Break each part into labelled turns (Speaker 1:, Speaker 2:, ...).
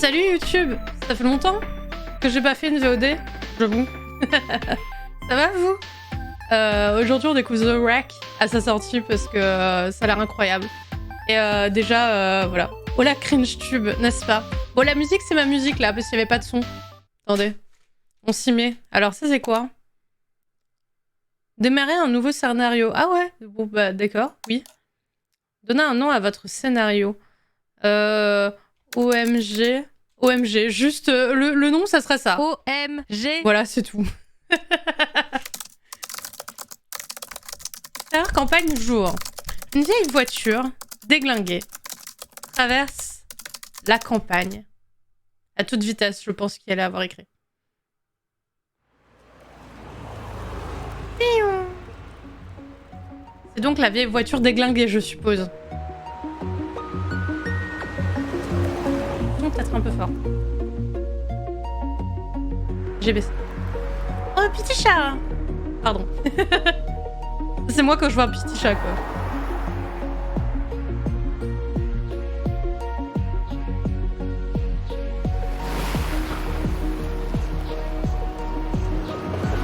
Speaker 1: Salut YouTube. Ça fait longtemps que j'ai pas fait une VOD, j'avoue. Ça va vous? Aujourd'hui on découvre The Wreck à sa sortie parce que ça a l'air incroyable. Et déjà, voilà. Oh la cringe tube, n'est-ce pas? Bon, la musique c'est ma musique là, parce qu'il n'y avait pas de son. Attendez, on s'y met. Alors ça c'est quoi? Démarrer un nouveau scénario. Ah ouais, bon bah d'accord, oui. Donnez un nom à votre scénario. OMG. OMG, juste le nom ça serait ça.
Speaker 2: OMG.
Speaker 1: Voilà, c'est tout. Alors, campagne jour. Une vieille voiture, déglinguée, traverse la campagne. À toute vitesse, je pense qu'il allait avoir écrit. C'est donc la vieille voiture déglinguée, je suppose. Peut-être un peu fort. J'ai baissé. Oh, petit chat! Pardon. C'est moi quand je vois un petit chat, quoi.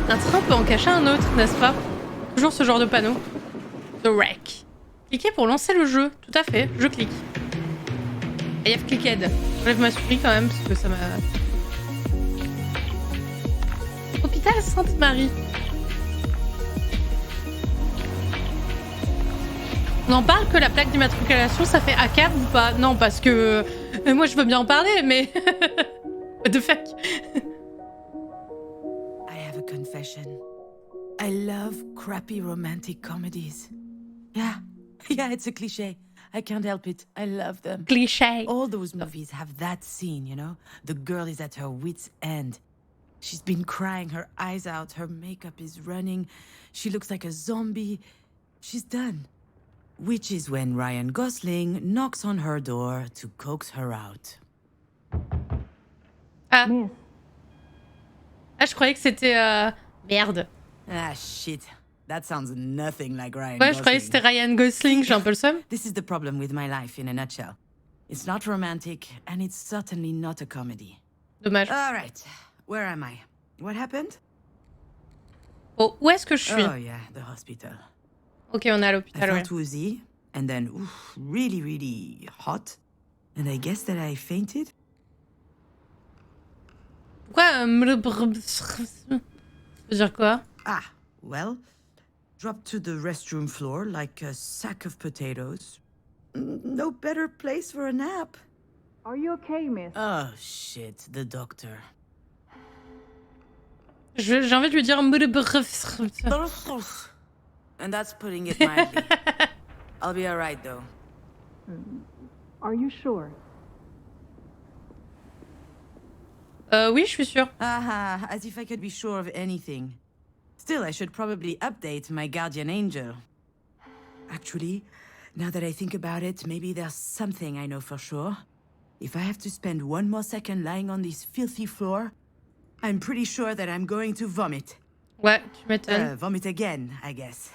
Speaker 1: Un train peut en cacher un autre, n'est-ce pas? Toujours ce genre de panneau. The Wreck. Cliquez pour lancer le jeu. Tout à fait, je clique. I have clicked. J'enlève ma souris quand même, parce que ça m'a... Hôpital Sainte-Marie. On en parle que la plaque d'immatriculation, ça fait ACAB ou pas? Non, parce que... moi, je veux bien en parler, mais... What the fuck?
Speaker 3: I have a confession. I love crappy romantic comedies. Yeah, it's a cliché. I can't help it. I love them.
Speaker 1: Cliché.
Speaker 3: All those movies have that scene, you know? The girl is at her wit's end. She's been crying her eyes out. Her makeup is running. She looks like a zombie. She's done. Which is when Ryan Gosling knocks on her door to coax her out.
Speaker 1: Ah. Ah, je croyais que c'était... Merde.
Speaker 3: Ah, shit. That sounds nothing like Ryan
Speaker 1: Ouais,
Speaker 3: Gosling.
Speaker 1: je croyais que c'était Ryan Gosling, j'ai un peu le seum.
Speaker 3: This is the problem with my life in a nutshell. It's not romantic, and it's certainly not a comedy.
Speaker 1: Dommage.
Speaker 3: All right, where am I? What happened?
Speaker 1: Oh, où est-ce que je suis?
Speaker 3: Oh yeah, the hospital.
Speaker 1: Ok, on est à
Speaker 3: I
Speaker 1: l'hôpital, ouais.
Speaker 3: felt woozy, and then really, really hot, and I guess that I fainted.
Speaker 1: Pourquoi... Ça veut dire quoi?
Speaker 3: Ah, well, dropped to the restroom floor like a sack of potatoes. No better place for a nap.
Speaker 4: Are you okay, miss?
Speaker 3: Oh shit, the doctor.
Speaker 1: J'ai envie de lui dire...
Speaker 3: And that's putting it mildly. I'll be alright though.
Speaker 4: Are you sure?
Speaker 1: Oui, je suis sûre.
Speaker 3: Aha, as if I could be sure of anything. Still, I should probably update my guardian angel. Actually, now that I think about it, maybe there's something I know for sure. If I have to spend one more second lying on this filthy floor, I'm pretty sure that I'm going to vomit.
Speaker 1: Ouais, tu m'étonnes.
Speaker 3: Vomit again, I guess.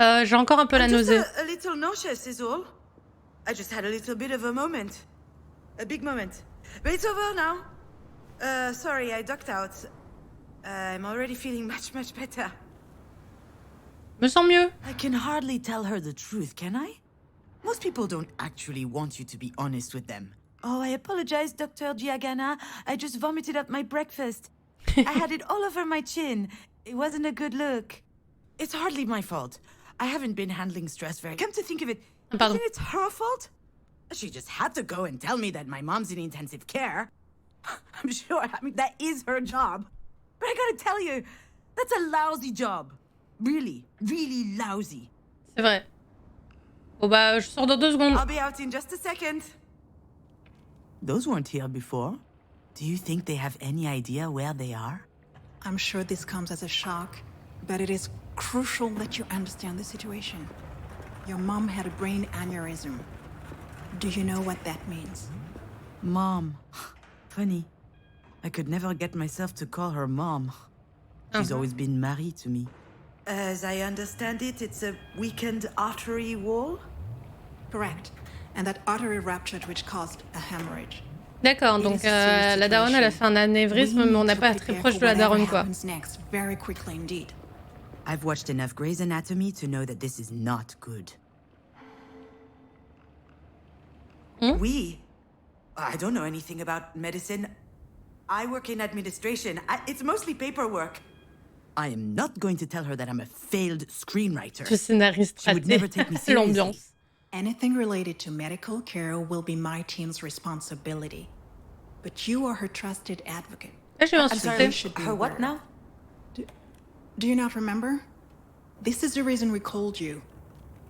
Speaker 1: J'ai encore un peu la
Speaker 3: I'm just
Speaker 1: nausée.
Speaker 3: a little nauseous is all. I just had a little bit of a moment. A big moment. But it's over now. Sorry, I ducked out. I'm already feeling much better.
Speaker 1: Me sens mieux.
Speaker 3: I can hardly tell her the truth, can I? Most people don't actually want you to be honest with them. Oh, I apologize, Dr. Giagana. I just vomited up my breakfast. I had it all over my chin. It wasn't a good look. It's hardly my fault. I haven't been handling stress very... Come to think of it,
Speaker 1: Pardon.
Speaker 3: isn't it her fault? She just had to go and tell me that my mom's in intensive care. I'm sure, I mean, that is her job. But I gotta tell you, that's a lousy job. Really, really lousy.
Speaker 1: C'est vrai. Bon bah, je sors dans 2 secondes.
Speaker 3: I'll be out in just a second. Those weren't here before. Do you think they have any idea where they are?
Speaker 5: I'm sure this comes as a shock, but it is crucial that you understand the situation. Your mom had a brain aneurysm. Do you know what that means?
Speaker 3: Mom. Funny. I could never get myself to call her mom. She's always been married to me. As I understand it, it's a weakened artery wall?
Speaker 5: Correct. And that artery ruptured, which caused a hemorrhage.
Speaker 1: D'accord, donc la daronne, elle a fait un anévrisme, mais on n'est pas très proche de la daronne, quoi.
Speaker 3: I've watched enough Grey's Anatomy to know that this is not good. We? I don't know anything about medicine. I work in administration. It's mostly paperwork. I am not going to tell her that I'm a failed screenwriter.
Speaker 1: Ce scénariste
Speaker 3: She would never take me seriously.
Speaker 1: l'ambiance.
Speaker 5: Anything related to medical care will be my team's responsibility. But you are her trusted advocate.
Speaker 1: Là, je vais
Speaker 3: I'm sorry,
Speaker 1: m'insulter.
Speaker 3: her what now?
Speaker 5: Do you not remember? This is the reason we called you.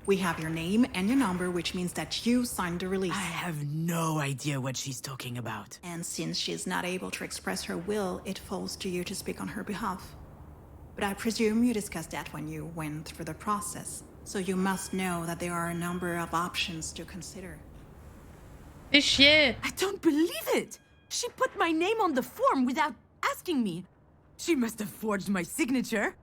Speaker 5: We have your name and your number, which means that you signed the release.
Speaker 3: I have no idea what she's talking about.
Speaker 5: And since she's not able to express her will, it falls to you to speak on her behalf. But I presume you discussed that when you went through the process. So you must know that there are a number of options to consider.
Speaker 1: Fais chier.
Speaker 3: I don't believe it! She put my name on the form without asking me. She must have forged my signature.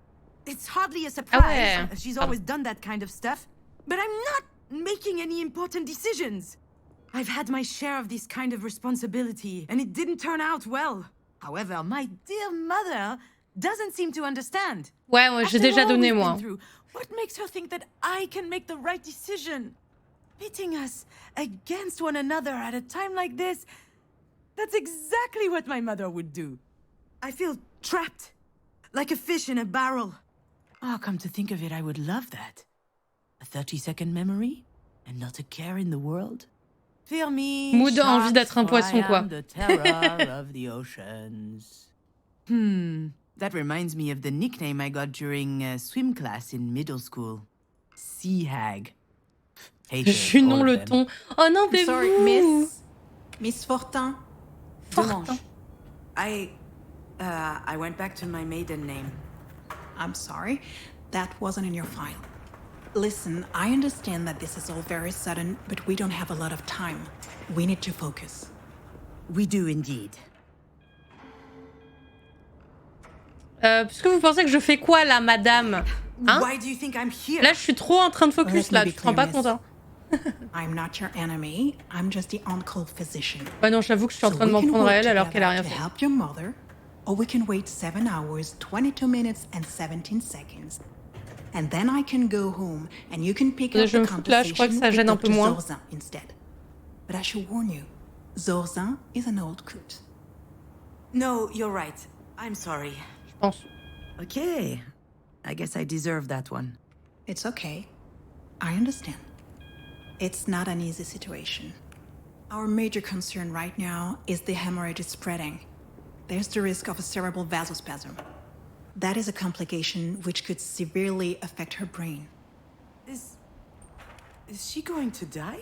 Speaker 3: It's hardly a surprise.
Speaker 1: Ah ouais.
Speaker 3: She's always done that kind of stuff. But I'm not making any important decisions. I've had my share of this kind of responsibility, and it didn't turn out well. However, my dear mother doesn't seem to understand.
Speaker 1: Ouais, moi, j'ai
Speaker 3: After
Speaker 1: déjà
Speaker 3: all
Speaker 1: donné,
Speaker 3: we've
Speaker 1: moi.
Speaker 3: been through, what makes her think that I can make the right decision? Pitting us against one another at a time like this, that's exactly what my mother would do. I feel trapped, like a fish in a barrel. Oh, come to think of it, I would love that. A 30-second memory, and not a care in the world. Fear me,
Speaker 1: Mood a envie
Speaker 3: sharks,
Speaker 1: d'être un
Speaker 3: for I
Speaker 1: poisson, quoi.
Speaker 3: am the terror of the oceans. That reminds me of the nickname I got during swim class in middle school. Sea hag. Hated
Speaker 1: Junon
Speaker 3: all of
Speaker 1: le
Speaker 3: them.
Speaker 1: ton. Oh non, mais
Speaker 5: Sorry,
Speaker 1: vous.
Speaker 5: Miss Fortin.
Speaker 1: Fortin.
Speaker 3: I went back to my maiden name.
Speaker 5: I'm sorry, that wasn't in your file. Listen, I understand that this is all very sudden, but we don't have a lot of time. We need to focus.
Speaker 3: We do indeed.
Speaker 1: Puisque vous pensez que je fais quoi là, madame? Hein?
Speaker 3: Why do you think I'm here?
Speaker 1: Là, je suis trop en train de focus, là.
Speaker 5: Let me
Speaker 1: Tu
Speaker 5: be
Speaker 1: te rends pas
Speaker 5: clear,
Speaker 1: compte, hein?
Speaker 5: I'm not your enemy. I'm just the on-call physician.
Speaker 1: Ouais, non, j'avoue que je suis en
Speaker 5: So
Speaker 1: train de
Speaker 5: we
Speaker 1: m'en
Speaker 5: can
Speaker 1: prendre à
Speaker 5: work
Speaker 1: elle alors qu'elle a rien
Speaker 5: together
Speaker 1: fait.
Speaker 5: to help your mother, or we can wait 7 hours, 22 minutes, and 17 seconds. And then I can go home, and you can pick up
Speaker 1: Je
Speaker 5: the
Speaker 1: me fous là, je crois que
Speaker 5: conversation
Speaker 1: ça
Speaker 5: with
Speaker 1: gêne un peu
Speaker 5: Dr.
Speaker 1: moins.
Speaker 5: Zorzin instead. But I should warn you, Zorzin is an old coot.
Speaker 3: No, you're right. I'm sorry.
Speaker 1: Je pense.
Speaker 3: Okay. I guess I deserve that one.
Speaker 5: It's okay. I understand. It's not an easy situation. Our major concern right now is the hemorrhage is spreading. There's the risk of a cerebral vasospasm. That is a complication which could severely affect her brain.
Speaker 3: Is she going to die?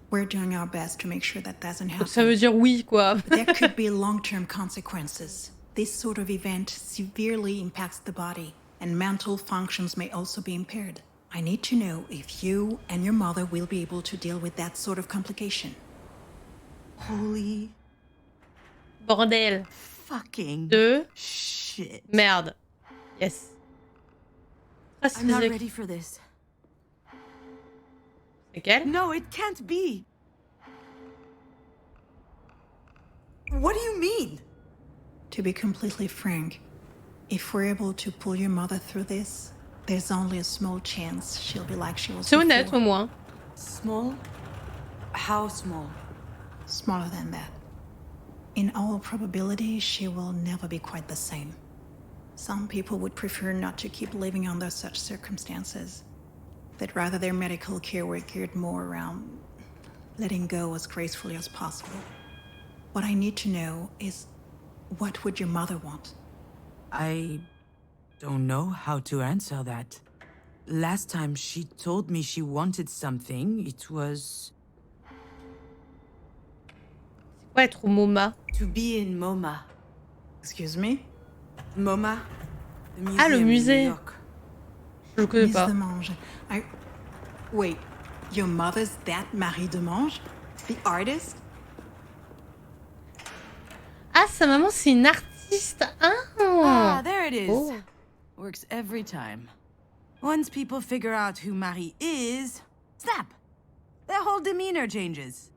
Speaker 5: We're doing our best to make sure that doesn't
Speaker 1: Donc ça veut
Speaker 5: happen.
Speaker 1: dire oui, quoi.
Speaker 5: There could be long-term consequences. This sort of event severely impacts the body, and mental functions may also be impaired. I need to know if you and your mother will be able to deal with that sort of complication.
Speaker 3: Holy
Speaker 1: Bordel.
Speaker 3: fucking
Speaker 1: De
Speaker 3: shit.
Speaker 1: merde. Yes. Trace
Speaker 3: I'm not
Speaker 1: physique.
Speaker 3: ready for this.
Speaker 1: C'est quelle?
Speaker 3: No, it can't be. What do you mean?
Speaker 5: To be completely frank, if we're able to pull your mother through this, there's only a small chance she'll be like she was
Speaker 1: C'est honnête,
Speaker 5: before.
Speaker 1: au moins.
Speaker 3: Small? How small?
Speaker 5: Smaller than that. In all probability, she will never be quite the same. Some people would prefer not to keep living under such circumstances. That rather their medical care were geared more around letting go as gracefully as possible. What I need to know is, what would your mother want?
Speaker 3: I don't know how to answer that. Last time she told me she wanted something, it was
Speaker 1: Ouais, être au MoMA.
Speaker 3: to be in MoMA.
Speaker 5: Excuse me?
Speaker 3: MoMA? The
Speaker 1: Ah, le
Speaker 3: museum in
Speaker 1: musée.
Speaker 3: New York.
Speaker 1: Je le connais
Speaker 5: Miss
Speaker 1: pas.
Speaker 5: Demange, Wait, your mother's that Marie Demange? The artist?
Speaker 1: Ah, sa maman, c'est une artiste.
Speaker 3: Ah, there it is.
Speaker 1: Oh.
Speaker 3: Works every time. Once people figure out who Marie is, snap! Their whole demeanor changes.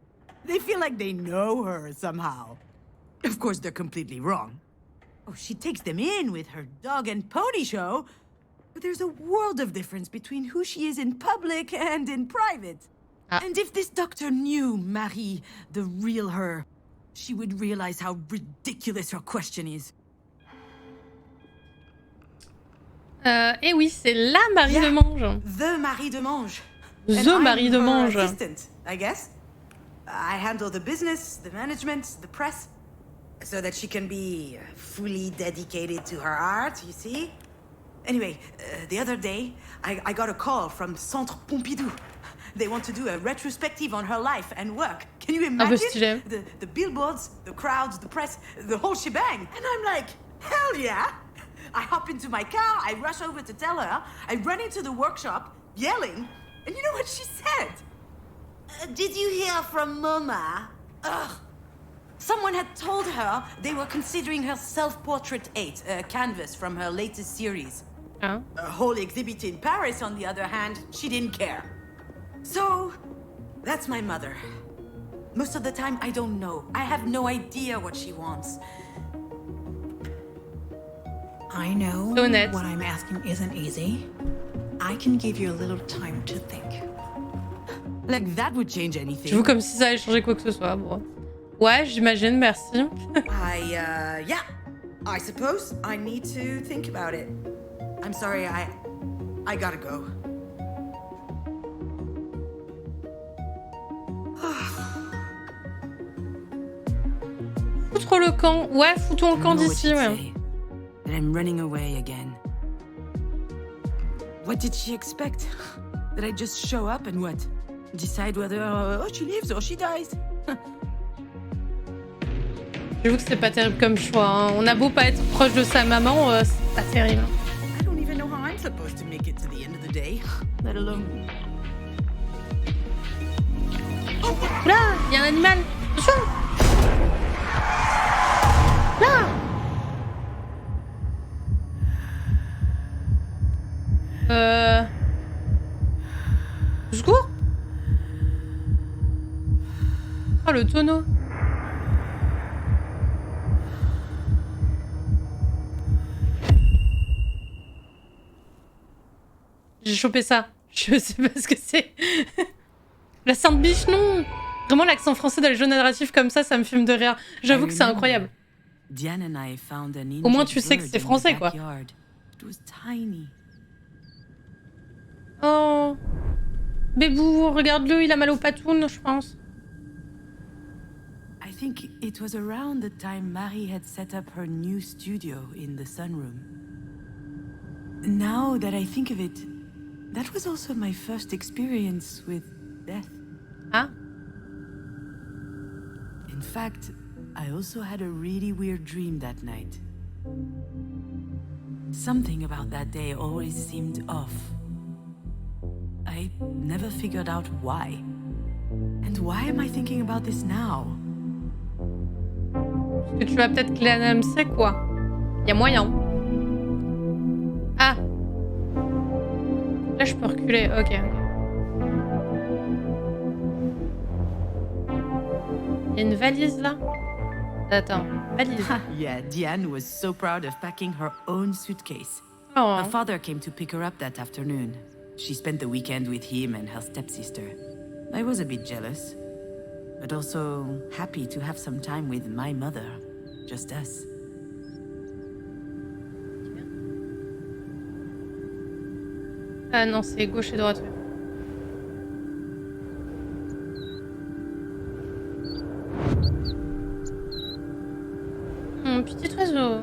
Speaker 3: They feel like they know her somehow. Of course, they're completely wrong. Oh, she takes them in with her dog and pony show. But there's a world of difference between who she is in public and in private. And if this doctor knew Marie, the real her, she would realize how ridiculous her question is.
Speaker 1: Et oui, c'est la Marie de Mange.
Speaker 3: The Marie de Mange.
Speaker 1: The Marie de Mange.
Speaker 3: Assistant, I guess. I handle the business, the management, the press, so that she can be fully dedicated to her art, you see? Anyway, the other day, I got a call from Centre Pompidou. They want to do a retrospective on her life and work. Can you imagine? The billboards, the crowds, the press, the whole shebang. And I'm like, hell yeah! I hop into my car, I rush over to tell her, I run into the workshop, yelling, and you know what she said? Did you hear from Mama? Ugh. Someone had told her they were considering her self-portrait 8, a canvas from her latest series. A whole exhibit in Paris, on the other hand, she didn't care. So, that's my mother. Most of the time, I don't know. I have no idea what she wants.
Speaker 5: I know what I'm asking isn't easy. I can give you a little time to think.
Speaker 3: Like that would change anything.
Speaker 1: Je vous comme si ça allait changer quoi que ce soit. Bon. Ouais, j'imagine, merci.
Speaker 3: Yeah. I suppose I need to think about it. I'm sorry, I gotta go.
Speaker 1: Foutre le camp. Ouais, foutons le camp d'ici, ouais.
Speaker 3: That I'm running away again. What did she expect? That I just show up and what? Decide whether she lives or she dies?
Speaker 1: J'avoue que c'est pas terrible comme choix. Hein. On a beau pas être proche de sa maman, c'est pas terrible.
Speaker 3: I don't even know how I'm supposed to make it to the end of the day, let alone.
Speaker 1: Là, il y a un animal. Attention. Là. Au secours. Oh, le tonneau. J'ai chopé ça. Je sais pas ce que c'est. La Sainte Biche, non. Vraiment, l'accent français dans les jeux narratifs comme ça me fume de rire. J'avoue que c'est incroyable. Au moins, tu sais que c'est français, quoi. Oh. Bébou, regarde-le, il a mal aux patounes, je pense.
Speaker 3: I think it was around the time Marie had set up her new studio in the sunroom. Now that I think of it, that was also my first experience with death.
Speaker 1: Ah.
Speaker 3: In fact, I also had a really weird dream that night. Something about that day always seemed off. I never figured out why. And why am I thinking about this now?
Speaker 1: Parce que tu vas peut-être claner c'est quoi. Y a moyen. Ah. Là, je peux reculer. Ok. Y a une valise là. Attends, valise.
Speaker 3: Yeah, Diane was so proud of packing her own suitcase.
Speaker 1: Oh.
Speaker 3: Her father came to pick her up that afternoon. She spent the weekend with him and her stepsister. I was a bit jealous, but also happy to have some time with my mother, just us.
Speaker 1: Ah non, c'est gauche et droite. Mon petit oiseau.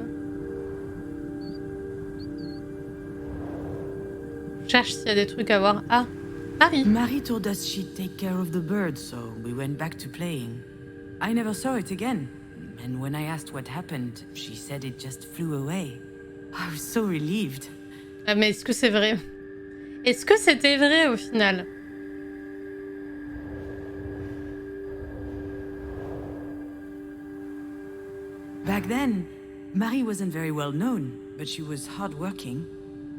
Speaker 1: Je cherche s'il y a des trucs à voir. Ah, Marie.
Speaker 3: Marie told us she'd take care of the bird, so we went back to playing. I never saw it again, and when I asked what happened, she said it just flew away. I was so relieved.
Speaker 1: Ah, mais est-ce que c'est vrai? Est-ce que c'était vrai au final?
Speaker 3: Back then, Marie wasn't very well known, but she was hardworking.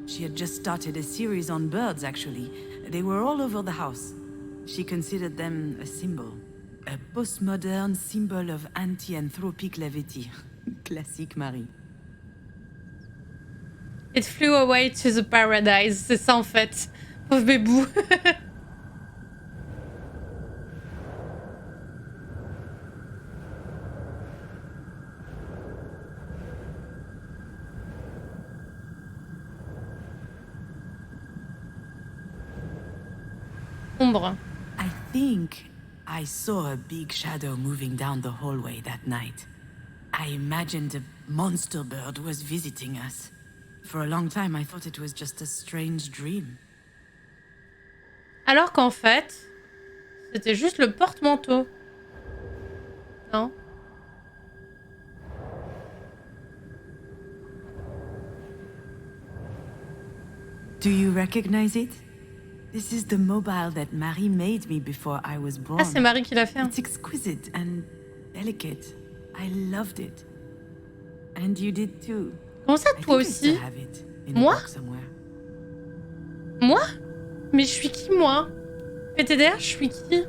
Speaker 3: She had just started a series on birds, actually. They were all over the house. She considered them a symbol. A postmodern symbol of anti-anthropic levity. Classique Marie.
Speaker 1: It flew away to the paradise. C'est ça en fait. Pauvre bébou. Ombre.
Speaker 3: I think I saw a big shadow moving down the hallway that night. I imagined a monster bird was visiting us. For a long time, I thought it was just a strange dream.
Speaker 1: Alors qu'en fait, c'était juste le porte-manteau. Non?
Speaker 3: Do you recognize it? This is the mobile that Marie made me before I was born.
Speaker 1: Ah, c'est Marie qui l'a fait. Hein.
Speaker 3: It's exquisite and delicate. I loved it. And you did too.
Speaker 1: Comment ça, toi aussi? Moi? Moi? Mais je suis qui, moi? PTDR, je suis qui?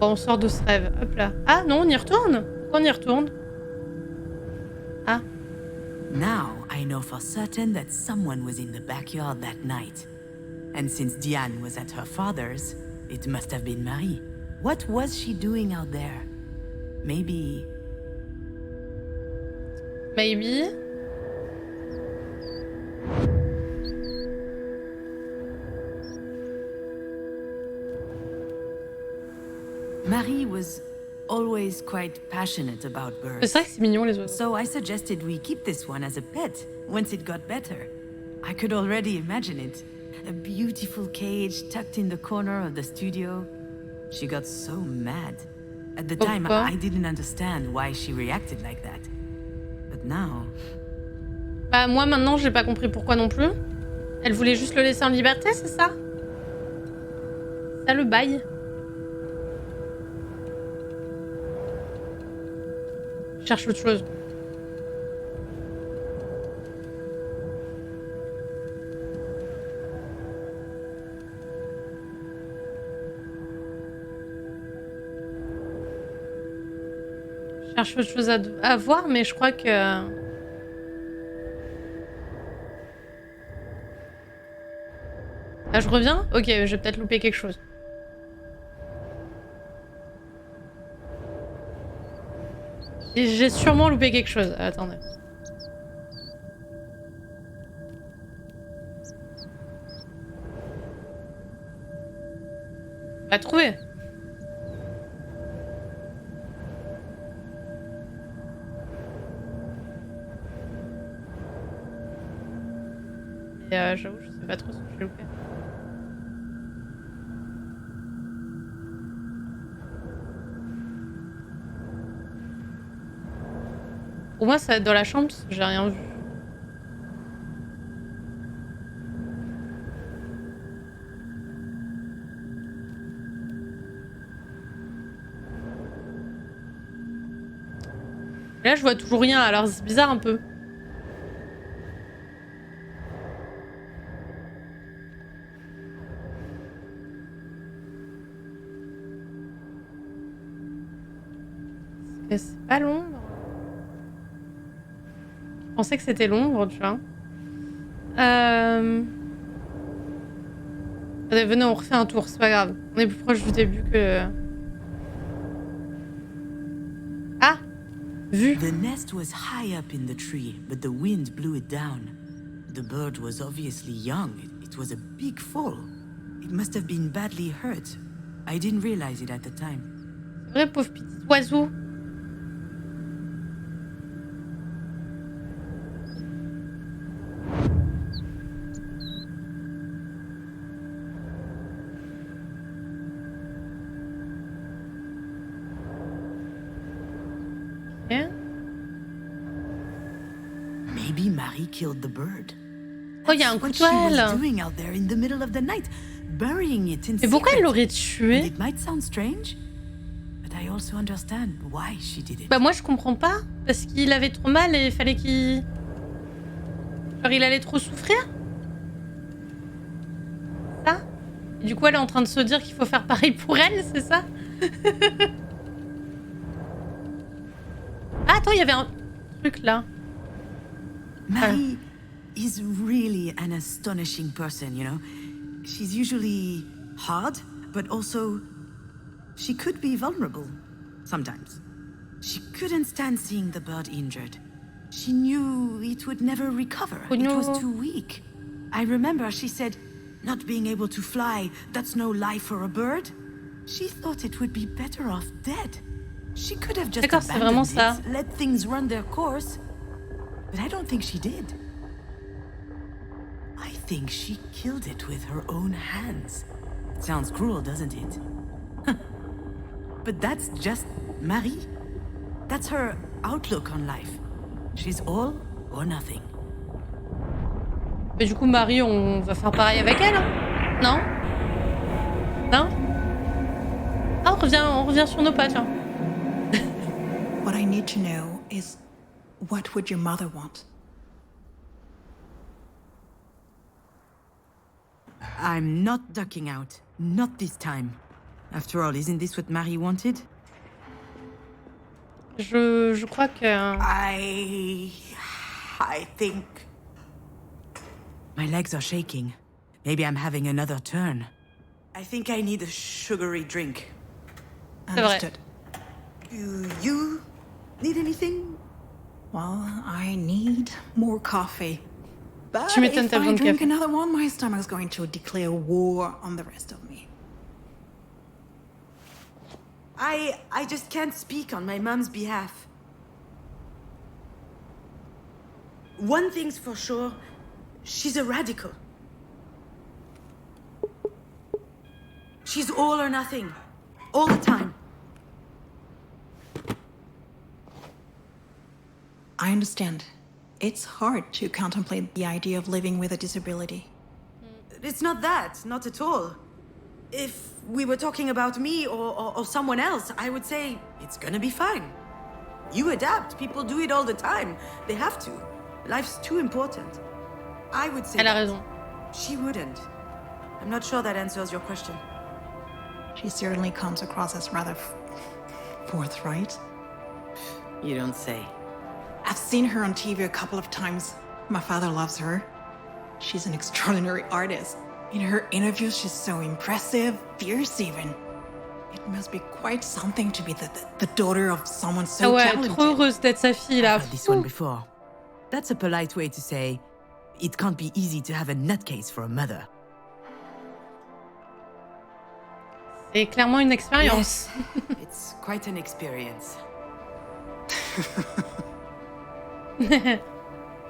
Speaker 1: Bon, on sort de ce rêve. Hop là. Ah non, on y retourne? Pourquoi on y retourne? Ah.
Speaker 3: Now I know for certain that someone was in the backyard that night. And since Diane was at her father's, it must have been Marie. What was she doing out there? Maybe...
Speaker 1: Maybe.
Speaker 3: Marie was always quite passionate about birds.
Speaker 1: C'est vrai que c'est mignon les oiseaux.
Speaker 3: So I suggested we keep this one as a pet once it got better. I could already imagine it. A beautiful cage tucked in the corner of the studio. She got so mad. At the time,
Speaker 1: Pourquoi?
Speaker 3: I didn't understand why she reacted like that. But now...
Speaker 1: Bah moi maintenant j'ai pas compris pourquoi non plus. Elle voulait juste le laisser en liberté, c'est ça? Ça le bail. Je cherche autre chose. Je cherche autre chose à voir, mais je crois que... Ah, je reviens? Ok, je vais peut-être louper quelque chose. J'ai sûrement loupé quelque chose. Attendez. Bah, trouver. Et j'avoue, je sais pas trop ce que j'ai loupé. Pour moi, ça va être dans la chambre parce que j'ai rien vu. Et là, je vois toujours rien, alors c'est bizarre un peu. C'est pas l'ombre. Je pensais que c'était l'ombre, tu vois. Allez, venez, on refait un tour, c'est pas grave. On est plus proche du début que... Ah! Vu.
Speaker 3: The nest was high up in the tree, but the wind blew it down. The bird was obviously young. It was a big fall. It must have been badly hurt. I didn't realize it at the time.
Speaker 1: C'est vrai, pauvre petit oiseau.
Speaker 3: Maybe Marie killed the bird.
Speaker 1: Oh, il y a un couteau à elle. Mais pourquoi elle l'aurait tué? Bah moi je comprends pas. Parce qu'il avait trop mal et il fallait qu'il... Genre il allait trop souffrir? Ça? Et du coup, elle est en train de se dire qu'il faut faire pareil pour elle, c'est ça? Ah, attends, il y avait un truc là.
Speaker 3: Marie is really an astonishing person, you know? She's usually hard, but also she could be vulnerable sometimes. She couldn't stand seeing the bird injured. She knew it would never recover.
Speaker 1: Oh,
Speaker 3: It was
Speaker 1: no.
Speaker 3: too weak. I remember she said, not being able to fly, that's no life for a bird. She thought it would be better off dead. She could have just
Speaker 1: D'accord, c'est vraiment
Speaker 3: abandoned
Speaker 1: ça.
Speaker 3: it, let things run their course. But I don't think she did. I think she killed it with her own hands. It sounds cruel, doesn't it? But that's just Marie. That's her outlook on life. She's all or nothing.
Speaker 1: Mais du coup, Marie, on va faire pareil avec elle, hein? Non? Non? Ah, on revient sur nos pas, tiens.
Speaker 5: What I need to know is, what would your mother want?
Speaker 3: I'm not ducking out. Not this time. After all, isn't this what Marie wanted?
Speaker 1: Je crois que...
Speaker 3: I think... My legs are shaking. Maybe I'm having another turn. I think I need a sugary drink.
Speaker 1: C'est vrai.
Speaker 5: Understood.
Speaker 3: Do you need anything?
Speaker 5: Well, I need more coffee. But
Speaker 1: Tu m'étonnes,
Speaker 5: if
Speaker 1: t'as besoin
Speaker 5: I
Speaker 1: de
Speaker 5: drink
Speaker 1: café.
Speaker 5: another one, my stomach's going to declare war on the rest of me.
Speaker 3: I just can't speak on my mom's behalf. One thing's for sure, she's a radical. She's all or nothing, all the time.
Speaker 5: I understand. It's hard to contemplate the idea of living with a disability.
Speaker 3: It's not that, not at all. If we were talking about me or someone else, I would say it's gonna be fine. You adapt, people do it all the time. They have to. Life's too important. I would say
Speaker 1: Elle a
Speaker 3: that.
Speaker 1: raison.
Speaker 3: She wouldn't. I'm not sure that answers your question.
Speaker 5: She certainly comes across as rather forthright.
Speaker 3: You don't say.
Speaker 5: I've seen her on TV a couple of times. My father loves her. She's an extraordinary artist. In her interviews, she's so impressive, fierce even. It must be quite something to be the daughter of someone
Speaker 1: Ah
Speaker 5: so
Speaker 1: ouais,
Speaker 5: talented.
Speaker 1: trop heureuse d'être sa fille, là.
Speaker 3: I've heard this one before. That's a polite way to say it can't be easy to have a nutcase for a mother.
Speaker 1: C'est clairement une expérience.
Speaker 3: Yes, it's quite an experience.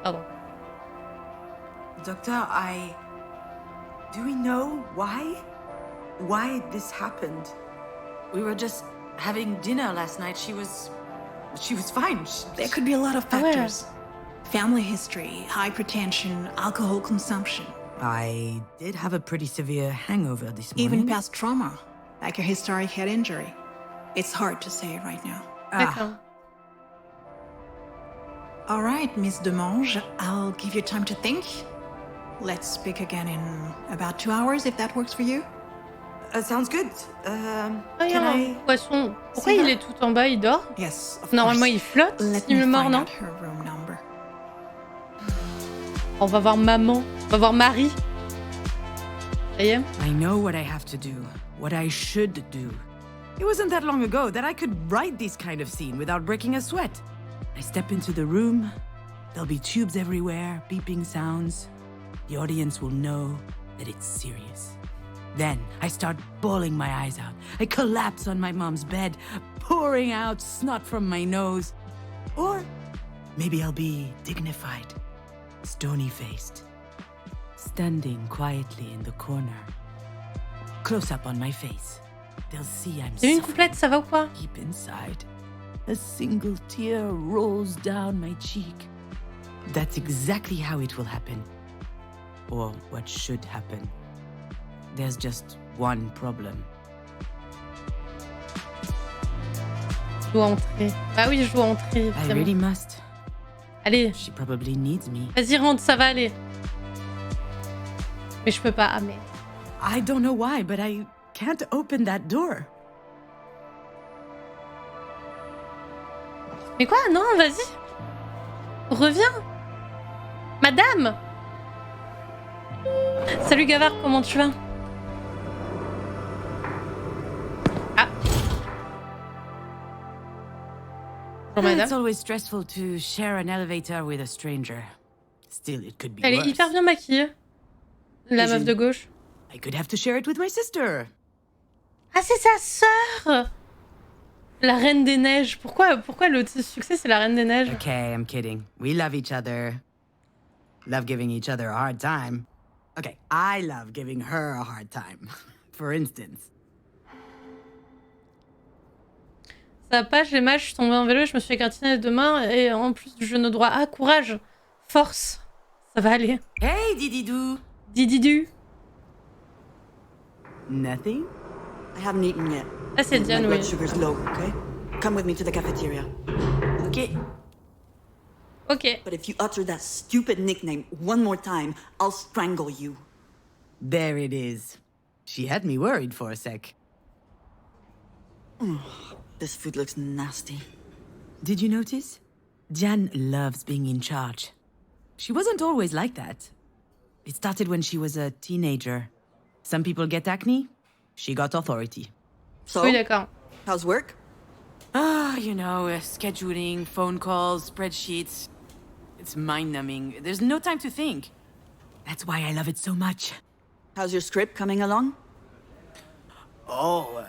Speaker 1: Pardon.
Speaker 3: Doctor, do we know why? Why this happened? We were just having dinner last night. She was fine.
Speaker 5: There could be a lot of
Speaker 1: Ah ouais.
Speaker 5: factors. Family history, hypertension, alcohol consumption,
Speaker 3: I did have a pretty severe hangover this morning.
Speaker 5: even past trauma, like a historic head injury. It's hard to say right now.
Speaker 1: D'accord.
Speaker 5: All right, Miss Demange, I'll give you time to think. Let's speak again in about 2 hours, if that works for you.
Speaker 3: Sounds good.
Speaker 1: Ah, il y a
Speaker 3: Can
Speaker 1: un
Speaker 3: I...
Speaker 1: poisson. Pourquoi
Speaker 3: see
Speaker 1: il
Speaker 3: her?
Speaker 1: est tout en bas, il dort?
Speaker 5: Yes, of
Speaker 1: Normalement,
Speaker 5: course.
Speaker 1: il flotte.
Speaker 5: Let
Speaker 1: Il
Speaker 5: me
Speaker 1: est mort,
Speaker 5: find
Speaker 1: non?
Speaker 5: out her room number.
Speaker 1: On va voir maman. On va voir Marie. Ça y est?
Speaker 3: I know what I have to do, what I should do. It wasn't that long ago that I could write this kind of scene without breaking a sweat. I step into the room, there'll be tubes everywhere, beeping sounds. The audience will know that it's serious. Then I start bawling my eyes out. I collapse on my mom's bed, pouring out snot from my nose. Or maybe I'll be dignified, stony-faced, standing quietly in the corner. Close up on my face. They'll see I'm
Speaker 1: T'as eu une
Speaker 3: suffering
Speaker 1: couplette, ça va ou quoi?
Speaker 3: deep inside. A single tear rolls down my cheek. That's exactly how it will happen. Or what should happen. There's just one problem.
Speaker 1: Je dois entrer. Bah oui, je dois entrer.
Speaker 3: I
Speaker 1: évidemment.
Speaker 3: really must.
Speaker 1: Allez,
Speaker 3: She probably needs me.
Speaker 1: vas-y, rentre, ça va aller. Mais je peux pas. Ah, mais...
Speaker 3: I don't know why, but I can't open that door.
Speaker 1: Mais quoi? Non, vas-y. Reviens. Madame. Salut Gavard, comment tu vas? Ah. Bonjour
Speaker 3: It's
Speaker 1: madame.
Speaker 3: always stressful to share an elevator with a stranger. Still, it could be
Speaker 1: Elle est
Speaker 3: worse.
Speaker 1: hyper bien maquillée. La meuf de gauche.
Speaker 3: I could have to share it with my sister.
Speaker 1: Ah, c'est sa sœur. La Reine des Neiges. Pourquoi le succès, c'est la Reine des Neiges?
Speaker 3: Okay, I'm kidding. We love each other. Love giving each other a hard time. Okay, I love giving her a hard time. For instance.
Speaker 1: Ça va pas, j'ai mal, je suis tombée en vélo, je me suis égratigné les deux mains et en plus du genou droit. Ah, courage. Force. Ça va aller.
Speaker 3: Hey, Dididou.
Speaker 1: Dididu.
Speaker 3: Nothing?
Speaker 2: I haven't eaten yet.
Speaker 1: Ah, c'est
Speaker 2: My
Speaker 1: Diane,
Speaker 2: blood
Speaker 1: oui.
Speaker 2: sugar's low, okay? Come with me to the cafeteria.
Speaker 3: Okay.
Speaker 1: Ok.
Speaker 2: But if you utter that stupid nickname one more time, I'll strangle you.
Speaker 3: There it is. She had me worried for a sec.
Speaker 2: This food looks nasty.
Speaker 3: Did you notice? Jan loves being in charge. She wasn't always like that. It started when she was a teenager. Some people get acne. She got authority.
Speaker 2: So,
Speaker 1: Oui, d'accord.
Speaker 2: how's work?
Speaker 3: Ah, scheduling, phone calls, spreadsheets. It's mind-numbing. There's no time to think. That's why I love it so much.
Speaker 2: How's your script coming along?
Speaker 3: Oh,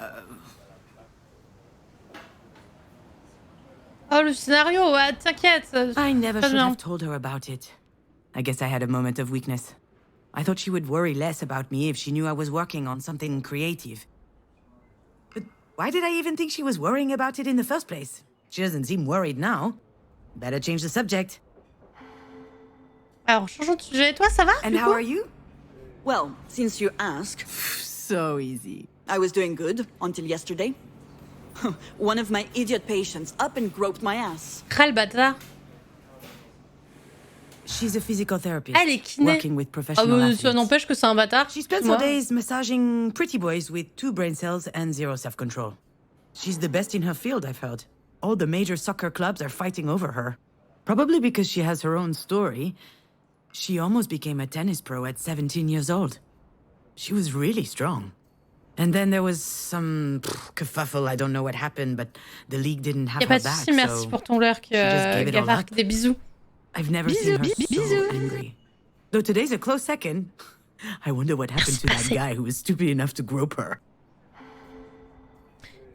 Speaker 1: Oh, le scénario, ouais, t'inquiète.
Speaker 3: I never
Speaker 1: Très
Speaker 3: should
Speaker 1: bien.
Speaker 3: have told her about it. I guess I had a moment of weakness. I thought she would worry less about me if she knew I was working on something creative. But why did I even think she was worrying about it in the first place? She doesn't seem worried now. Better change the subject.
Speaker 1: Alors, changeons de sujet. Toi, ça va?
Speaker 3: And
Speaker 1: du
Speaker 3: how
Speaker 1: coup
Speaker 3: are you?
Speaker 2: Well, since you ask,
Speaker 3: So easy.
Speaker 2: I was doing good until yesterday. One of my idiot patients up and groped my ass.
Speaker 1: Ah, le bâtard.
Speaker 3: She's a physical therapist.
Speaker 1: Elle est kiné.
Speaker 3: Working with
Speaker 1: Ah,
Speaker 3: professional
Speaker 1: bah,
Speaker 3: athletes.
Speaker 1: ça n'empêche que c'est un bâtard.
Speaker 3: She spends
Speaker 1: Moi.
Speaker 3: her days massaging pretty boys with 2 brain cells and 0 self-control. She's the best in her field, I've heard. All the major soccer clubs are fighting over her. Probably because she has her own story. She almost became a tennis pro at 17 years old. She was really strong. And then there was some kerfuffle, I don't know what happened, but the league didn't have
Speaker 1: Y'a pas
Speaker 3: her
Speaker 1: de
Speaker 3: back,
Speaker 1: soucis, merci
Speaker 3: so
Speaker 1: pour ton lurk,
Speaker 3: she just gave it all
Speaker 1: Gavard.
Speaker 3: up.
Speaker 1: Des bisous.
Speaker 3: I've never
Speaker 1: Bisous,
Speaker 3: seen her so
Speaker 1: bisous.
Speaker 3: angry. Though today's a close second. I wonder what happened to that guy who was stupid enough to grope her.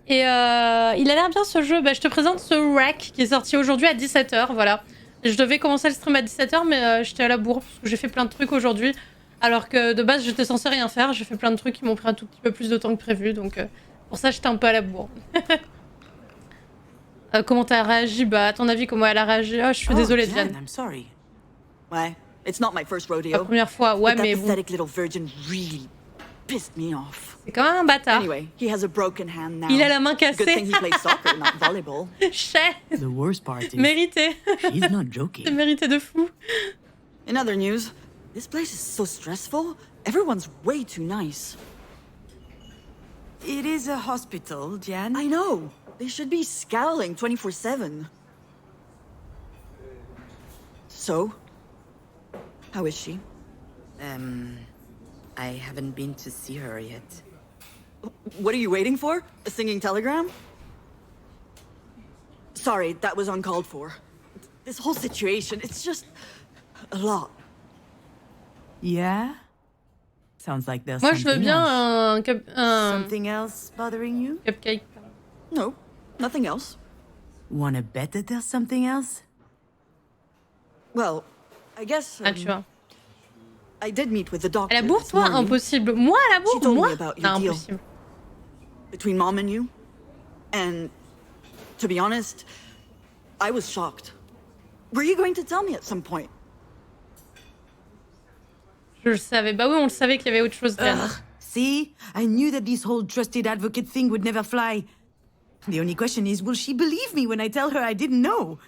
Speaker 1: Et il a l'air bien ce jeu. Bah, je te présente ce Wreck qui est sorti aujourd'hui à 17h. Voilà. Je devais commencer le stream à 17h, mais j'étais à la bourre parce que j'ai fait plein de trucs aujourd'hui. Alors que de base, j'étais censée rien faire. J'ai fait plein de trucs qui m'ont pris un tout petit peu plus de temps que prévu. Donc pour ça, j'étais un peu à la bourre. Comment t'as réagi? Bah, à ton avis, comment elle a réagi? Oh, je suis désolée,
Speaker 3: Jan,
Speaker 1: Diane.
Speaker 3: I'm sorry.
Speaker 2: Why? It's not my first
Speaker 1: La
Speaker 2: rodeo.
Speaker 1: première fois, ouais,
Speaker 2: but that
Speaker 1: mais bon.
Speaker 2: pathetic little virgin really pissed me off.
Speaker 1: C'est quand même un bâtard.
Speaker 2: Anyway, he has a broken hand now.
Speaker 1: Il a la main
Speaker 2: Good thing
Speaker 1: cassée.
Speaker 2: he plays soccer, not volleyball.
Speaker 1: Chais.
Speaker 3: The worst part is
Speaker 1: Mérité.
Speaker 3: she's not
Speaker 1: C'est
Speaker 3: joking.
Speaker 1: mérité de fou.
Speaker 2: In other news, this place is so stressful. Everyone's way too nice.
Speaker 3: It is a hospital, Jan.
Speaker 2: I know. They should be scowling 24/7. So, how is she?
Speaker 3: I haven't been to see her yet.
Speaker 2: What are you waiting for? A singing telegram? Sorry, that was uncalled for. This whole situation, it's just a lot.
Speaker 3: Yeah? Sounds like there's
Speaker 1: Moi, je veux
Speaker 3: something
Speaker 1: bien
Speaker 3: else.
Speaker 1: un
Speaker 3: Something else bothering you?
Speaker 1: cupcake.
Speaker 2: No, nothing else.
Speaker 3: Wanna bet that there's something else?
Speaker 2: Well, I guess
Speaker 1: Ah, tu vois.
Speaker 2: I did meet with the doctor.
Speaker 1: À la bourre,
Speaker 2: this
Speaker 1: toi?
Speaker 2: morning.
Speaker 1: Impossible. Moi, à la
Speaker 2: She
Speaker 1: bourre?
Speaker 2: told me
Speaker 1: Moi?
Speaker 2: about your
Speaker 1: Non,
Speaker 2: deal.
Speaker 1: impossible.
Speaker 2: Between Mom and you. And to be honest, I was shocked. Were you going to tell me at some point?
Speaker 1: Je le savais. Bah oui, on le savait qu'il y avait autre chose, Diane.
Speaker 3: Ugh. See? I knew that this whole trusted advocate thing would never fly. The only question is, will she believe me when I tell her I didn't know?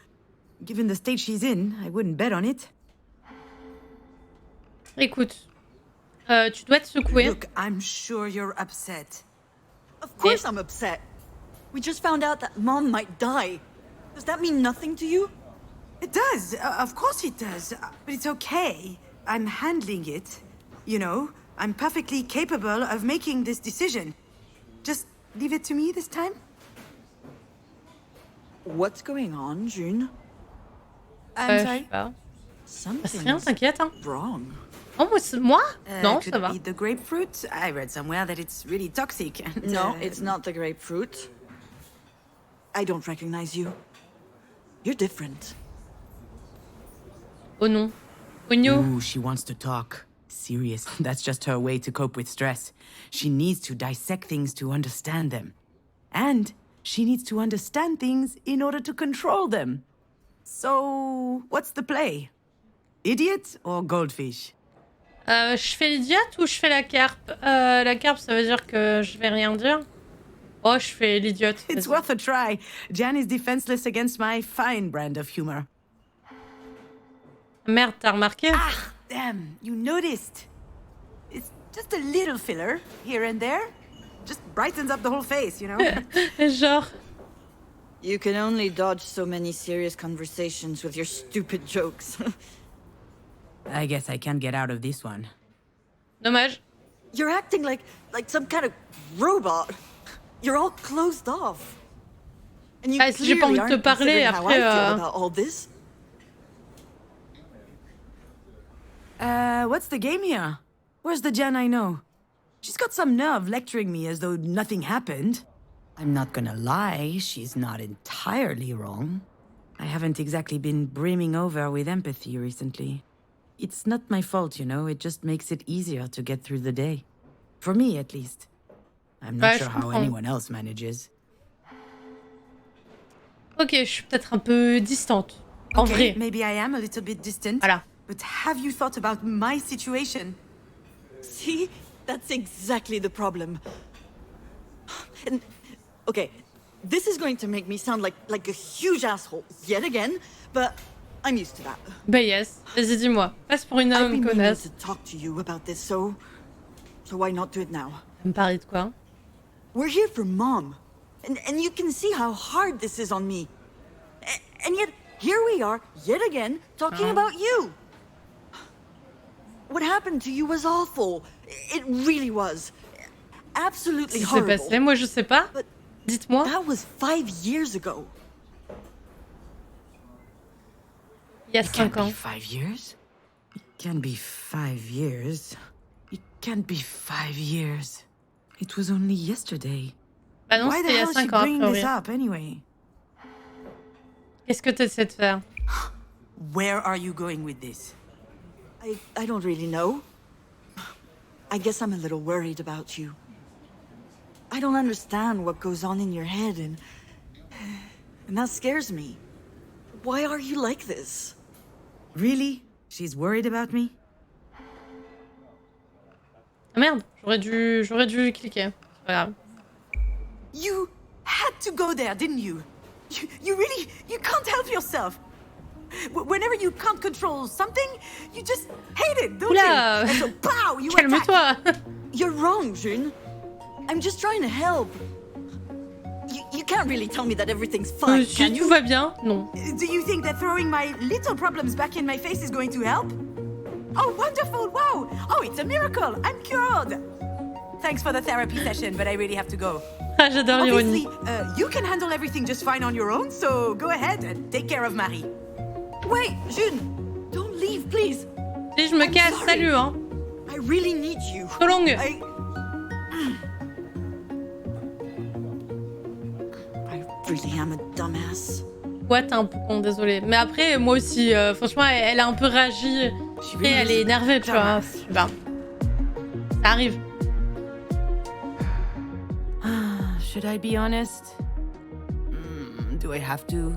Speaker 3: Given the state she's in, I wouldn't bet on it.
Speaker 1: Écoute, Tu dois te secouer.
Speaker 3: Look, I'm sure you're upset.
Speaker 2: Of course I'm upset. We just found out that Mom might die. Does that mean nothing to you?
Speaker 3: It does. Of course it does. But it's okay. I'm handling it. You know, I'm perfectly capable of making this decision. Just leave it to me this time.
Speaker 2: What's going on, June?
Speaker 3: I'm
Speaker 1: Je
Speaker 3: sorry.
Speaker 1: sais pas. C'est rien,
Speaker 2: Something's
Speaker 1: t'inquiète. Hein.
Speaker 2: wrong.
Speaker 1: Oh, moi Non,
Speaker 3: could
Speaker 1: ça va.
Speaker 3: be the grapefruit. I read somewhere that it's really toxic. And,
Speaker 2: No, it's not the grapefruit. I don't recognize you. You're different.
Speaker 1: Oh non. Oigno.
Speaker 3: Ooh, she wants to talk. Serious. That's just her way to cope with stress. She needs to dissect things to understand them. And she needs to understand things in order to control them. So, what's the play? Idiot or goldfish?
Speaker 1: Je fais l'idiote ou je fais la carpe? La carpe, ça veut dire que je vais rien dire. Oh, je fais l'idiote.
Speaker 3: It's
Speaker 1: vas-y.
Speaker 3: worth a try. Jan is defenseless against my fine brand of humor.
Speaker 1: Merde, t'as remarqué?
Speaker 3: Ah, damn, you noticed. It's just a little filler here and there. Just brightens up the whole face, you know?
Speaker 1: Genre.
Speaker 2: You can only dodge so many serious conversations with your stupid jokes.
Speaker 3: I guess I can't get out of this one.
Speaker 1: Dommage.
Speaker 2: You're acting like some kind of robot. You're all closed off. And you
Speaker 1: Ah, si j'ai pas
Speaker 2: clearly
Speaker 1: envie de te
Speaker 2: aren't
Speaker 1: parler,
Speaker 2: considering how
Speaker 1: après,
Speaker 2: I feel about all this.
Speaker 3: What's the game here? Where's the Jan I know? She's got some nerve lecturing me as though nothing happened. I'm not gonna lie, she's not entirely wrong. I haven't exactly been brimming over with empathy recently. It's not my fault, you know, it just makes it easier to get through the day. For me, at least. I'm not
Speaker 1: Ouais,
Speaker 3: sure
Speaker 1: je
Speaker 3: how
Speaker 1: comprends.
Speaker 3: anyone else manages.
Speaker 1: Ok, je suis peut-être un peu distante. En
Speaker 3: Okay,
Speaker 1: vrai.
Speaker 3: maybe I am a little bit distant.
Speaker 1: Voilà.
Speaker 3: But have you thought about my situation?
Speaker 2: See? That's exactly the problem. And, okay, this is going to make me sound like a huge asshole yet again, but I'm used to that.
Speaker 1: Bah yes. Vas-y, dis-moi. Passe pour une
Speaker 2: I've
Speaker 1: homme
Speaker 2: been meaning
Speaker 1: connasse.
Speaker 2: to talk to you about this, so why not do it now?
Speaker 1: Ça me parlait de quoi?
Speaker 2: We're here for Mom, and you can see how hard this is on me. And yet, here we are, yet again, talking about you. What happened to you was awful. It really was. Absolutely
Speaker 1: Si c'est
Speaker 2: horrible.
Speaker 1: passé, moi je sais pas.
Speaker 2: But
Speaker 1: Dites-moi.
Speaker 2: that was 5 years ago.
Speaker 1: Il y a
Speaker 3: It can't
Speaker 1: 5 ans.
Speaker 3: be 5 years. It can't be 5 years. It can't be 5 years. It was only yesterday.
Speaker 1: Bah non,
Speaker 3: Why the
Speaker 1: c'était il y a
Speaker 3: hell is she
Speaker 1: 5 ans a
Speaker 3: bringing this
Speaker 1: priori.
Speaker 3: up anyway?
Speaker 1: Qu'est-ce que t'essaies de faire?
Speaker 3: Where are you going with this?
Speaker 2: I don't really know. I guess I'm a little worried about you. I don't understand what goes on in your head, and that scares me. Why are you like this?
Speaker 3: Really? She's worried about me?
Speaker 1: Ah merde, j'aurais dû cliquer. C'est pas grave.
Speaker 3: You had to go there, didn't you? You can't help yourself. Whenever you can't control something, you just hate it, don't
Speaker 1: Oula.
Speaker 3: you? And so, pow, you attack.
Speaker 1: Calme-toi.
Speaker 2: You're wrong, June. I'm just trying to help. You can't really tell me that everything's fine,
Speaker 1: Si
Speaker 2: can
Speaker 1: tout
Speaker 2: you?
Speaker 1: va bien, non.
Speaker 3: Do you think that throwing my little problems back in my face is going to help? Oh, wonderful! Wow! Oh, it's a miracle! I'm cured! Thanks for the therapy session, but I really have to go.
Speaker 1: Ah, j'adore l'ironie.
Speaker 3: Obviously, you can handle everything just fine on your own, so go ahead and take care of Marie.
Speaker 2: Wait, June! Don't leave, please!
Speaker 1: Si je me
Speaker 2: I'm
Speaker 1: casse,
Speaker 2: sorry.
Speaker 1: salut hein.
Speaker 2: I really need you.
Speaker 1: So long.
Speaker 2: I really am a dumbass.
Speaker 1: Ouais, t'es un peu con, désolé. Mais après, moi aussi, franchement, elle a un peu réagi. Et elle est énervée, tu vois. Je sais pas. Ça arrive.
Speaker 3: Should I be honest? Do I have to?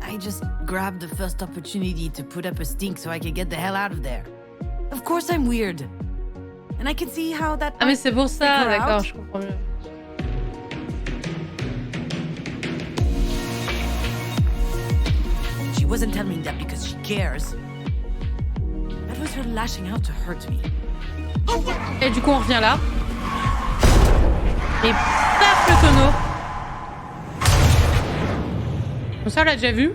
Speaker 3: I just grabbed the first opportunity to put up a stink so I could get the hell out of there. Of course I'm weird. And I can see how that...
Speaker 1: Ah mais c'est pour ça,
Speaker 3: Take her
Speaker 1: d'accord,
Speaker 3: out.
Speaker 1: je comprends mieux.
Speaker 3: She wasn't telling me that because she cares. That was her lashing out to hurt me.
Speaker 1: Et du coup, on revient là. Et paf, le tonneau. Bon, ça, on l'a déjà vu.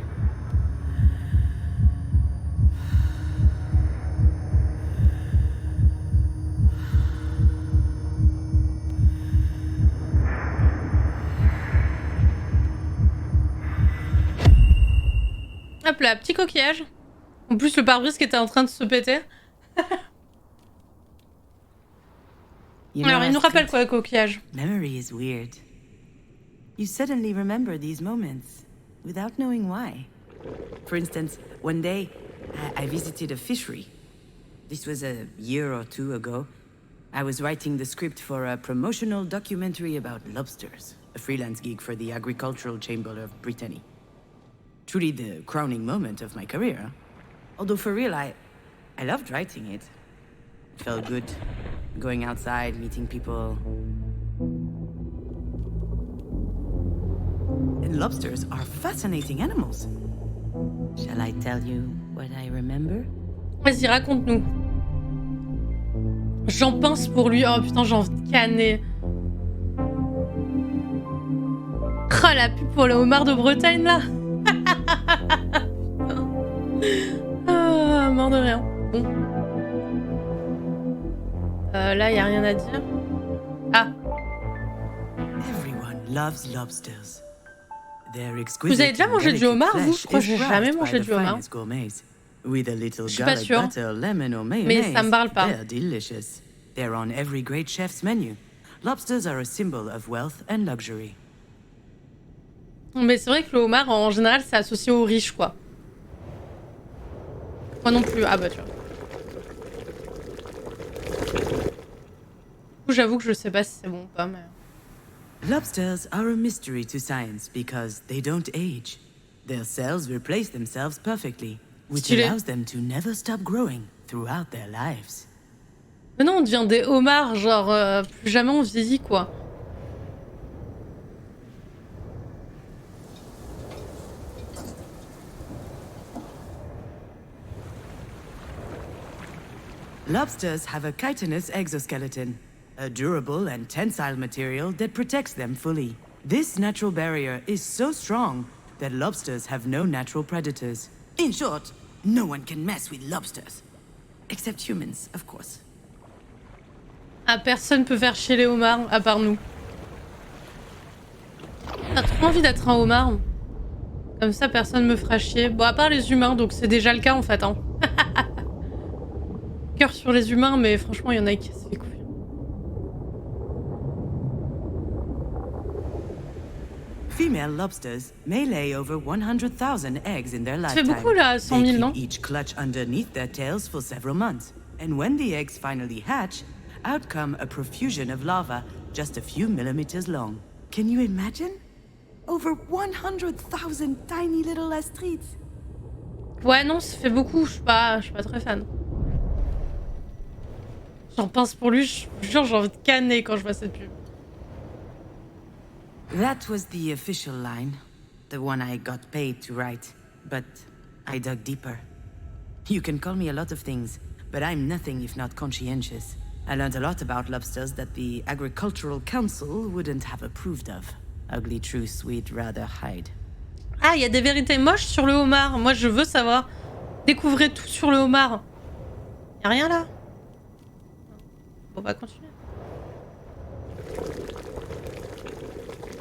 Speaker 1: Hop là, petit coquillage. En plus, le pare-brise qui était en train de se péter. Alors, il nous rappelle quoi, le coquillage?
Speaker 3: Memory is weird. You suddenly remember these moments without knowing why. For instance, one day I visited a fishery. This was a year or two ago. I was writing the script for a promotional documentary about lobsters, a freelance gig for the Agricultural Chamber of Brittany. Truly the crowning moment of my career. Although for real, I loved writing it. It felt good, going outside, meeting people. And lobsters are fascinating animals. Shall I tell you what I remember?
Speaker 1: Vas-y, raconte-nous. J'en pince pour lui. Oh putain, j'ai envie de canner. Oh, la pub pour le homard de Bretagne, là. Ah, mort de rien. Bon. Là, y a rien à dire. Ah.
Speaker 3: Everyone loves lobsters.
Speaker 1: Vous avez déjà mangé du homard, vous? Je crois que j'ai jamais mangé du homard.
Speaker 3: Je
Speaker 1: suis pas sûre. Mais ça me parle pas.
Speaker 3: They're on every great chef's menu. Lobsters are a symbol of wealth and luxury.
Speaker 1: Mais c'est vrai que le homard, en général, c'est associé aux riches, quoi. Moi non plus. Ah bah tu vois. J'avoue que je sais pas si c'est bon ou pas, mais...
Speaker 3: Lobsters are a mystery to science because they don't age. Their cells replace themselves perfectly, which allows them to never stop growing throughout their lives.
Speaker 1: Mais non, on devient des homards, genre plus jamais on vieillit, quoi.
Speaker 3: Lobsters have a chitinous exoskeleton, a durable and tensile material that protects them fully. This natural barrier is so strong that lobsters have no natural predators. In short, no one can mess with lobsters. Except humans, of course.
Speaker 1: Ah, personne peut faire chier les homards, à part nous. T'as trop envie d'être un homard? Comme ça, personne me fera chier. Bon, à part les humains, donc c'est déjà le cas, en fait, hein. Cœur sur les humains, mais franchement, il y en a qui cassent les couilles.
Speaker 3: Female lobsters may lay over 100,000 eggs in their lifetime.
Speaker 1: Ça fait beaucoup là, 100 000, non?
Speaker 3: They keep each clutch underneath their tails for several months, and when the eggs finally hatch, out come a profusion of larvae just a few millimeters long. Can you imagine? Over 100,000 tiny little astrites.
Speaker 1: Ouais, non, ça fait beaucoup. Je suis pas très fan. J'en pince pour lui. Je vous jure, j'ai envie de canner quand je vois cette pub.
Speaker 3: That was the official line, the one I got paid to write, but I dug deeper. You can call me a lot of things, but I'm nothing if not conscientious. I learned a lot about lobsters that the Agricultural Council wouldn't have approved of. Ugly truths we'd rather hide.
Speaker 1: Ah, il y a des vérités moches sur le homard. Moi, je veux savoir. Découvrez tout sur le homard. Y a rien là? On va continuer.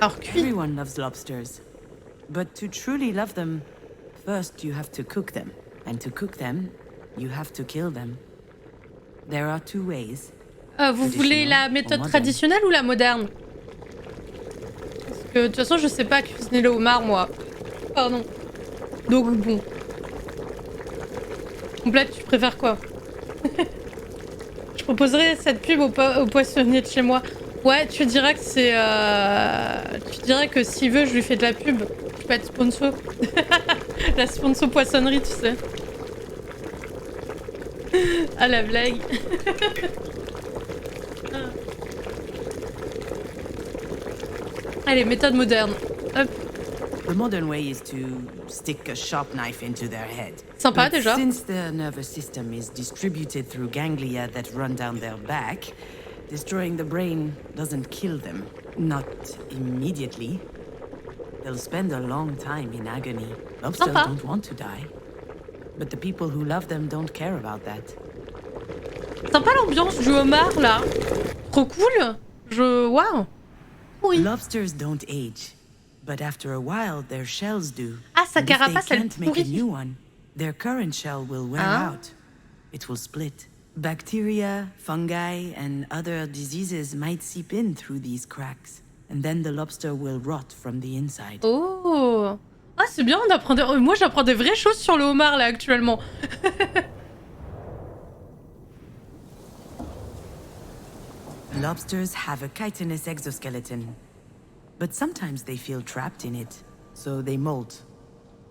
Speaker 1: Alors, cuit.
Speaker 3: Everyone loves lobsters, but to truly love them, first you have to cook them, and to cook them, you have to kill them. There are two ways.
Speaker 1: Vous voulez la méthode traditionnelle ou la moderne? Parce que de toute façon, je sais pas cuisiner le homard, moi. Pardon. Donc bon. Complète, tu préfères quoi? Je proposerais cette pub au poissonnier de chez moi. Ouais, tu dirais que c'est... Tu dirais que s'il veut, je lui fais de la pub. Je peux être sponsor. La sponsor poissonnerie, tu sais. Ah, la blague. Allez, méthode moderne. Hop.
Speaker 3: The modern way is to stick a sharp knife into their head.
Speaker 1: Sympa
Speaker 3: But
Speaker 1: déjà.
Speaker 3: since their nervous system is distributed through ganglia that run down their back, destroying the brain doesn't kill them. Not immediately. They'll spend a long time in agony. Lobsters
Speaker 1: Sympa.
Speaker 3: don't want to die. But the people who love them don't care about that.
Speaker 1: Sympa l'ambiance du homard là. Trop cool. Waouh. Oui.
Speaker 3: Lobsters don't age. But after a while, their shells do.
Speaker 1: Ah, sa
Speaker 3: And if they
Speaker 1: carapace, elle
Speaker 3: can't make a
Speaker 1: pourrit.
Speaker 3: new one, their current shell will wear
Speaker 1: Ah.
Speaker 3: out. It will split. Bacteria, fungi, and other diseases might seep in through these cracks. And then the lobster will rot from the inside.
Speaker 1: Oh. Ah, c'est bien, on apprend moi j'apprends des vraies choses sur le homard là actuellement.
Speaker 3: Lobsters have a chitinous exoskeleton. But sometimes they feel trapped in it, so they molt.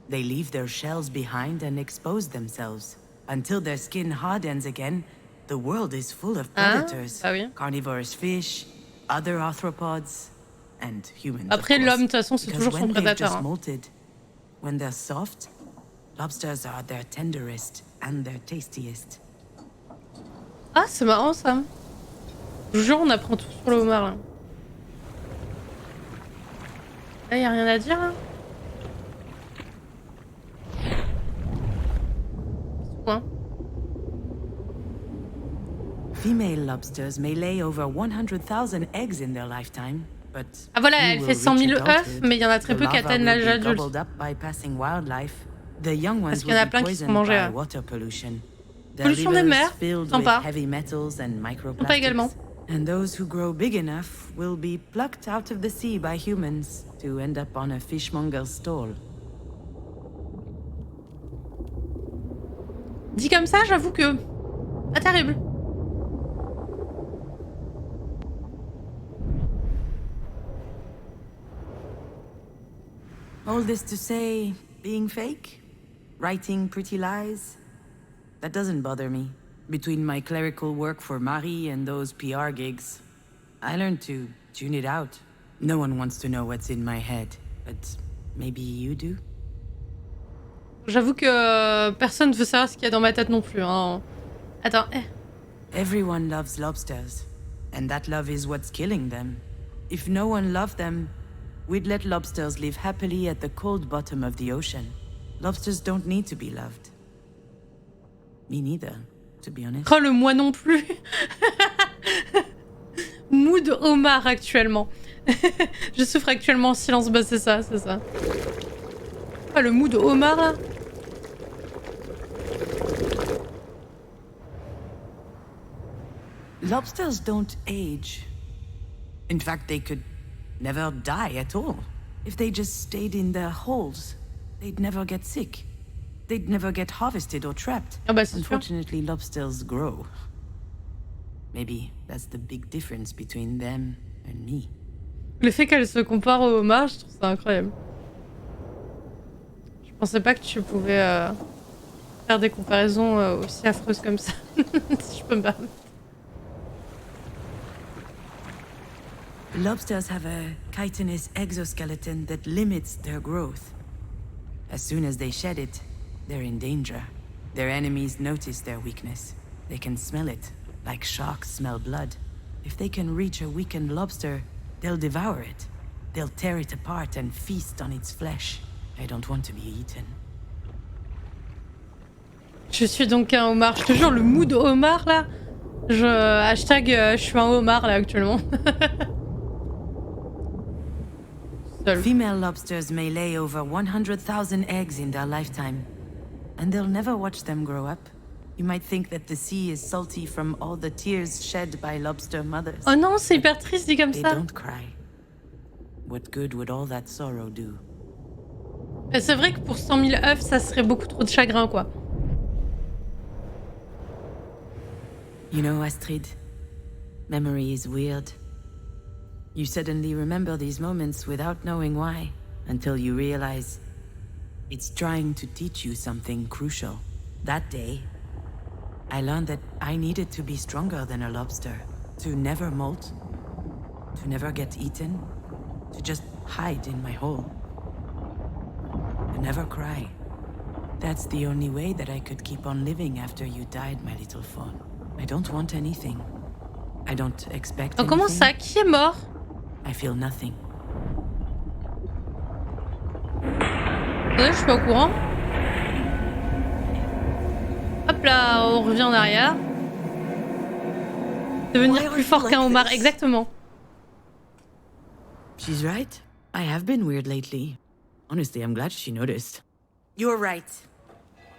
Speaker 3: They leave their shells behind and expose themselves. Until their skin hardens again, the world is full of predators.
Speaker 1: Ah oui.
Speaker 3: Carnivorous fish, other arthropods, and humans.
Speaker 1: Après
Speaker 3: of course.
Speaker 1: l'homme de toute façon c'est
Speaker 3: Because
Speaker 1: toujours son
Speaker 3: when they've
Speaker 1: prédateur.
Speaker 3: just
Speaker 1: Hein.
Speaker 3: molted, when they're soft, lobsters are their tenderest and their tastiest.
Speaker 1: Ah, c'est marrant ça. Je vous jure, on apprend tout sur le homard là. Là, y a rien à dire là. C'est tout, hein.
Speaker 3: Female lobsters may lay over 100,000 eggs in their lifetime, but
Speaker 1: Ah voilà,
Speaker 3: few
Speaker 1: elle
Speaker 3: will
Speaker 1: fait 100 000
Speaker 3: reach
Speaker 1: œufs,
Speaker 3: adulthood.
Speaker 1: mais il y en a très
Speaker 3: The
Speaker 1: peu qui
Speaker 3: larvae
Speaker 1: atteignent
Speaker 3: will
Speaker 1: l'âge
Speaker 3: be
Speaker 1: adulte.
Speaker 3: gobbled up by passing wildlife. The young
Speaker 1: Parce
Speaker 3: ones
Speaker 1: qu'il y en a
Speaker 3: will be
Speaker 1: plein qui se font
Speaker 3: poisoned
Speaker 1: manger.
Speaker 3: by water pollution. Their
Speaker 1: Pollution des
Speaker 3: livers
Speaker 1: mers,
Speaker 3: filled
Speaker 1: sympa.
Speaker 3: with heavy metals and
Speaker 1: Sympa
Speaker 3: microplastics.
Speaker 1: également.
Speaker 3: And those who grow big enough will be plucked out of the sea by humans to end up on a fishmonger's stall.
Speaker 1: Dit comme ça, j'avoue que... Pas terrible.
Speaker 3: All this to say, being fake? Writing pretty lies? That doesn't bother me. Between my clerical work for Marie and those PR gigs, I learned to tune it out. No one wants to know what's in my head, but maybe you do?
Speaker 1: J'avoue que personne ne veut savoir ce qu'il y a dans ma tête non plus. Hein. Attends,
Speaker 3: Everyone loves lobsters, and that love is what's killing them. If no one loved them, we'd let lobsters live happily at the cold bottom of the ocean. Lobsters don't need to be loved. Me neither, to be honest.
Speaker 1: Oh, le moi non plus. Mood homard actuellement. Je souffre actuellement en silence. Bah c'est ça, c'est ça. Ah, le mood homard là.
Speaker 3: Lobsters don't age. In fact, they could never die at all. If they just stayed in their holes, they'd never get sick. They'd never get harvested or trapped.
Speaker 1: Ah bah c'est sûr.
Speaker 3: Unfortunately, lobsters grow. Maybe that's the big difference between them and me.
Speaker 1: Le fait qu'elle se compare au homard, je trouve ça incroyable. Je pensais pas que tu pouvais faire des comparaisons aussi affreuses comme ça. Si je peux me permettre.
Speaker 3: Lobsters have a chitinous exoskeleton that limits their growth. As soon as they shed it, they're in danger. Their enemies notice their weakness. They can smell it, like sharks smell blood. If they can reach a weakened lobster, they'll devour it. They'll tear it apart and feast on its flesh. I don't want to be eaten.
Speaker 1: Je suis donc un homard. Je te jure, le mood homard là. Hashtag je suis un homard là actuellement. Seul.
Speaker 3: Female lobsters may lay over 100,000 eggs in their lifetime, and they'll never watch them grow up. You might think that the sea is salty from all the tears shed by lobster mothers.
Speaker 1: Oh non, c'est hyper triste dit comme
Speaker 3: They
Speaker 1: ça.
Speaker 3: don't cry. What good would all that sorrow do?
Speaker 1: Mais c'est vrai que pour 100 000 œufs, ça serait beaucoup trop de chagrin quoi.
Speaker 3: You know, Astrid, memory is weird. You suddenly remember these moments without knowing why, until you realize it's trying to teach you something crucial. That day, I learned that I needed to be stronger than a lobster, to never molt, to never get eaten, to just hide in my hole. never cry. That's the only way that I could keep on living after you died, my little fawn. I don't want anything. I don't expect
Speaker 1: Oh, comment
Speaker 3: anything.
Speaker 1: ça? Qui est mort?
Speaker 3: I feel nothing.
Speaker 1: Attendez, je suis pas au courant. Hop là, on revient en arrière. Devenir plus fort qu'un homard, exactement.
Speaker 3: She's right. I have been weird lately. Honestly, I'm glad she noticed.
Speaker 2: You're right.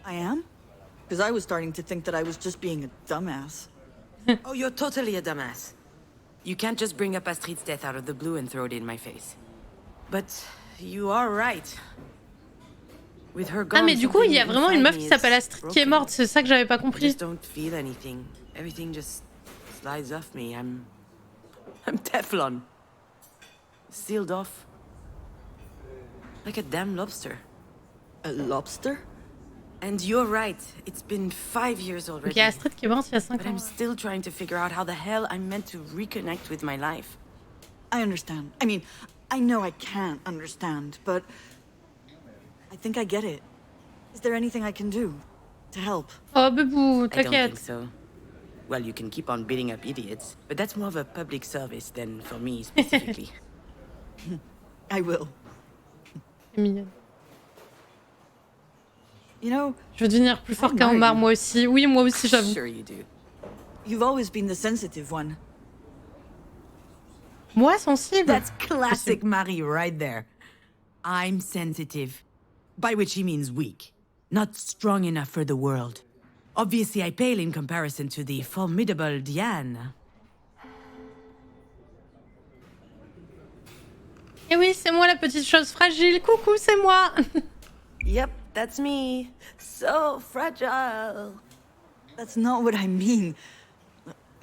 Speaker 2: I am? Because I was starting to think that I was just being a dumbass.
Speaker 3: Oh, you're totally a dumbass. You can't just bring up Astrid's death out of the blue and throw it in my face. But you are right. With her gone,
Speaker 1: Ah mais du coup, il y a vraiment une meuf qui s'appelle Astrid qui est morte, c'est ça que j'avais pas
Speaker 3: I
Speaker 1: compris.
Speaker 3: just don't feel anything. Everything just slides off me. I'm Teflon. Sealed off. Like a damn lobster.
Speaker 2: A lobster?
Speaker 3: And you're right. It's been 5 years
Speaker 1: Donc
Speaker 3: already.
Speaker 1: il y a Astrid qui est morte il y a 5
Speaker 3: But
Speaker 1: ans.
Speaker 3: I'm still trying to figure out how the hell I'm meant to reconnect with my life.
Speaker 2: I understand. I mean, I know I can't understand, but I think I get it. Is there anything I can do to help?
Speaker 1: Oh bébou,
Speaker 3: I don't think
Speaker 1: t'inquiète.
Speaker 3: so. Well, you can keep on beating up idiots, but that's more of a public service than for me specifically.
Speaker 2: I will.
Speaker 1: C'est mignon.
Speaker 2: You know,
Speaker 1: Je veux devenir plus fort qu'un homard, moi aussi. Oui, moi aussi, j'avoue.
Speaker 3: Sure you do.
Speaker 2: you've always been the sensitive one.
Speaker 1: Moi, sensible.
Speaker 3: That's classic Marie right there. I'm sensitive. By which he means weak. Not strong enough for the world. Obviously, I pale in comparison to the formidable Diane.
Speaker 1: Et oui, c'est moi la petite chose fragile. Coucou, c'est moi.
Speaker 3: Yep, that's me. So fragile.
Speaker 2: That's not what I mean.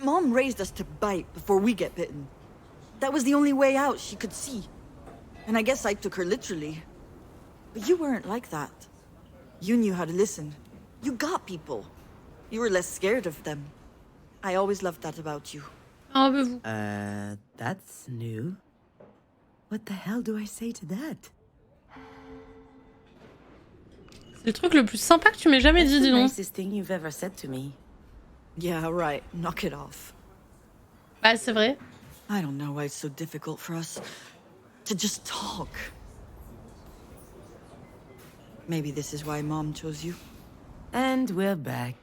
Speaker 2: Mom raised us to bite before we get bitten. That was the only way out she could see. And I guess I took her literally. But you weren't like that. You knew how to listen. You got people. You were less scared of them. I always loved that about you.
Speaker 1: Oh bébou.
Speaker 3: That's new. What the hell do I say to that?
Speaker 1: C'est le truc le plus sympa que tu m'aies jamais dit, dis
Speaker 3: the
Speaker 1: donc.
Speaker 3: nicest thing you've ever said to me.
Speaker 2: Yeah, right. Knock it off.
Speaker 1: Bah, c'est vrai.
Speaker 2: I don't know why it's so difficult for us to just talk. Maybe this is why Mom chose you.
Speaker 3: And we're back.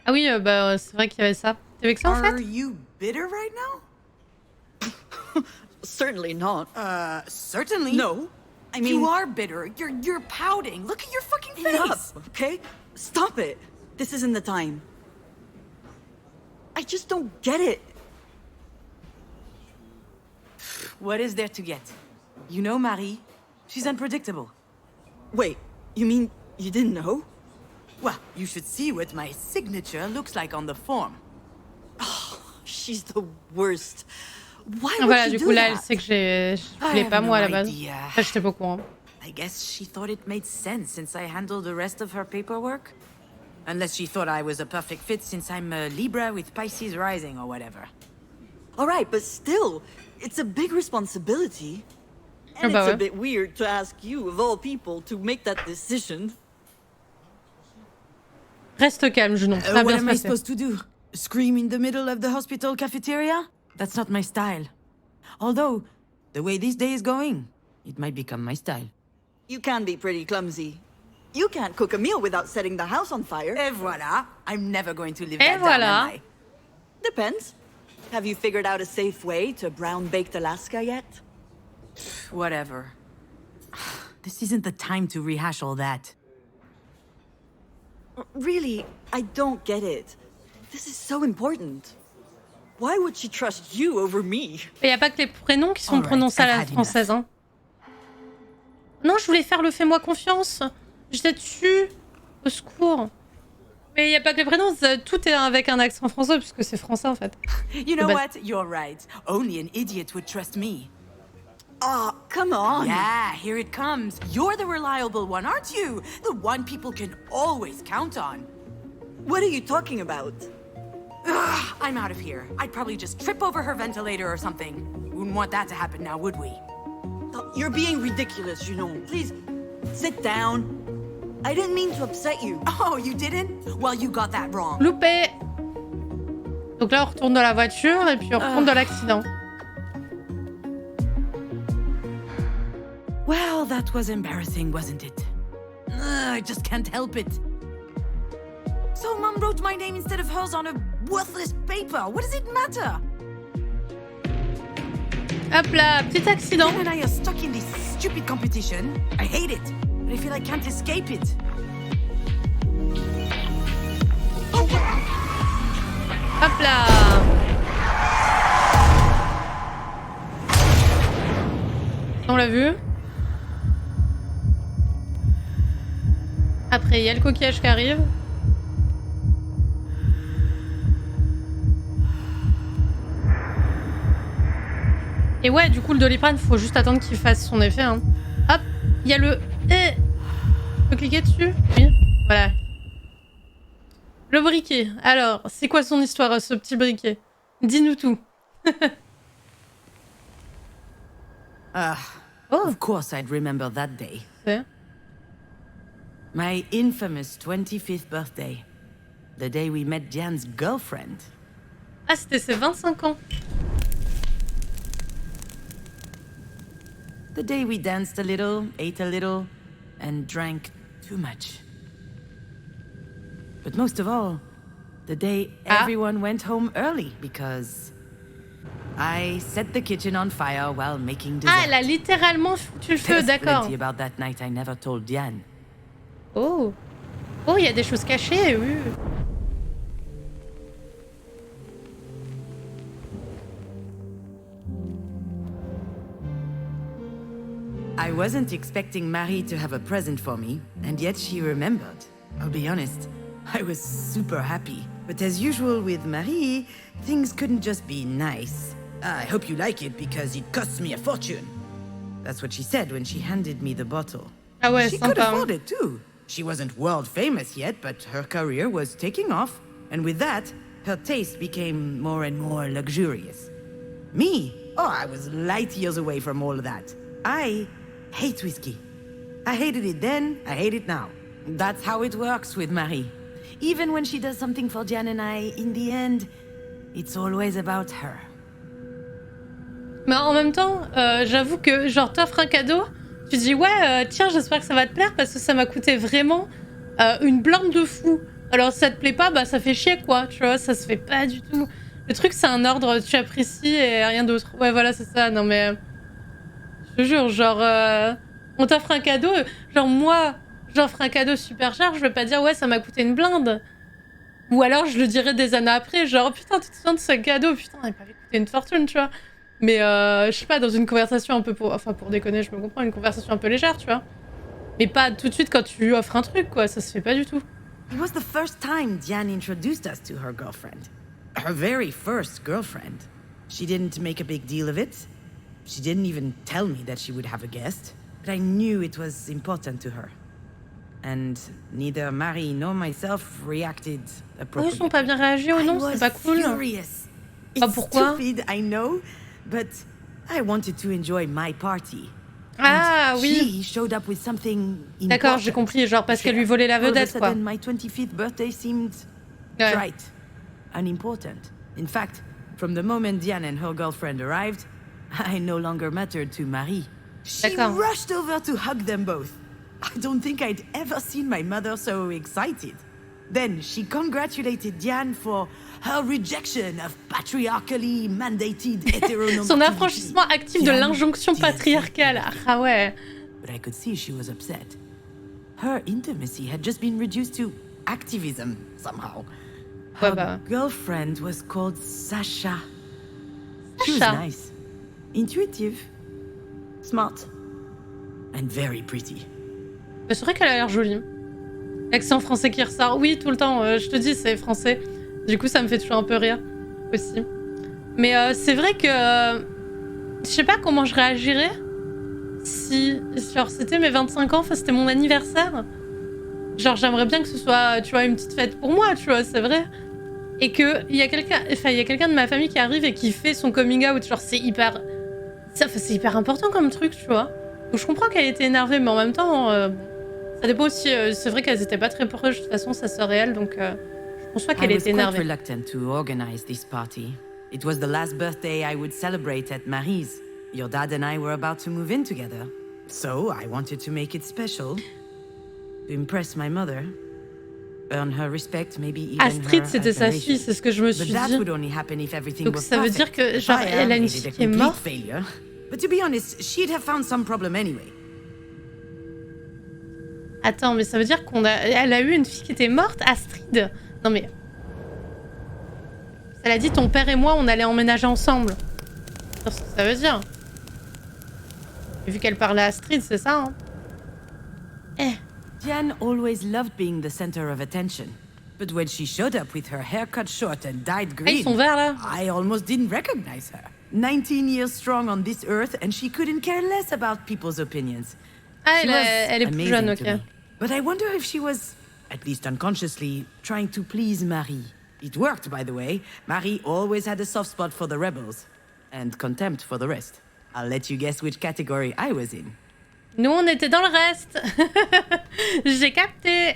Speaker 1: Ah oui, bah, c'est vrai qu'il y avait ça. T'es vexé en fait?
Speaker 3: You bitter right now?
Speaker 2: Certainly not.
Speaker 3: Certainly.
Speaker 2: No. I mean,
Speaker 3: You are bitter. You're pouting. Look at your fucking face.
Speaker 2: enough, okay? Stop it. This isn't the time. I just don't get it.
Speaker 3: What is there to get? You know Marie. She's unpredictable.
Speaker 2: Wait, you mean you didn't know?
Speaker 3: Well, you should see what my signature looks like on the form.
Speaker 2: She's the worst. Why
Speaker 1: Ah,
Speaker 2: would
Speaker 1: voilà,
Speaker 2: she
Speaker 1: du
Speaker 2: do
Speaker 1: coup là,
Speaker 2: that?
Speaker 1: elle sait que je
Speaker 3: I
Speaker 1: voulais
Speaker 3: have
Speaker 1: pas moi à la
Speaker 3: no
Speaker 1: base.
Speaker 3: idea.
Speaker 1: Enfin, j'étais pas au courant.
Speaker 3: I guess she thought it made sense since I handled the rest of her paperwork. Unless she thought I was a perfect fit since I'm a Libra with Pisces rising or whatever.
Speaker 2: All right, but still, it's a big responsibility.
Speaker 1: Ah
Speaker 2: And
Speaker 1: bah
Speaker 2: it's a
Speaker 1: ouais.
Speaker 2: bit weird to ask you, of all people, to make that decision.
Speaker 1: Reste calme, je non. Ça va
Speaker 3: What
Speaker 1: bien se
Speaker 3: am I
Speaker 1: passer.
Speaker 3: supposed to do? Scream in the middle of the hospital cafeteria? That's not my style. Although, the way this day is going, it might become my style.
Speaker 2: You can be pretty clumsy. You can't cook a meal without setting the house on fire.
Speaker 3: Et voilà! I'm never going to live
Speaker 1: Et
Speaker 3: that
Speaker 1: voilà.
Speaker 3: down, am I?
Speaker 2: Depends. Have you figured out a safe way to brown-baked Alaska yet?
Speaker 3: Whatever. This isn't the time to rehash all that.
Speaker 2: Really, I don't get it. This is so important. Why would she trust you over me?
Speaker 1: Il n'y a pas que les prénoms qui sont
Speaker 3: Alright,
Speaker 1: prononcés à
Speaker 3: I've
Speaker 1: la
Speaker 3: had
Speaker 1: française. Hein. Non, je voulais faire le fais-moi confiance. J'étais dessus. Au secours. Mais il n'y a pas que les prénoms, tout est avec un accent français, puisque c'est français en fait.
Speaker 3: You know
Speaker 1: But-
Speaker 3: what? You're right. Only an idiot would trust me.
Speaker 2: Oh, come on.
Speaker 3: Yeah, here it comes. You're the reliable one, aren't you? The one people can always count on.
Speaker 2: What are you talking about?
Speaker 3: Ugh, I'm out of here. I'd probably just trip over her ventilator or something. Wouldn't want that to happen now, would we?
Speaker 2: You're being ridiculous, you know. Please, sit down. I didn't mean to upset you.
Speaker 3: Oh, you didn't? Well, you got that wrong.
Speaker 1: Loupé. Donc là, on retourne dans la voiture et puis on retourne dans l'accident.
Speaker 3: Well, that was embarrassing, wasn't it? I just can't help it. So Mom wrote my name instead of hers on a worthless paper. What does it matter?
Speaker 1: Hop là, petit accident.
Speaker 3: Jen and I are stuck in this stupid competition. I hate it, but I feel I can't escape it.
Speaker 1: Hop là. On l'a vu. Après, il y a le coquillage qui arrive. Et ouais, du coup, le Doliprane, faut juste attendre qu'il fasse son effet. Hein. Hop, il y a le... Je peux cliquer dessus? Oui, voilà. Le briquet. Alors, c'est quoi son histoire, ce petit briquet? Dis-nous tout. Oh.
Speaker 3: Of course I'd remember that day.
Speaker 1: C'est...
Speaker 3: My infamous 25th birthday. The day we met Diane's girlfriend.
Speaker 1: Ah, c'était ses 25 ans.
Speaker 3: The day we danced a little, ate a little, and drank too much. But most of all, the day everyone went home early because I set the kitchen on fire while making dessert.
Speaker 1: Ah, elle a littéralement foutu le feu,
Speaker 3: There's
Speaker 1: d'accord.
Speaker 3: plenty about that night I never told Diane.
Speaker 1: Oh. Oh, il y a des choses cachées, oui.
Speaker 3: I wasn't expecting Marie to have a present for me, and yet she remembered. I'll be honest, I was super happy. But as usual with Marie, things couldn't just be nice. I hope you like it because it costs me a fortune. That's what she said when she handed me the bottle.
Speaker 1: Ah ouais,
Speaker 3: She could
Speaker 1: sympa.
Speaker 3: afford it too. She wasn't world famous yet, but her career was taking off. And with that, her taste became more and more luxurious. Me? Oh, I was light years away from all of that. I hate whiskey. I hated it then, I hate it now. That's how it works with Marie. Even when she does something for Diane and I, in the end, it's always about her.
Speaker 1: Mais en même temps, j'avoue que genre t'offres un cadeau, tu dis ouais, tiens, j'espère que ça va te plaire parce que ça m'a coûté vraiment une blinde de fou. Alors si ça te plaît pas, bah ça fait chier quoi, tu vois, ça se fait pas du tout. Le truc c'est un ordre, tu apprécies et rien d'autre. Ouais voilà, c'est ça, non mais... Je te jure, genre, on t'offre un cadeau, genre moi, j'offre un cadeau super cher, je vais pas dire ouais, ça m'a coûté une blinde. Ou alors je le dirai des années après, genre putain, tu te souviens de ce cadeau, putain, il m'avait coûté une fortune, tu vois. Mais je sais pas, dans une conversation un peu pour déconner, je me comprends, une conversation un peu légère, tu vois. Mais pas tout de suite quand tu lui offres un truc, quoi, ça se fait pas du tout.
Speaker 3: It was the first time Diane introduced us to her girlfriend. Her very first girlfriend. She didn't make a big deal of it. She didn't even tell me that she would have a guest. But I knew it was important to her. And neither Marie nor myself reacted
Speaker 1: Oh, ils
Speaker 3: appropriately.
Speaker 1: sont pas bien réagi ou non, c'est pas cool.
Speaker 3: Furious.
Speaker 1: Ah,
Speaker 3: It's
Speaker 1: pourquoi?
Speaker 3: stupid, I know, but I wanted to enjoy my party.
Speaker 1: Ah
Speaker 3: And
Speaker 1: oui,
Speaker 3: she showed up with something
Speaker 1: d'accord,
Speaker 3: important.
Speaker 1: j'ai compris, genre parce qu'elle lui volait la
Speaker 3: All of a
Speaker 1: vedette, quoi.
Speaker 3: sudden, my 25th birthday seemed
Speaker 1: Ouais.
Speaker 3: right, unimportant. In fact, from the moment Diane and her girlfriend arrived, I no longer mattered to Marie. She
Speaker 1: D'accord.
Speaker 3: rushed over to hug them both. I don't think I'd ever seen my mother so excited. Then she congratulated Diane for her rejection of patriarchally mandated heteronormativity.
Speaker 1: Son affranchissement actif de
Speaker 3: Diane
Speaker 1: l'injonction
Speaker 3: didn't
Speaker 1: patriarcale. Ah ouais.
Speaker 3: But I could see she was upset. Her intimacy had just been reduced to activism somehow. Her
Speaker 1: Ouais, bah.
Speaker 3: girlfriend was called Sasha. She was
Speaker 1: Sasha.
Speaker 3: nice, intuitive, smart, and very pretty.
Speaker 1: Mais c'est vrai qu'elle a l'air jolie. L'accent français qui ressort. Oui, tout le temps, je te dis, c'est français. Du coup, ça me fait toujours un peu rire aussi. Mais c'est vrai que... je sais pas comment je réagirais si... Genre, c'était mes 25 ans, enfin, c'était mon anniversaire. Genre, j'aimerais bien que ce soit, tu vois, une petite fête pour moi, tu vois, c'est vrai. Et qu'il y a quelqu'un de ma famille qui arrive et qui fait son coming out. Genre, c'est hyper C'est hyper important comme truc, tu vois. Donc je comprends qu'elle était énervée, mais en même temps, ça dépend aussi. C'est vrai qu'elles étaient pas très proches de toute façon, sa sœur et elle, donc je pense pas qu'elle était énervée.
Speaker 6: I was quite reluctant to organize this party. It was the last birthday I would celebrate at Marie's. Your dad and I were about to move in together, so I wanted to make it special, to impress my mother, earn her respect, maybe even
Speaker 1: Astrid,
Speaker 6: her
Speaker 1: c'était sa
Speaker 6: admiration.
Speaker 1: fille, c'est ce que je me suis
Speaker 6: But that
Speaker 1: dit.
Speaker 6: would only happen if everything
Speaker 1: Donc
Speaker 6: was
Speaker 1: ça veut dire
Speaker 6: perfect.
Speaker 1: que genre
Speaker 6: Fire
Speaker 1: elle a une
Speaker 6: made
Speaker 1: fille
Speaker 6: it a
Speaker 1: qui est
Speaker 6: complete
Speaker 1: morte.
Speaker 6: failure. But to be honest, she'd have found some problem anyway.
Speaker 1: Attends, mais ça veut dire elle a eu une fille qui était morte, Astrid. Non mais elle a dit ton père et moi on allait emménager ensemble. C'est ce que ça veut dire. Et vu qu'elle parlait à Astrid, c'est ça. Hein.
Speaker 6: Diane always loved being the center of attention. But when she showed up with her hair cut short and dyed
Speaker 1: Ah, ils
Speaker 6: green,
Speaker 1: sont verts là.
Speaker 6: I almost didn't recognize her. 19 years strong on this earth and she couldn't care less about people's opinions.
Speaker 1: Ah,
Speaker 6: She was
Speaker 1: elle est plus
Speaker 6: amazing
Speaker 1: jeune,
Speaker 6: to
Speaker 1: ok.
Speaker 6: me. But I wonder if she was, at least unconsciously, trying to please Marie. It worked, by the way. Marie always had a soft spot for the rebels. And contempt for the rest. I'll let you guess which category I was in.
Speaker 1: Nous on était dans le reste. J'ai capté.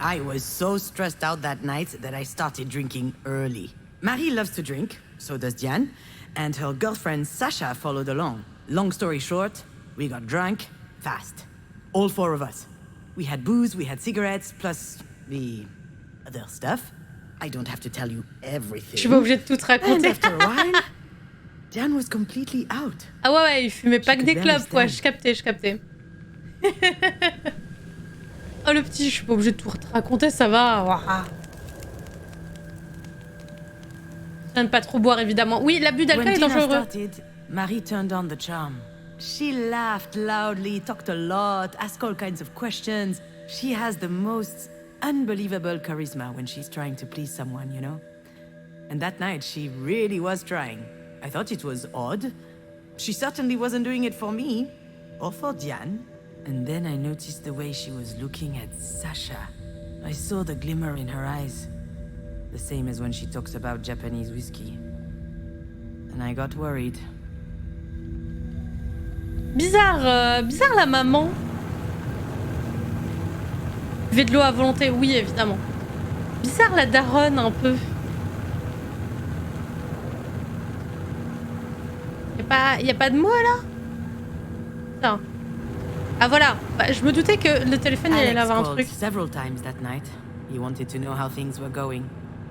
Speaker 6: I was so stressed out that night that I started drinking early. Marie loves to drink, so does Diane, and her girlfriend Sasha followed along. Long story short, we got drunk fast. All four of us. We had booze, we had cigarettes, plus the other stuff. I don't have to tell you everything.
Speaker 1: Je suis pas obligée de tout te
Speaker 6: And
Speaker 1: raconter.
Speaker 6: after a while, Diane was completely out.
Speaker 1: Ah ouais, il fumait pas
Speaker 6: Je
Speaker 1: que des
Speaker 6: peux
Speaker 1: clopes,
Speaker 6: bien
Speaker 1: ouais, je captais. Oh le petit, je suis pas obligée de tout te raconter, ça va. Ouah. Je viens de pas trop boire évidemment. Oui, l'abus d'alcool
Speaker 6: When
Speaker 1: est
Speaker 6: dinner
Speaker 1: dangereux.
Speaker 6: started, Marie turned on the charm. She laughed loudly, talked a lot, asked all kinds of questions. She has the most unbelievable charisma when she's trying to please someone, you know? And that night, she really was trying. I thought it was odd. She certainly wasn't doing it for me, or for Diane. And then I noticed the way she was looking at Sasha. I saw the glimmer in her eyes. The same as when she talks about Japanese whiskey. And I got worried.
Speaker 1: Bizarre la maman. Buvez de l'eau à volonté, oui évidemment. Bizarre la daronne un peu. Y a pas de mots là? Non. Ah voilà, bah, je me doutais que le téléphone il allait avoir un truc.
Speaker 6: Several times that night. He wanted to know how things were going.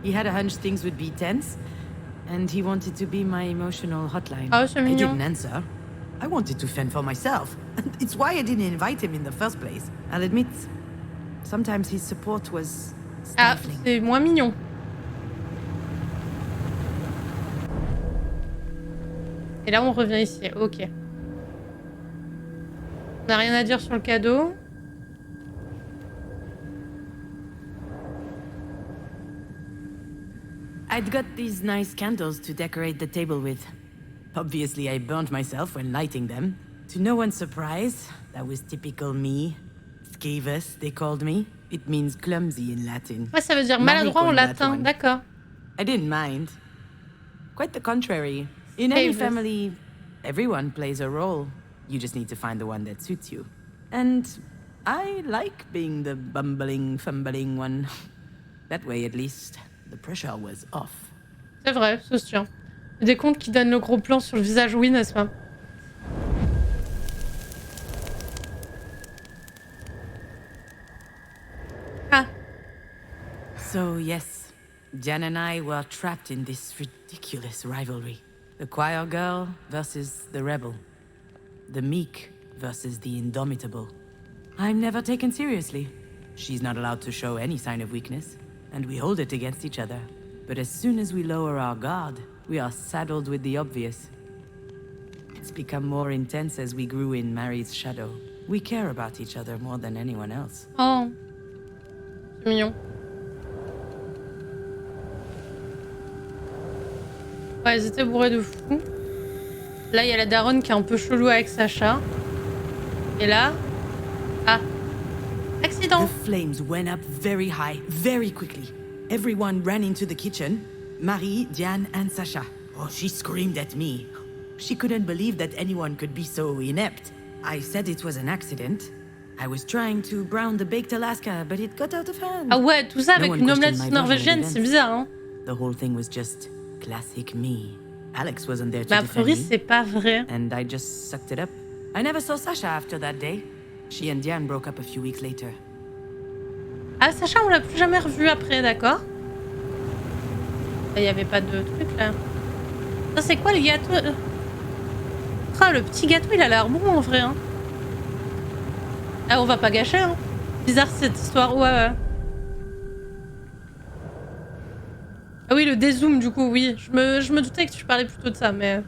Speaker 6: He had a hunch things would be tense, and he wanted to be my emotional hotline.
Speaker 1: Ah, c'est
Speaker 6: I
Speaker 1: mignon.
Speaker 6: didn't answer. I wanted to fend for myself. It's why I didn't invite him in the first place. I'll admit, sometimes his support was
Speaker 1: Ah,
Speaker 6: stifling.
Speaker 1: c'est moins mignon. Et là, on revient ici. Ok. On n'a rien à dire sur le cadeau.
Speaker 6: I'd got these nice candles to decorate the table with. Obviously, I burned myself when lighting them. To no one's surprise, that was typical me. Scaevous, they called me. It means clumsy in Latin.
Speaker 1: Ouais, ça veut dire
Speaker 6: Marie
Speaker 1: maladroit en
Speaker 6: coined that
Speaker 1: latin.
Speaker 6: one.
Speaker 1: D'accord.
Speaker 6: I didn't mind. Quite the contrary. In any
Speaker 1: Scaevous.
Speaker 6: family, everyone plays a role. You just need to find the one that suits you. And I like being the bumbling, fumbling one. That way, at least, the pressure was off.
Speaker 1: C'est vrai, c'est sûr. Des comptes qui donnent le gros plan sur le visage, oui, n'est-ce pas? Ah,
Speaker 6: So, yes, Jan and I were trapped in this ridiculous rivalry. The choir girl versus the rebel. The meek versus the indomitable. I'm never taken seriously. She's not allowed to show any sign of weakness, and we hold it against each other. But as soon as we lower our guard, we are saddled with the obvious. It's become more intense as we grew in Mary's shadow. We care about each other more than anyone else.
Speaker 1: oh. C'est mignon. Ouais, ils étaient bourrés de fou. Là, il y a la daronne qui est un peu chelou avec Sacha. Et là... Ah. Accident.
Speaker 6: The flames went up very high, very quickly. Everyone ran into the kitchen. Marie, Diane, and Sasha. Oh, she screamed at me. She couldn't believe that anyone could be so inept. I said it was an accident. I was trying to brown the baked Alaska, but it got out of hand.
Speaker 1: Ah ouais, tout ça
Speaker 6: No
Speaker 1: avec
Speaker 6: one
Speaker 1: une
Speaker 6: questioned
Speaker 1: omelette
Speaker 6: my
Speaker 1: norvégienne,
Speaker 6: version of
Speaker 1: c'est
Speaker 6: events.
Speaker 1: bizarre, hein.
Speaker 6: The whole thing was just classic me. Alex wasn't there to
Speaker 1: Mais a
Speaker 6: defend
Speaker 1: priori,
Speaker 6: me,
Speaker 1: c'est pas vrai.
Speaker 6: and I just sucked it up. I never saw Sasha after that day. She and Diane broke up a few weeks later.
Speaker 1: Ah, Sacha, on l'a plus jamais revu après, d'accord. Il y avait pas de truc là. Ça, c'est quoi le gâteau? Ah, le petit gâteau, il a l'air bon en vrai. Hein. Ah, on va pas gâcher. Hein. Bizarre cette histoire. Ouais. Ah oui, le dézoom du coup, oui. Je me doutais que tu parlais plutôt de ça, mais.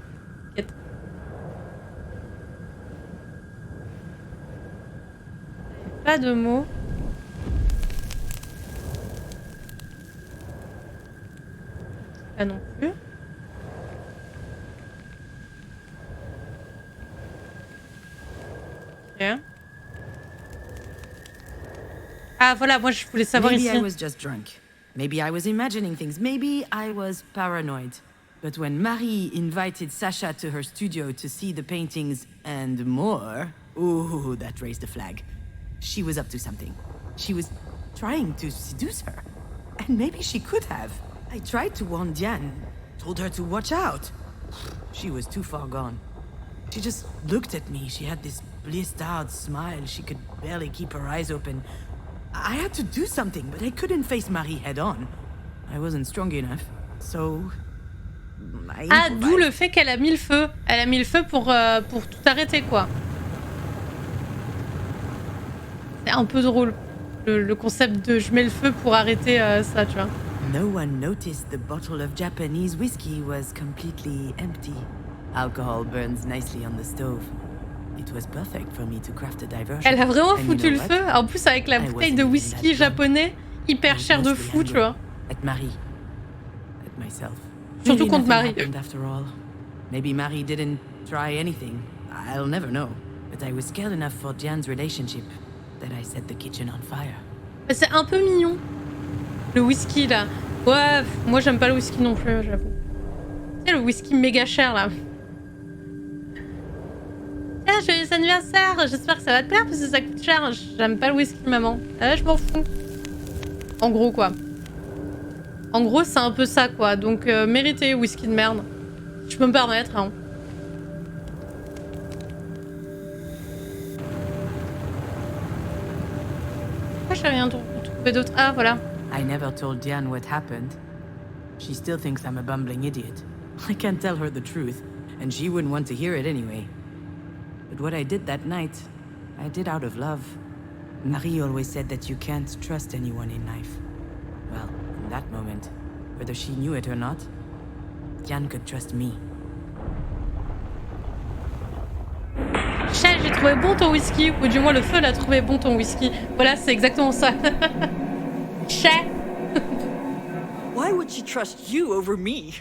Speaker 1: Pas de mots. Pas non plus. Ok. Ah voilà, moi je voulais savoir
Speaker 6: Maybe
Speaker 1: ici.
Speaker 6: I was just drunk. Maybe I was imagining things. Maybe I was paranoid. But when Marie invited Sasha to her studio to see the paintings and more, ooh, that raised a flag. She was up to something. She was trying to seduce her. And maybe she could have. I tried to warn Diane, told her to watch out. She was too far gone. She just looked at me. She had this blissed-out smile. She could barely keep her eyes open. I had to do something, but I couldn't face Marie head-on. I wasn't strong enough, so...
Speaker 1: Ah, d'où le fait qu'elle a mis le feu. Elle a mis le feu pour tout arrêter, quoi. C'est un peu drôle, le concept de je mets le feu pour arrêter ça, tu vois.
Speaker 6: No one noticed the bottle of Japanese whiskey was completely empty. Alcohol burns nicely on the stove. It was perfect for me to craft a diversion.
Speaker 1: Elle a vraiment
Speaker 6: And
Speaker 1: foutu
Speaker 6: you
Speaker 1: le
Speaker 6: know
Speaker 1: feu,
Speaker 6: what?
Speaker 1: en plus avec la
Speaker 6: I
Speaker 1: bouteille
Speaker 6: wasn't
Speaker 1: de
Speaker 6: even
Speaker 1: whisky
Speaker 6: that
Speaker 1: japonais, hyper
Speaker 6: I was
Speaker 1: cher de
Speaker 6: mostly
Speaker 1: fou, tu
Speaker 6: angry
Speaker 1: vois.
Speaker 6: At Marie. At myself.
Speaker 1: Surtout
Speaker 6: Maybe
Speaker 1: contre
Speaker 6: nothing
Speaker 1: Marie.
Speaker 6: happened after all. Maybe Marie didn't try anything. I'll never know. But I was scared enough for Diane's relationship that I set the kitchen on fire.
Speaker 1: C'est un peu mignon, le whisky là. Ouais, moi j'aime pas le whisky non plus, j'avoue. Tu sais, le whisky méga cher là. Tiens, joyeux anniversaire, j'espère que ça va te plaire parce que ça coûte cher. J'aime pas le whisky, maman. Ah, je m'en fous. En gros, quoi. En gros, c'est un peu ça, quoi. Donc, mérité, whisky de merde. Je peux me permettre, hein. Pourquoi j'ai rien trouvé d'autre? Ah, voilà.
Speaker 6: I never told Diane what happened. She still thinks I'm a bumbling idiot. I can't tell her the truth, and she wouldn't want to hear it anyway. But what I did that night, I did out of love. Marie always said that you can't trust anyone in life. Well, in that moment, whether she knew it or not, Diane could trust me.
Speaker 1: Chat, j'ai trouvé bon ton whisky. Ou du moins, le feu l'a trouvé bon ton whisky. Voilà, c'est exactement ça. Chat.
Speaker 2: Why would she trust you over me?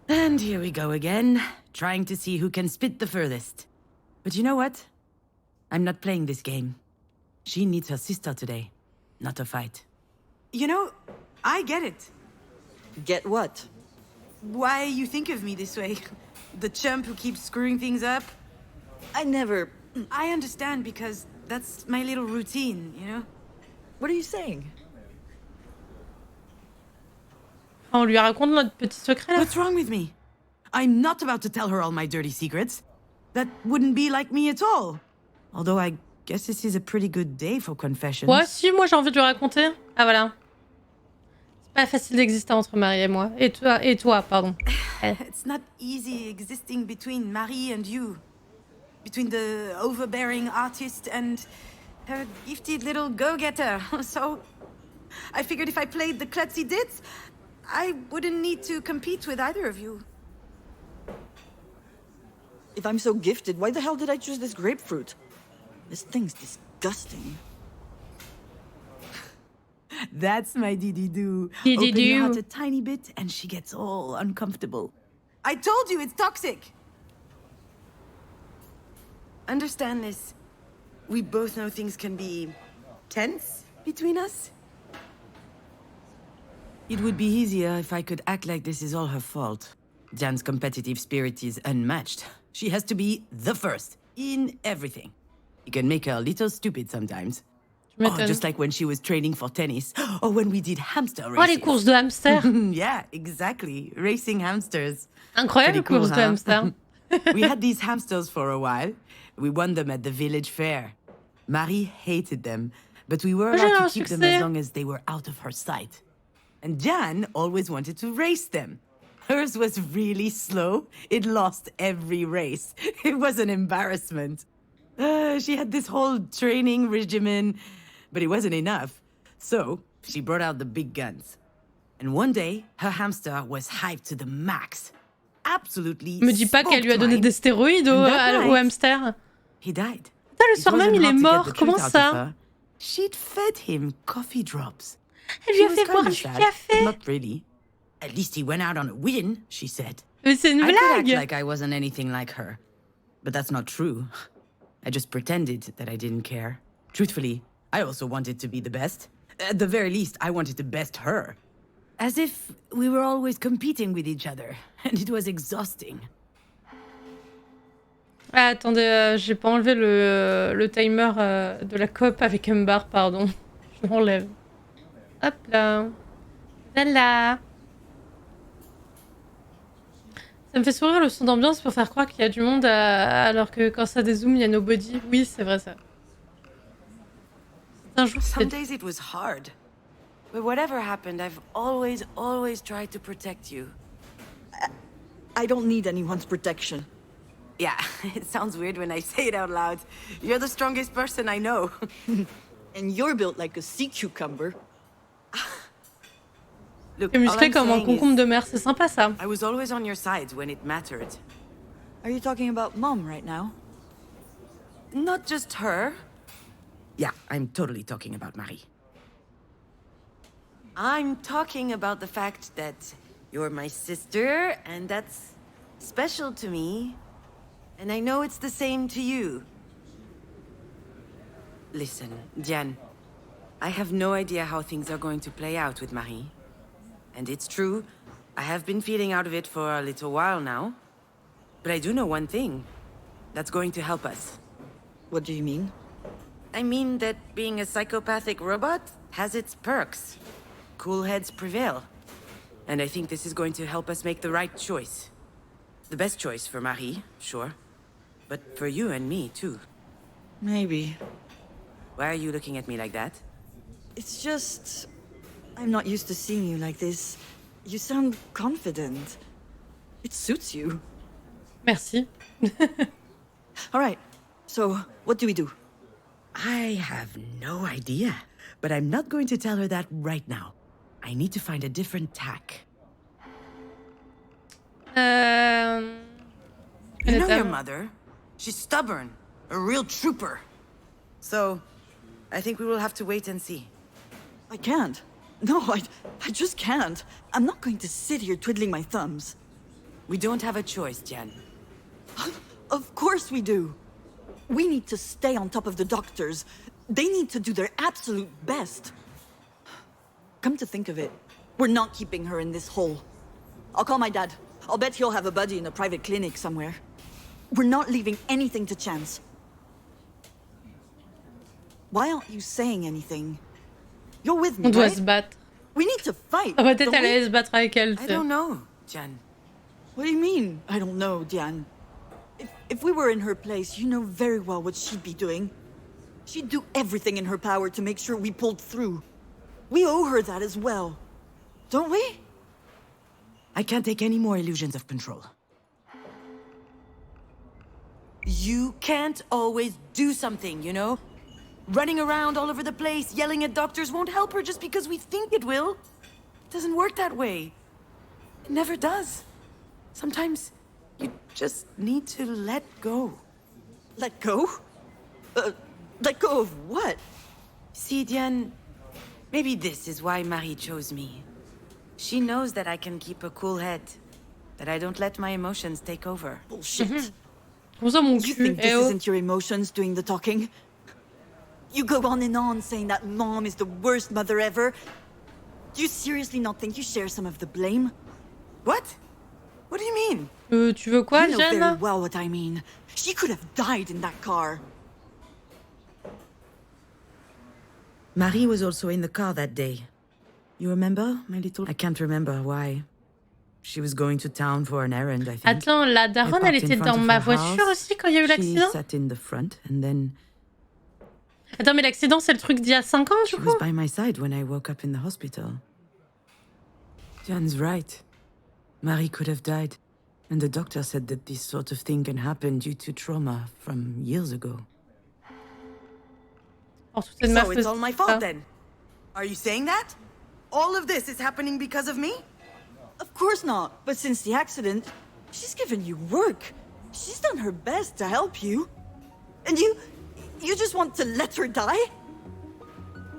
Speaker 6: And here we go again, trying to see who can spit the furthest. But you know what? I'm not playing this game. She needs her sister today, not a fight.
Speaker 3: You know, I get it.
Speaker 2: Get what?
Speaker 3: Why you think of me this way. The chump who keeps screwing things up.
Speaker 2: I never...
Speaker 3: I understand because that's my little routine, you know?
Speaker 2: What are you saying?
Speaker 1: On lui raconte notre petit secret là.
Speaker 6: What's wrong with me? I'm not about to tell her all my dirty secrets. That wouldn't be like me at all. Although I guess this is a pretty good day for confessions.
Speaker 1: Ouais, si, moi j'ai envie de lui raconter. Ah voilà. C'est pas facile d'exister entre Marie et moi. Et toi, pardon.
Speaker 3: It's not easy existing between Marie and you. Between the overbearing artist and her gifted little go-getter. So I figured if I played the klutzy ditz, I wouldn't need to compete with either of you.
Speaker 2: If I'm so gifted, why the hell did I choose this grapefruit? This thing's disgusting.
Speaker 6: That's my Didi-doo.
Speaker 1: Didi-doo.
Speaker 6: Open your heart a tiny bit and she gets all uncomfortable.
Speaker 3: I told you it's toxic! Understand this. We both know things can be tense between us.
Speaker 6: It would be easier if I could act like this is all her fault. Jan's competitive spirit is unmatched. She has to be the first in everything. You can make her a little stupid sometimes. Oh, just like when she was training for tennis, or when we did hamster races.
Speaker 1: Oh, les courses de hamster.
Speaker 6: Yeah, exactly. Racing hamsters.
Speaker 1: Incroyable, les courses de hamster.
Speaker 6: We had these hamsters for a while. We won them at the village fair. Marie hated them, but we were allowed to keep them as long as they were out of her sight. And Jan always wanted to race them. Hers was really slow. It lost every race. It was an embarrassment. She had this whole training regimen, but it wasn't enough. So she brought out the big guns. And one day, her hamster was hyped to the max. Absolutely.
Speaker 1: Me dis pas qu'elle lui a donné des stéroïdes au hamster.
Speaker 6: He died.
Speaker 1: Putain, le soir même, il est mort. Comment ça?
Speaker 6: She'd fed him coffee drops.
Speaker 1: Elle lui a fait boire du café.
Speaker 6: Not really. At least he went out on a win, she said.
Speaker 1: Mais c'est une
Speaker 6: I could act
Speaker 1: blague.
Speaker 6: like I wasn't anything like her. But that's not true. I just pretended that I didn't care. Truthfully, I also wanted to be the best. At the very least, I wanted to best her. As if we were always competing with each other. And it was exhausting.
Speaker 1: Ah, attendez, j'ai pas enlevé le timer de la coop avec Umbar, pardon. Je l'enlève. Hop là. Là. Ça me fait sourire le son d'ambiance pour faire croire qu'il y a du monde alors que quand ça dézoome, il y a nobody. Oui, c'est vrai ça. Un jour,
Speaker 6: Some days it was hard. But whatever happened, I've always tried to protect you.
Speaker 2: I don't need anyone's protection.
Speaker 6: Yeah, it sounds weird when I say it out loud. You're the strongest person I know.
Speaker 2: And you're built like a sea cucumber.
Speaker 6: Look,
Speaker 1: c'est
Speaker 6: all
Speaker 1: musclé
Speaker 6: I'm
Speaker 1: comme un
Speaker 6: saying
Speaker 1: concombre
Speaker 6: is,
Speaker 1: de mer, c'est sympa ça.
Speaker 6: I was always on your side when it mattered.
Speaker 2: Are you talking about Mom right now?
Speaker 6: Not just her. Yeah, I'm totally talking about Marie. I'm talking about the fact that you're my sister, and that's special to me. And I know it's the same to you. Listen, Diane, I have no idea how things are going to play out with Marie. And it's true, I have been feeling out of it for a little while now. But I do know one thing. That's going to help us.
Speaker 2: What do you mean?
Speaker 6: I mean that being a psychopathic robot has its perks. Cool heads prevail. And I think this is going to help us make the right choice. The best choice for Marie, sure. But for you and me, too.
Speaker 2: Maybe.
Speaker 6: Why are you looking at me like that?
Speaker 2: It's just... I'm not used to seeing you like this. You sound confident. It suits you.
Speaker 1: Merci.
Speaker 2: All right, so what do we do?
Speaker 6: I have no idea. But I'm not going to tell her that right now. I need to find a different tack. You know your mother. She's stubborn. A real trooper. So, I think we will have to wait and see.
Speaker 2: I can't. No, I just can't. I'm not going to sit here twiddling my thumbs.
Speaker 6: We don't have a choice, Jen.
Speaker 2: Of course we do. We need to stay on top of the doctors. They need to do their absolute best. Come to think of it, we're not keeping her in this hole. I'll call my dad. I'll bet he'll have a buddy in a private clinic somewhere. We're not leaving anything to chance. Why aren't you saying anything? You're with me,
Speaker 1: On doit
Speaker 2: right?
Speaker 1: se battre.
Speaker 2: We need to fight.
Speaker 1: Ah, peut-être
Speaker 2: don't
Speaker 1: elle
Speaker 2: we?
Speaker 1: allait se battre avec elle.
Speaker 6: I don't know, Jen.
Speaker 2: What do you mean? I don't know, Diane. If we were in her place, you know very well what she'd be doing. She'd do everything in her power to make sure we pulled through. We owe her that as well. Don't we?
Speaker 6: I can't take any more illusions of control. You can't always do something, you know? Running around all over the place, yelling at doctors won't help her just because we think it will. It doesn't work that way. It never does. Sometimes you just need to let go.
Speaker 2: Let go? Let go of what?
Speaker 6: See, Diane, maybe this is why Marie chose me. She knows that I can keep a cool head, that I don't let my emotions take over.
Speaker 2: Bullshit.
Speaker 1: Trouve ça mon
Speaker 2: You
Speaker 1: cul.
Speaker 2: think
Speaker 1: Eh
Speaker 2: this
Speaker 1: oh.
Speaker 2: isn't your emotions doing the talking? You go on and on saying that Mom is the worst mother ever. Do you seriously not think you share some of the blame?
Speaker 3: What? What do you mean?
Speaker 1: Tu veux quoi,
Speaker 2: You know very
Speaker 1: Jen?
Speaker 2: well what I mean. She could have died in that car.
Speaker 6: Marie was also in the car that day. You remember, my little... I can't remember why. She was going to town for an errand, I think.
Speaker 1: Attends, la daronne, elle était dans ma voiture aussi quand il y a eu l'accident?
Speaker 6: She sat in the front, and then...
Speaker 1: Attends, mais l'accident, c'est le truc d'il y a 5 ans, du
Speaker 6: She
Speaker 1: coup?
Speaker 6: was by my side when I woke up in the hospital. Jan's right. Marie could have died. And the doctor said that this sort of thing can happen due to trauma from years ago.
Speaker 1: Oh, tout est de ma
Speaker 3: So
Speaker 1: faute.
Speaker 3: it's all my fault then? Are you saying that? All of this is happening because of me?
Speaker 2: Of course not. But since the accident, she's given you work. She's done her best to help you. And you just want to let her die?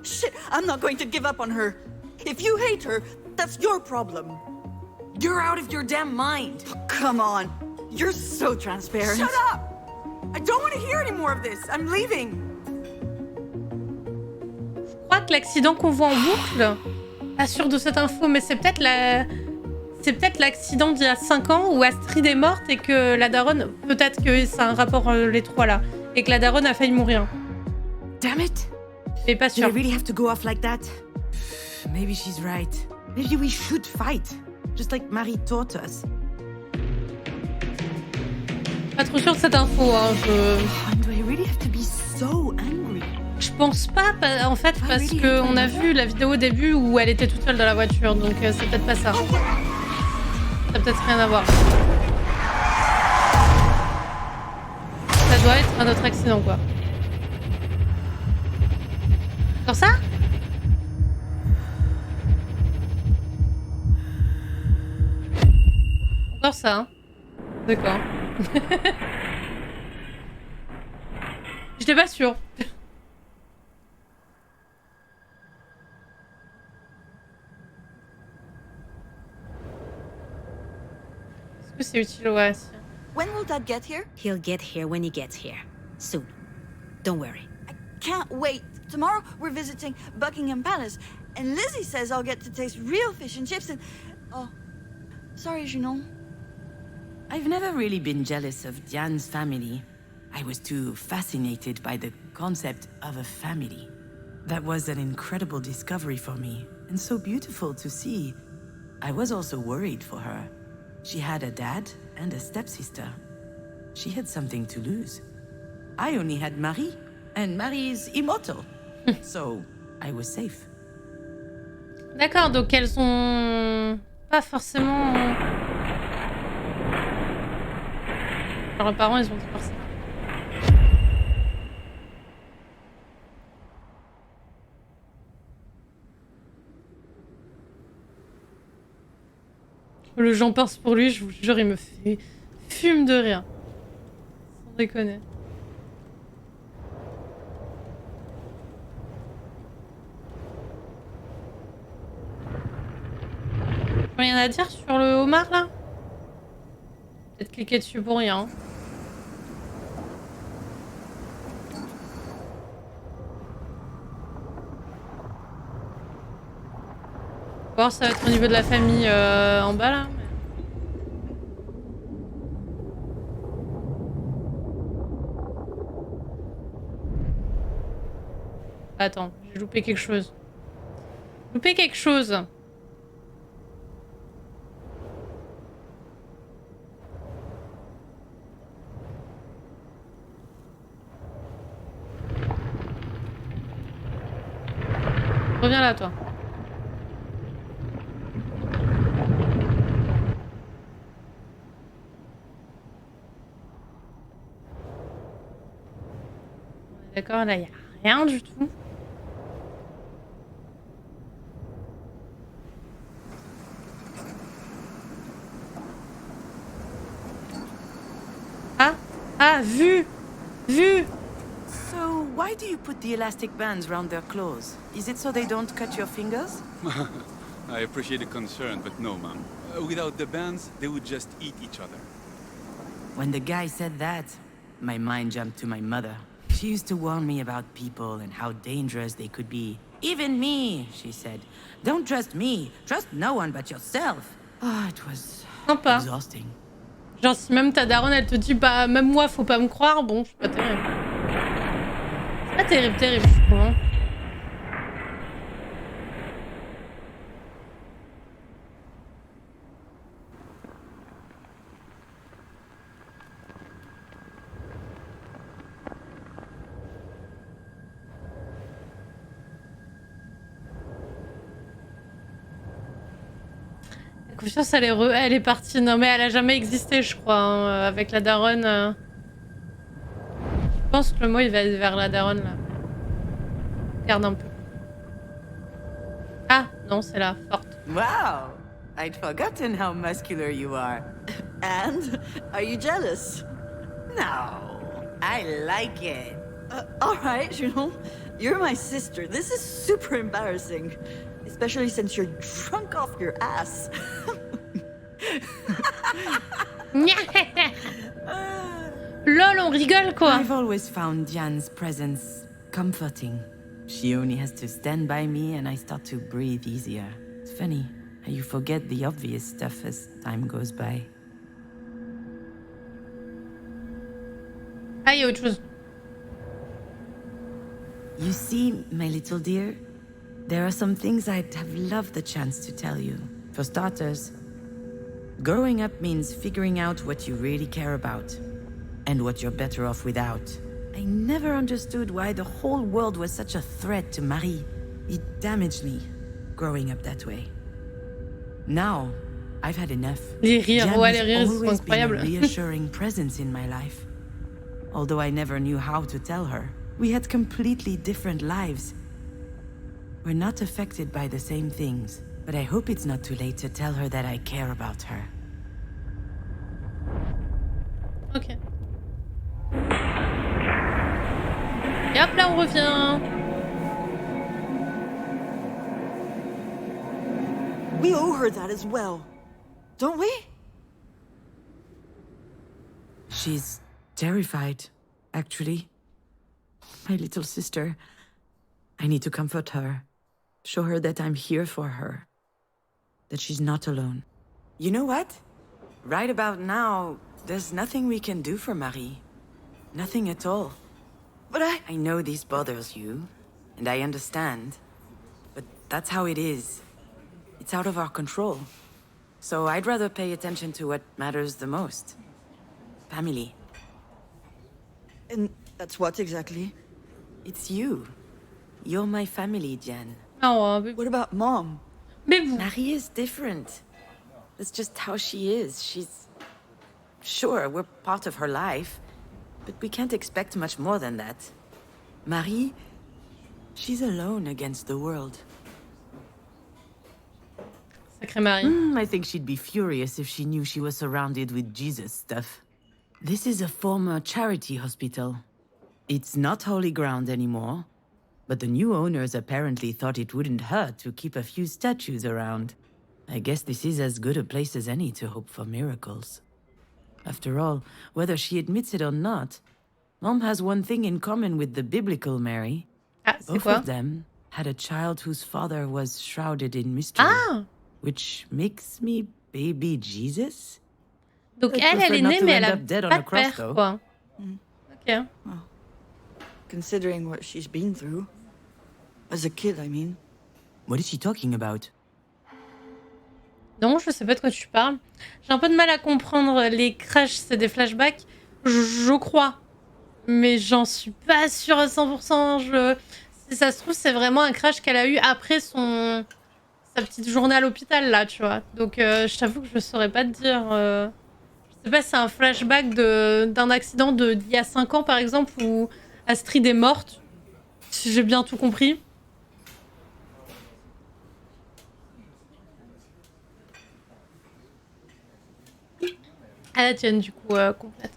Speaker 2: Shit, I'm not going to give up on her. If you hate her, that's your problem.
Speaker 3: You're out of your damn mind.
Speaker 2: Come on. You're so transparent.
Speaker 3: Shut up! I don't want to hear any more of this. I'm leaving.
Speaker 1: Je crois que l'accident qu'on voit en boucle, pas sûr de cette info, mais c'est peut-être l'accident d'il y a 5 ans où Astrid est morte et que la daronne, peut-être que c'est un rapport les trois là, et que la daronne a failli mourir.
Speaker 6: Damn it!
Speaker 1: Mais pas
Speaker 6: Did
Speaker 1: sûr.
Speaker 6: I really have to go off like that? Maybe she's right. Maybe we should fight. Just like Marie taught us.
Speaker 1: Pas trop sûr de cette info, hein.
Speaker 6: And do I really have to be so angry?
Speaker 1: Je pense pas, en fait, parce qu'on a vu la vidéo au début où elle était toute seule dans la voiture, donc c'est peut-être pas ça. Ça a peut-être rien à voir. Ça doit être un autre accident, quoi. Encore ça? Encore ça, hein. D'accord. J'étais pas sûre. Est-ce que c'est utile? Ouais.
Speaker 2: When will Dad get here?
Speaker 7: He'll get here when he gets here. Soon. Don't worry.
Speaker 2: I can't wait. Tomorrow we're visiting Buckingham Palace, and Lizzie says I'll get to taste real fish and chips and... Oh, sorry, Junon.
Speaker 6: I've never really been jealous of Diane's family. I was too fascinated by the concept of a family. That was an incredible discovery for me, and so beautiful to see. I was also worried for her. She had a dad and a stepsister. She had something to lose. I only had Marie, and Marie is immortal. So, I was safe.
Speaker 1: D'accord, donc elles ont pas forcément... Leurs parents, ils ont divorcé. Le j'en pense pour lui, je vous jure, il me fait fume de rire. Sans déconner. Rien à dire sur le homard là? Peut-être cliquer dessus pour rien. Voir ça va être au niveau de la famille en bas là. Attends, j'ai loupé quelque chose. Loupé quelque chose. Reviens là, toi. D'accord, là, il n'y a rien du tout. Ah, ah, vu, vu.
Speaker 6: So, why do you put the elastic bands round their clothes? Is it so they don't cut your fingers?
Speaker 8: I appreciate the concern, but no, ma'am. Without the bands, they would just eat each other.
Speaker 6: When the guy said that, my mind jumped to my mother. She used to warn me about people and how dangerous they could be. even me, she said. Don't trust me. Trust no one but yourself. Ah, it was
Speaker 1: Sympa.
Speaker 6: exhausting.
Speaker 1: Genre, si même ta daronne, elle te dit, bah, même moi, faut pas me croire, bon, c'est pas terrible. C'est pas terrible, je trouve. Hein. La confiance, elle est partie. Non, mais elle a jamais existé, je crois, hein, avec la daronne. Je pense que le mot, il va aller vers la daronne, là. Regarde un peu. Ah, non, c'est la forte.
Speaker 6: Wow! I'd forgotten how muscular you are.
Speaker 2: And are you jealous?
Speaker 6: No, I like it.
Speaker 2: All right, you know, you're my sister. This is super embarrassing, especially since you're drunk off your ass.
Speaker 1: Lol, on rigole, quoi.
Speaker 6: I've always found Diane's presence comforting. She only has to stand by me and I start to breathe easier. It's funny how you forget the obvious stuff as time goes by.
Speaker 1: Ah, il y a autre chose.
Speaker 6: You see, my little dear, there are some things I'd have loved the chance to tell you. For starters, growing up means figuring out what you really care about and what you're better off without. I never understood why the whole world was such a threat to Marie. It damaged me, growing up that way. Now, I've had enough.
Speaker 1: Les rires,
Speaker 6: Jan
Speaker 1: ouais,
Speaker 6: has
Speaker 1: les rires, c'est
Speaker 6: always been a
Speaker 1: incroyable.
Speaker 6: reassuring presence in my life. Although I never knew how to tell her. We had completely different lives. We're not affected by the same things, but I hope it's not too late to tell her that I care about her.
Speaker 1: Ok. Et hop là, on revient.
Speaker 2: We owe her that as well, don't we?
Speaker 6: She's terrified, actually. My little sister. I need to comfort her. Show her that I'm here for her. That she's not alone. You know what? Right about now, there's nothing we can do for Marie. Nothing at all.
Speaker 2: But
Speaker 6: I know this bothers you, and I understand. But that's how it is. It's out of our control. So I'd rather pay attention to what matters the most. Family.
Speaker 2: And that's what exactly?
Speaker 6: It's you. You're my family, Jan.
Speaker 1: Oh, mais...
Speaker 2: What about Mom?
Speaker 1: mais vous...
Speaker 6: Marie is different. That's just how she is. She's... Sure, we're part of her life, but we can't expect much more than that. Marie, she's alone against the world.
Speaker 1: Sacré Marie.
Speaker 6: I think she'd be furious if she knew she was surrounded with Jesus stuff. This is a former charity hospital. It's not holy ground anymore, but the new owners apparently thought it wouldn't hurt to keep a few statues around. I guess this is as good a place as any to hope for miracles. After all, whether she admits it or not, Mom has one thing in common with the biblical Mary.
Speaker 1: Ah, c'est
Speaker 6: Both
Speaker 1: quoi?
Speaker 6: of them had a child whose father was shrouded in mystery.
Speaker 1: Ah!
Speaker 6: Which makes me baby Jesus?
Speaker 1: Donc
Speaker 6: I
Speaker 1: elle
Speaker 6: prefer
Speaker 1: est
Speaker 6: not
Speaker 1: née,
Speaker 6: to
Speaker 1: mais
Speaker 6: end
Speaker 1: elle a
Speaker 6: up dead on
Speaker 1: pas
Speaker 6: a
Speaker 1: de
Speaker 6: cross,
Speaker 1: père,
Speaker 6: though.
Speaker 1: quoi. Ok.
Speaker 2: Considering what she's been through. As a kid, I mean.
Speaker 6: What is she talking about?
Speaker 1: Non, je sais pas de quoi tu parles. J'ai un peu de mal à comprendre. Les crashs, c'est des flashbacks. Je crois. Mais j'en suis pas sûre à 100%. Si ça se trouve, c'est vraiment un crash qu'elle a eu après sa petite journée à l'hôpital, là, tu vois. Donc, je t'avoue que je saurais pas te dire. Je sais pas si c'est un flashback d'un accident d'il y a 5 ans, par exemple, où Astrid est morte. Si j'ai bien tout compris. À la tienne, du coup, complète.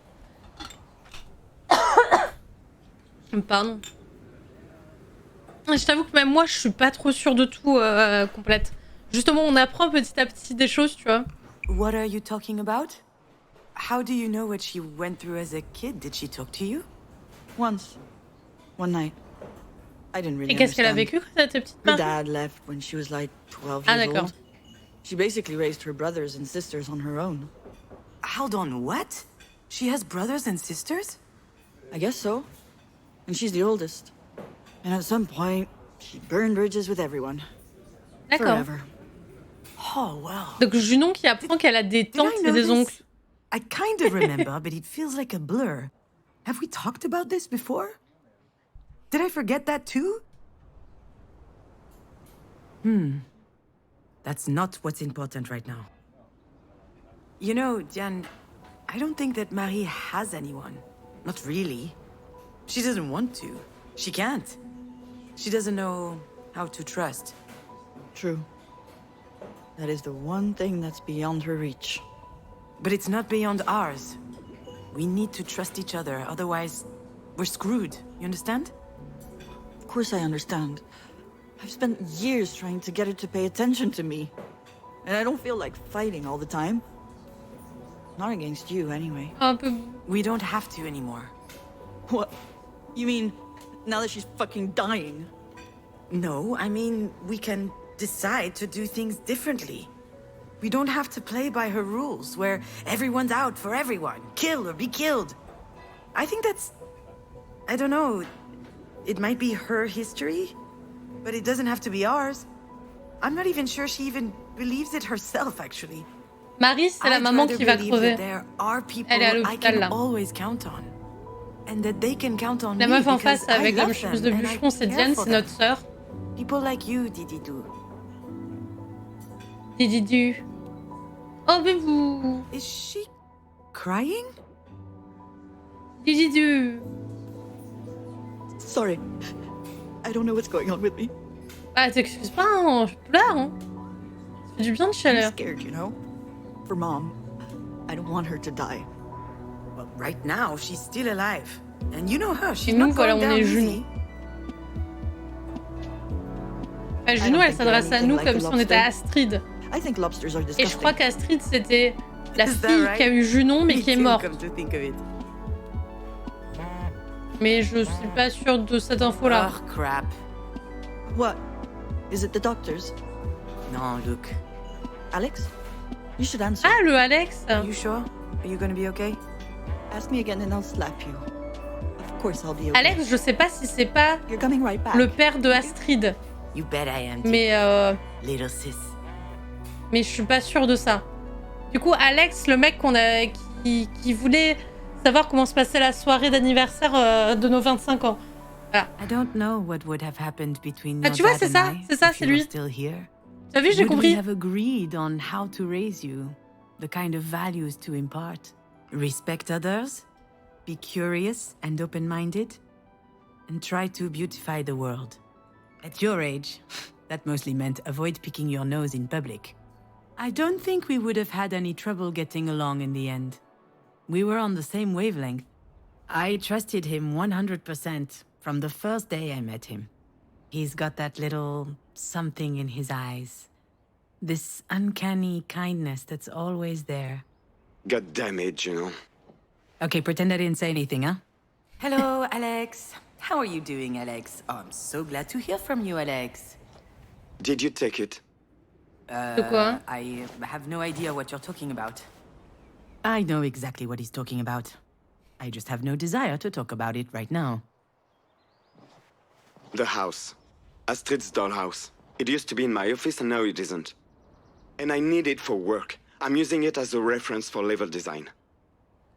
Speaker 1: Pardon. Je t'avoue que même moi, je suis pas trop sûre de tout, complète. Justement, on apprend petit à petit des choses, tu vois.
Speaker 6: What are you talking about? How do you know what she went through as a kid? Did she talk to you?
Speaker 2: Once. One night. I didn't really
Speaker 1: Et qu'est-ce qu'elle a
Speaker 2: understand.
Speaker 1: vécu quand elle était petite,
Speaker 2: Her
Speaker 1: Marie?
Speaker 2: dad left when she was like 12
Speaker 1: Ah,
Speaker 2: years
Speaker 1: d'accord.
Speaker 2: old. She basically raised her brothers and sisters on her own.
Speaker 6: Hold on, what? She has brothers and sisters?
Speaker 2: I guess so. And she's the oldest. And at some point, she burned bridges with everyone.
Speaker 1: D'accord.
Speaker 2: Forever.
Speaker 6: Oh, wow.
Speaker 1: Donc Junon qui apprend qu'elle a des
Speaker 6: Did I
Speaker 1: tantes et
Speaker 6: know
Speaker 1: des
Speaker 6: this?
Speaker 1: oncles.
Speaker 6: I kind of remember, but it feels like a blur. Have we talked about this before? Did I forget that too? That's not what's important right now. You know, Diane, I don't think that Marie has anyone. Not really. She doesn't want to. She can't. She doesn't know how to trust.
Speaker 2: True. That is the one thing that's beyond her reach.
Speaker 6: But it's not beyond ours. We need to trust each other, otherwise we're screwed. You understand?
Speaker 2: Of course I understand. I've spent years trying to get her to pay attention to me. And I don't feel like fighting all the time. Not against you, anyway.
Speaker 1: Un peu...
Speaker 6: We don't have to anymore.
Speaker 2: What? You mean, now that she's fucking dying?
Speaker 6: No, I mean, we can decide to do things differently. We don't have to play by her rules, where everyone's out for everyone. Kill or be killed. I think that's... I don't know. It might be her history, but it doesn't have to be ours. I'm not even sure she even believes it herself, actually.
Speaker 1: Marie, c'est la
Speaker 6: I'd
Speaker 1: maman
Speaker 6: rather
Speaker 1: qui va
Speaker 6: believe
Speaker 1: crever.
Speaker 6: that there are people
Speaker 1: Elle est à
Speaker 6: I
Speaker 1: l'hôpital,
Speaker 6: can
Speaker 1: là.
Speaker 6: always count on. And that they can count on
Speaker 1: La
Speaker 6: me
Speaker 1: meuf en
Speaker 6: because
Speaker 1: face
Speaker 6: I
Speaker 1: avec la
Speaker 6: love
Speaker 1: chemise
Speaker 6: them
Speaker 1: de
Speaker 6: and I
Speaker 1: bûcheron, c'est
Speaker 6: care
Speaker 1: Diane,
Speaker 6: for
Speaker 1: c'est
Speaker 6: them.
Speaker 1: notre sœur.
Speaker 6: People like you, Dididou.
Speaker 1: Dididu. Oh, bébou.
Speaker 6: Is she crying?
Speaker 1: Dididu.
Speaker 2: Sorry. I don't know what's going on with me.
Speaker 1: Ah, t'excuses pas, hein. Je pleure, hein. Ça fait du bien de
Speaker 2: I'm
Speaker 1: chaleur.
Speaker 2: scared, you know? For Mom. I don't want her to die.
Speaker 6: Well, right now, she's still alive. And you know her, she's
Speaker 1: Et nous,
Speaker 6: not
Speaker 1: voilà,
Speaker 6: going
Speaker 1: on
Speaker 6: down
Speaker 1: est
Speaker 6: easy.
Speaker 1: genoux. Enfin, Juno, elle s'adresse à nous comme si on était Astrid.
Speaker 2: I think lobsters are
Speaker 1: Et
Speaker 2: disgusting.
Speaker 1: je crois qu'Astrid, c'était la
Speaker 6: Is that
Speaker 1: fille
Speaker 6: right?
Speaker 1: qui a eu Junon, mais
Speaker 6: Me
Speaker 1: qui est
Speaker 6: too,
Speaker 1: morte.
Speaker 6: come to think of it.
Speaker 1: Mais je suis pas sûre de cette info-là.
Speaker 6: Oh, crap.
Speaker 2: What? Is it the doctors?
Speaker 6: No, look.
Speaker 2: Alex? You should answer.
Speaker 1: Ah, le Alex.
Speaker 6: Are you sure? Are you gonna be okay?
Speaker 2: Ask me again and I'll slap you. Of course I'll be okay.
Speaker 1: Alex, je sais pas si c'est pas
Speaker 2: You're coming right back.
Speaker 1: le père de Astrid.
Speaker 6: You bet I am.
Speaker 1: Mais,
Speaker 6: Little sis.
Speaker 1: mais je suis pas sûre de ça. Du coup, Alex, le mec qui voulait savoir comment se passait la soirée d'anniversaire de nos 25 ans. Voilà.
Speaker 6: I don't know what would have happened between
Speaker 1: Ah,
Speaker 6: your
Speaker 1: tu vois,
Speaker 6: dad
Speaker 1: c'est
Speaker 6: and
Speaker 1: ça,
Speaker 6: I
Speaker 1: c'est ça,
Speaker 6: if
Speaker 1: c'est
Speaker 6: you were
Speaker 1: lui.
Speaker 6: still here.
Speaker 1: T'as vu, j'ai
Speaker 6: Would we
Speaker 1: compris.
Speaker 6: have agreed on how to raise you, the kind of values to impart? Respect others, be curious and open-minded, and try to beautify the world. At your age, that mostly meant avoid picking your nose in public. I don't think we would have had any trouble getting along in the end. We were on the same wavelength. I trusted him 100% from the first day I met him. He's got that little something in his eyes. This uncanny kindness that's always there.
Speaker 9: Got damage, you know.
Speaker 6: Okay, pretend I didn't say anything, huh? Hello, Alex. How are you doing, Alex? Oh, I'm so glad to hear from you, Alex.
Speaker 9: Did you take it?
Speaker 1: De quoi?
Speaker 6: I have no idea what you're talking about. I know exactly what he's talking about. I just have no desire to talk about it right now.
Speaker 9: The house. Astrid's dollhouse. It used to be in my office and now it isn't. And I need it for work. I'm using it as a reference for level design.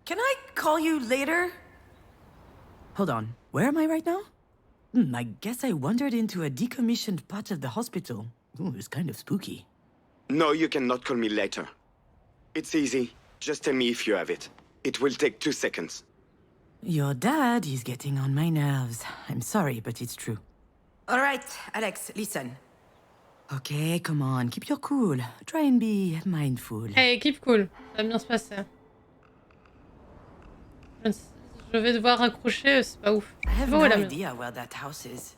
Speaker 6: Can I call you later? Hold on, where am I right now? I guess I wandered into a decommissioned part of the hospital. Ooh, it's kind of spooky.
Speaker 9: No, you cannot call me later. It's easy. Just tell me if you have it. It will take 2 seconds.
Speaker 6: Your dad is getting on my nerves. I'm sorry, but it's true. All right, Alex, listen. Okay, come on, keep your cool. Try and be mindful.
Speaker 1: Hey, équipe cool. Ça va bien se passer. Je vais devoir raccrocher, c'est pas ouf.
Speaker 6: I have
Speaker 1: Oh,
Speaker 6: no
Speaker 1: la merde.
Speaker 6: idea where that house is.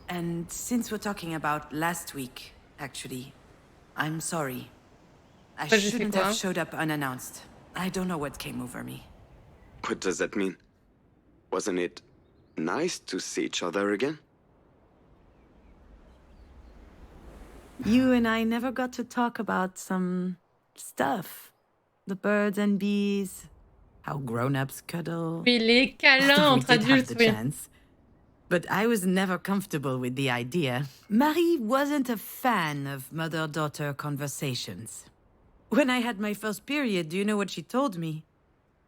Speaker 6: And since we're talking about last week, actually, I'm sorry. I
Speaker 1: Bah, j'ai fait
Speaker 6: shouldn't
Speaker 1: quoi?
Speaker 6: have showed up unannounced. I don't know what came over me.
Speaker 9: What does that mean? Wasn't it Nice to see each other again.
Speaker 6: You and I never got to talk about some stuff. The birds and bees, how grown-ups cuddle.
Speaker 1: Oui, les câlins
Speaker 6: We
Speaker 1: entre
Speaker 6: did have
Speaker 1: adultes,
Speaker 6: the
Speaker 1: oui.
Speaker 6: chance. But I was never comfortable with the idea. Marie wasn't a fan of mother-daughter conversations. When I had my first period, do you know what she told me?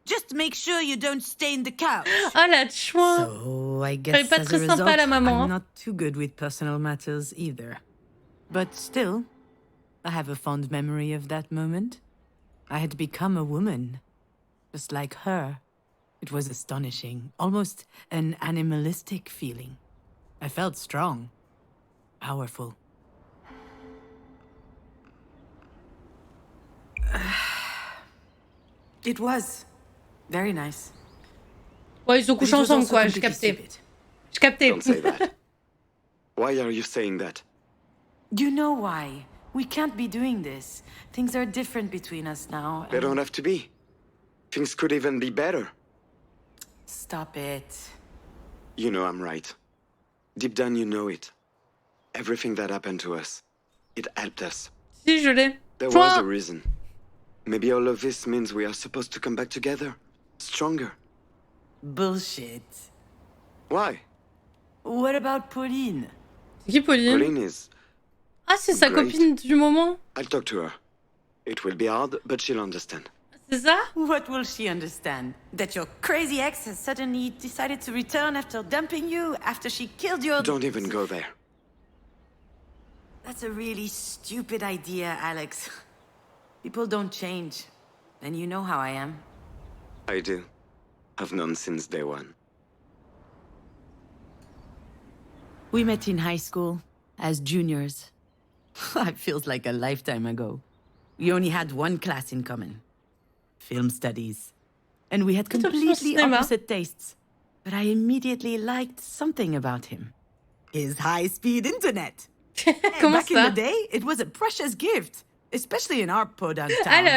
Speaker 6: Just make sure you don't stain the couch.
Speaker 1: Ah, la chouin.
Speaker 6: So I
Speaker 1: Elle est
Speaker 6: guess
Speaker 1: pas
Speaker 6: as
Speaker 1: très
Speaker 6: a
Speaker 1: sympa,
Speaker 6: result,
Speaker 1: la maman.
Speaker 6: I'm
Speaker 1: Hein.
Speaker 6: not too good with personal matters either. But still, I have a fond memory of that moment. I had become a woman, just like her. It was astonishing, almost an animalistic feeling. I felt strong, powerful. It was very nice.
Speaker 1: Ouais, ils ont couché
Speaker 6: But it was
Speaker 1: ensemble,
Speaker 6: also
Speaker 1: quoi. J'ai
Speaker 6: completely
Speaker 1: capté.
Speaker 6: stupid.
Speaker 1: J'ai capté.
Speaker 9: Don't say that. Why are you saying that?
Speaker 6: You know why? We can't be doing this. Things are different between us now.
Speaker 9: They don't have to be. Things could even be better.
Speaker 6: Stop it.
Speaker 9: You know I'm right. Deep down you know it. Everything that happened to us, it helped us.
Speaker 1: Si, je l'ai.
Speaker 9: There
Speaker 1: Chouin.
Speaker 9: was a reason. Maybe all of this means we are supposed to come back together. Stronger.
Speaker 6: Bullshit.
Speaker 9: Why?
Speaker 6: What about Pauline?
Speaker 1: C'est qui, Pauline?
Speaker 9: Pauline is...
Speaker 1: Ah, c'est sa
Speaker 9: Great.
Speaker 1: copine du moment.
Speaker 9: I'll talk to her. It will be hard, but she'll understand.
Speaker 1: C'est ça?
Speaker 6: What will she understand? That your crazy ex has suddenly decided to return after dumping you, after she killed your...
Speaker 9: Don't even go there.
Speaker 6: That's a really stupid idea, Alex. People don't change. And you know how I am.
Speaker 9: I do. I've known since day one.
Speaker 6: We met in high school, as juniors. It feels like a lifetime ago. We only had one class in common. Film studies. And we had completely
Speaker 1: cinéma.
Speaker 6: opposite tastes. But I immediately liked something about him. His high-speed internet.
Speaker 1: Comment
Speaker 6: Back in the
Speaker 1: ça?
Speaker 6: day, it was a precious gift. Especially in our podunk
Speaker 1: Ah,
Speaker 6: town.
Speaker 1: la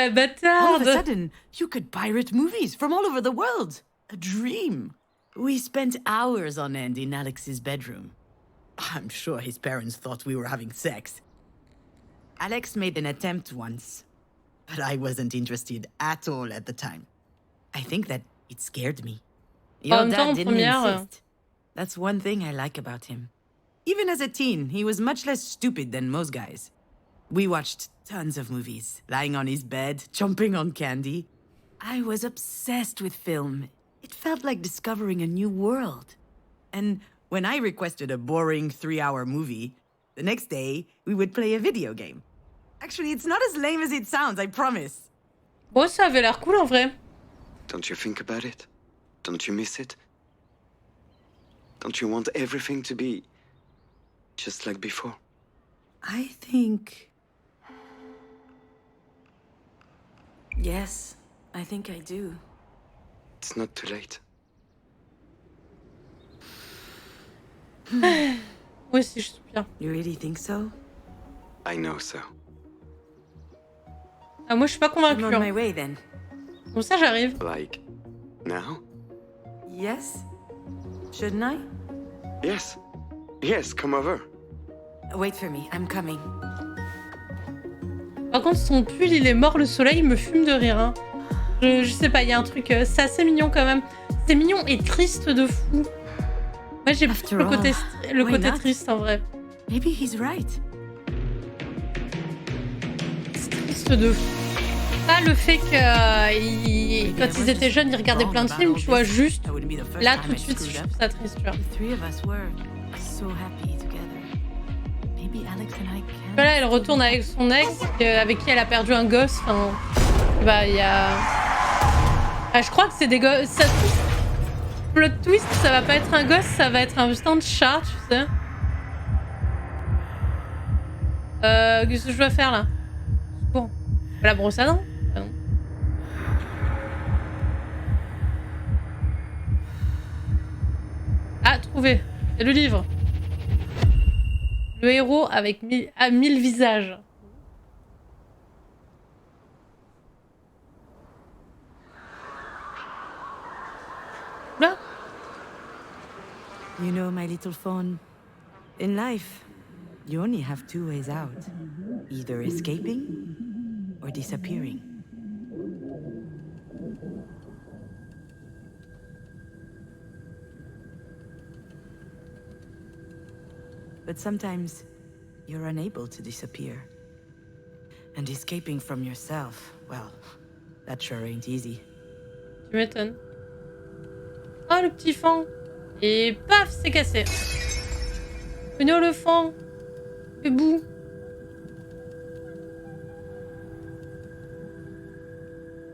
Speaker 6: All of a
Speaker 1: bâtarde.
Speaker 6: sudden, you could pirate movies from all over the world. A dream. We spent hours on end in Alex's bedroom. I'm sure his parents thought we were having sex. Alex made an attempt once, but I wasn't interested at all at the time. I think that it scared me. Your
Speaker 1: même temps,
Speaker 6: dad
Speaker 1: en
Speaker 6: didn't
Speaker 1: première,
Speaker 6: insist. That's one thing I like about him. Even as a teen, he was much less stupid than most guys. We watched tons of movies, lying on his bed, chomping on candy. I was obsessed with film. It felt like discovering a new world. And when I requested a boring 3-hour movie, the next day, we would play a video game. Actually, it's not as lame as it sounds, I promise.
Speaker 1: Bon, ça avait l'air cool en vrai.
Speaker 9: Don't you think about it? Don't you miss it? Don't you want everything to be just like before?
Speaker 6: I think... Yes, I think I do.
Speaker 9: It's not too late.
Speaker 1: Moi aussi, je soupire.
Speaker 6: You really think so?
Speaker 9: I know so.
Speaker 1: Ah, moi, je suis pas
Speaker 6: I'm
Speaker 1: convaincue.
Speaker 6: on my
Speaker 1: Hein.
Speaker 6: way then.
Speaker 1: Bon, ça, j'arrive.
Speaker 9: Like, now?
Speaker 6: Yes? Shouldn't I?
Speaker 9: Yes. Yes, come over.
Speaker 6: Wait for me, I'm coming.
Speaker 1: Par contre, son pull, il est mort, le soleil me fume de rire. Hein. Je sais pas, il y a un truc... c'est assez mignon quand même. C'est mignon et triste de fou. Moi, j'ai plus
Speaker 6: After
Speaker 1: le côté,
Speaker 6: all,
Speaker 1: le
Speaker 6: why
Speaker 1: côté
Speaker 6: not?
Speaker 1: triste en vrai.
Speaker 6: Maybe he's right.
Speaker 1: C'est triste de fou. Pas le fait que quand ils étaient jeunes, ils regardaient plein de films, tu vois, juste
Speaker 6: That wouldn't be the first
Speaker 1: là,
Speaker 6: time
Speaker 1: tout de
Speaker 6: I
Speaker 1: suite,
Speaker 6: screwed
Speaker 1: je
Speaker 6: up.
Speaker 1: trouve ça triste, tu vois.
Speaker 6: The three of us were so happy together. Maybe Alex and I can.
Speaker 1: Voilà, elle retourne avec son ex, avec qui elle a perdu un gosse. Enfin, bah, il y a... Ah, je crois que c'est des gosses... Ça... Plot twist, ça va pas être un gosse, ça va être un putain de chat, tu sais. Qu'est-ce que je dois faire, là? Bon. La brosse à dents? Ah, non. Ah, trouvé. C'est le livre. Le héros avec 1000 visages. Là.
Speaker 6: You know, my little fawn, in life, you only have two ways out. Either escaping or disappearing. But sometimes, you're unable to disappear. And escaping from yourself, well, that sure ain't easy.
Speaker 1: Tu m'étonnes. Oh, le petit fan. Et paf, c'est cassé. Venez le fan. Le bout.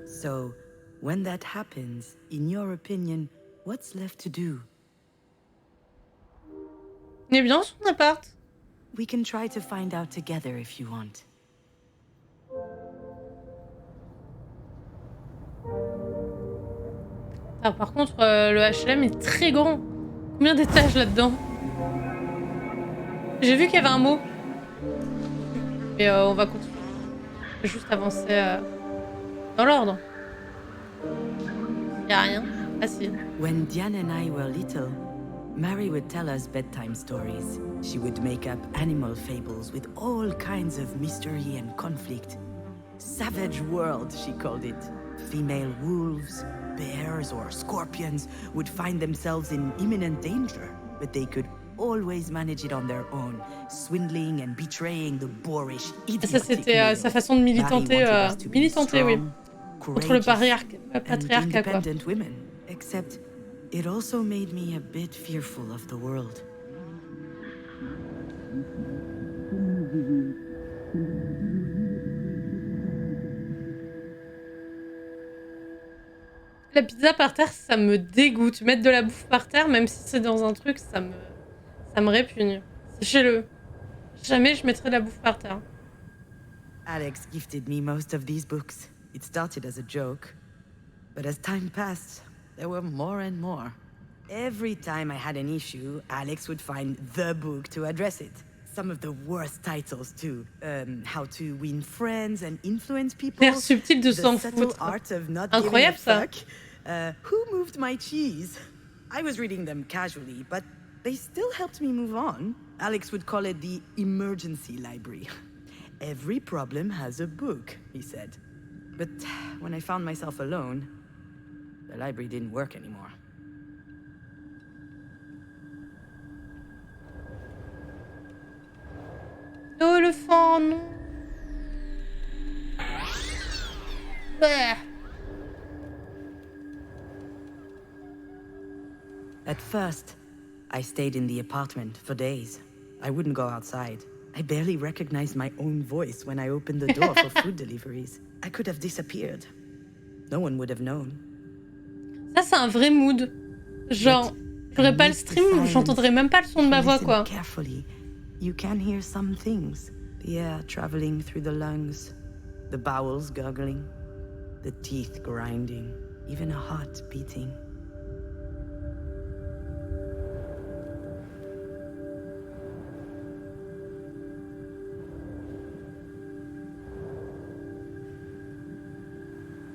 Speaker 6: So, when that happens, in your opinion, what's left to do?
Speaker 1: Il est bien son appart.
Speaker 6: We can try to find out together if you want.
Speaker 1: Ah, par contre, le HLM est très grand. Combien d'étages là-dedans? J'ai vu qu'il y avait un mot. Mais on va continuer. Je vais juste avancer dans l'ordre. Il n'y a rien. Ah si.
Speaker 6: When Diane and I were little, Mary would tell us bedtime stories. She would make up animal fables with all kinds of mystery and conflict. Savage world, she called it. Female wolves, bears, or scorpions would find themselves in imminent danger, but they could always manage it on their own, swindling and betraying the boorish, idiotic
Speaker 1: Ça, c'était sa façon de militanter, oui. Contre le patriarcat, quoi.
Speaker 6: Women, except it also made me a bit fearful of the world.
Speaker 1: La pizza par terre, ça me dégoûte. Mettre de la bouffe par terre, même si c'est dans un truc, ça me répugne. Sachez-le. Jamais je mettrai de la bouffe par terre.
Speaker 6: Alex gifted me most of these books. It started as a joke. But as time passed, there were more and more. Every time I had an issue, Alex would find the book to address it. Some of the worst titles too. How to win friends and influence people.
Speaker 1: L'air subtil de s'en foutre. Incroyable ça.
Speaker 6: Who moved my cheese? I was reading them casually, but they still helped me move on. Alex would call it the emergency library. Every problem has a book, he said. But when I found myself alone, the library didn't work anymore.
Speaker 1: Oh, le fan, non. Bah.
Speaker 6: At first, I stayed in the apartment for days. I wouldn't go outside. I barely recognized my own voice when I opened the door for food deliveries. I could have disappeared. No one would have known.
Speaker 1: Ça, c'est un vrai mood. Genre, j'aurais pas le stream, j'entendrais même pas le son de ma voix, quoi.
Speaker 6: Carefully. You can hear some things. The air traveling through the lungs, the bowels gurgling, the teeth grinding, even a heart beating.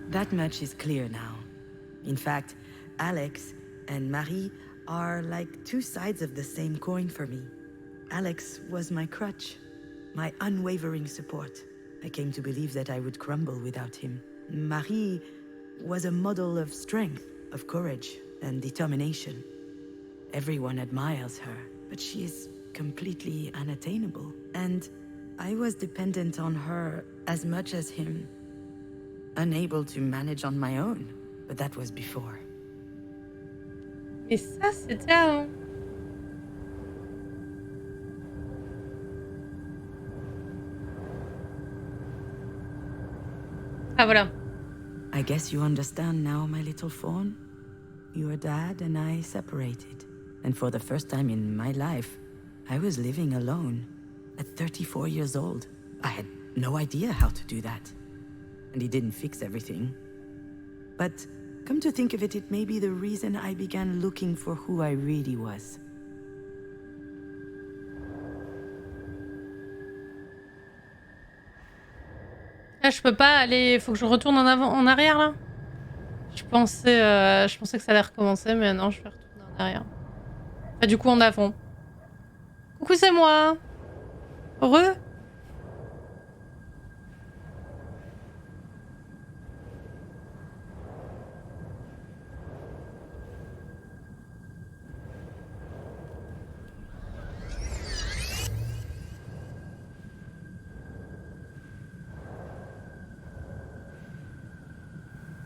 Speaker 6: That much is clear now. In fact, Alex and Marie are like two sides of the same coin for me. Alex was my crutch, my unwavering support. I came to believe that I would crumble without him. Marie was a model of strength, of courage, and determination. Everyone admires her, but she is completely unattainable. And I was dependent on her as much as him. Unable to manage on my own, but that was before.
Speaker 1: Mais ça, c'était avant. Ah, voilà.
Speaker 6: I guess you understand now, my little fawn. Your dad and I separated. And for the first time in my life, I was living alone. At 34 years old. I had no idea how to do that. And he didn't fix everything. But come to think of it, it may be the reason I began looking for who I really was.
Speaker 1: Là, je peux pas aller. Faut que je retourne en arrière là. Je pensais que ça allait recommencer, mais non, je vais retourner en arrière. Ah, du coup, en avant. Coucou, c'est moi. Heureux.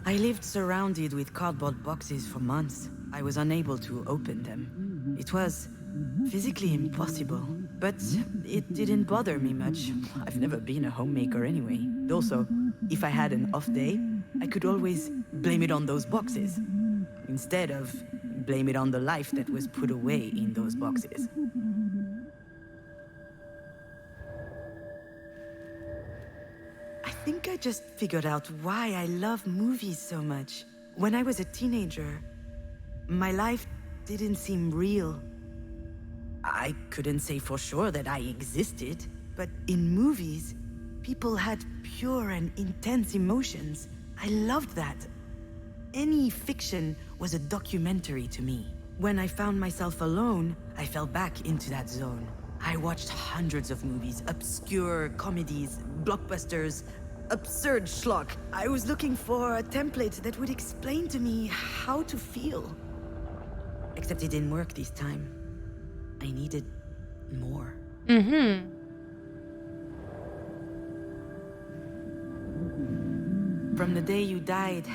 Speaker 6: I lived surrounded with cardboard boxes for months. I was unable to open them. It was physically impossible, but it didn't bother me much. I've never been a homemaker anyway. Also, if I had an off day, I could always blame it on those boxes, instead of blame it on the life that was put away in those boxes. I think I just figured out why I love movies so much. When I was a teenager, my life didn't seem real. I couldn't say for sure that I existed, but in movies, people had pure and intense emotions. I loved that. Any fiction was a documentary to me. When I found myself alone, I fell back into that zone. I watched hundreds of movies, obscure comedies, blockbusters, absurd schlock. I was looking for a template that would explain to me how to feel. Except it didn't work this time. I needed more. From the day you died,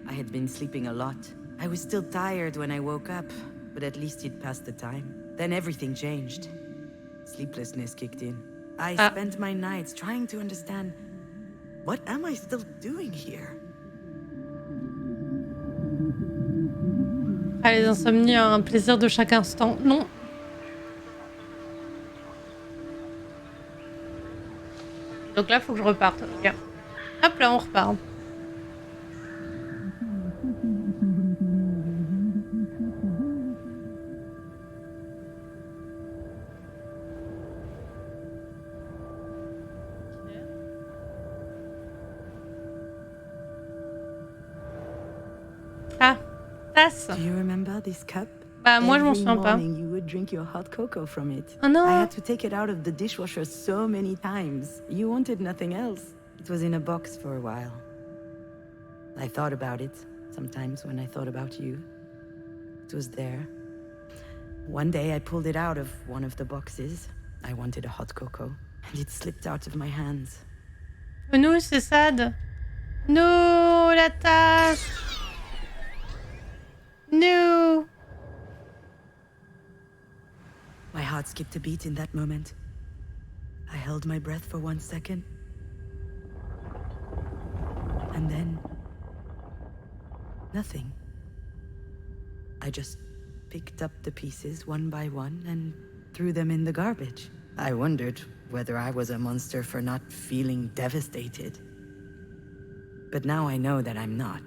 Speaker 6: I had been sleeping a lot. I was still tired when I woke up, but at least it passed the time. Then everything changed. Sleeplessness kicked in. I spent my nights trying to understand, what am I still doing here?
Speaker 1: Ah, les insomnies, un plaisir de chaque instant. Non. Donc là, faut que je reparte. Ok. Hop là, on repart. Ah, tasse.
Speaker 6: Do you remember this cup?
Speaker 1: Bah moi je m'en souviens pas.
Speaker 6: Every morning you would drink your hot cocoa from it.
Speaker 1: Oh non.
Speaker 6: I had to take it out of the dishwasher so many times. You wanted nothing else. It was in a box for a while. I thought about it sometimes when I thought about you. It was there. One day I pulled it out of one of the boxes. I wanted a hot cocoa, and it slipped out of my hands.
Speaker 1: Oh non, c'est sad. No, la tasse. No.
Speaker 6: My heart skipped a beat in that moment. I held my breath for 1 second. And then... nothing. I just picked up the pieces one by one and threw them in the garbage. I wondered whether I was a monster for not feeling devastated. But now I know that I'm not.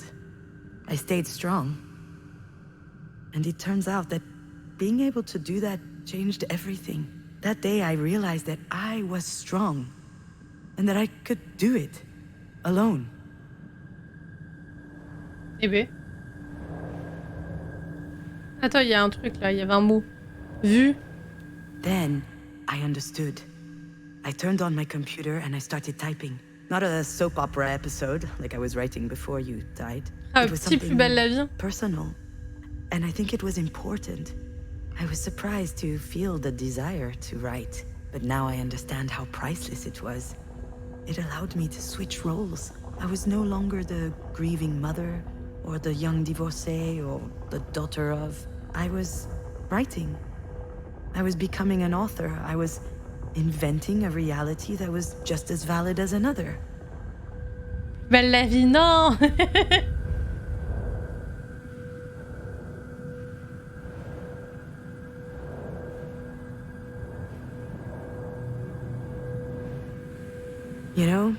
Speaker 6: I stayed strong. And it turns out that being able to do that changed everything. That day I realized that I was strong. And that I could do it. Alone.
Speaker 1: Eh ben. Attends, il y a un truc là, il y avait un mot. Vu.
Speaker 6: Then I understood. I turned on my computer and I started typing. Not a soap opera episode like I was writing before you died.
Speaker 1: Ah,
Speaker 6: it was
Speaker 1: petit plus belle la vie.
Speaker 6: Personal. And I think it was important. I was surprised to feel the desire to write, but now I understand how priceless it was. It allowed me to switch roles. I was no longer the grieving mother, or the young divorcee, or the daughter of. I was writing. I was becoming an author. I was inventing a reality that was just as valid as another.
Speaker 1: Belle la vie, non.
Speaker 6: You know,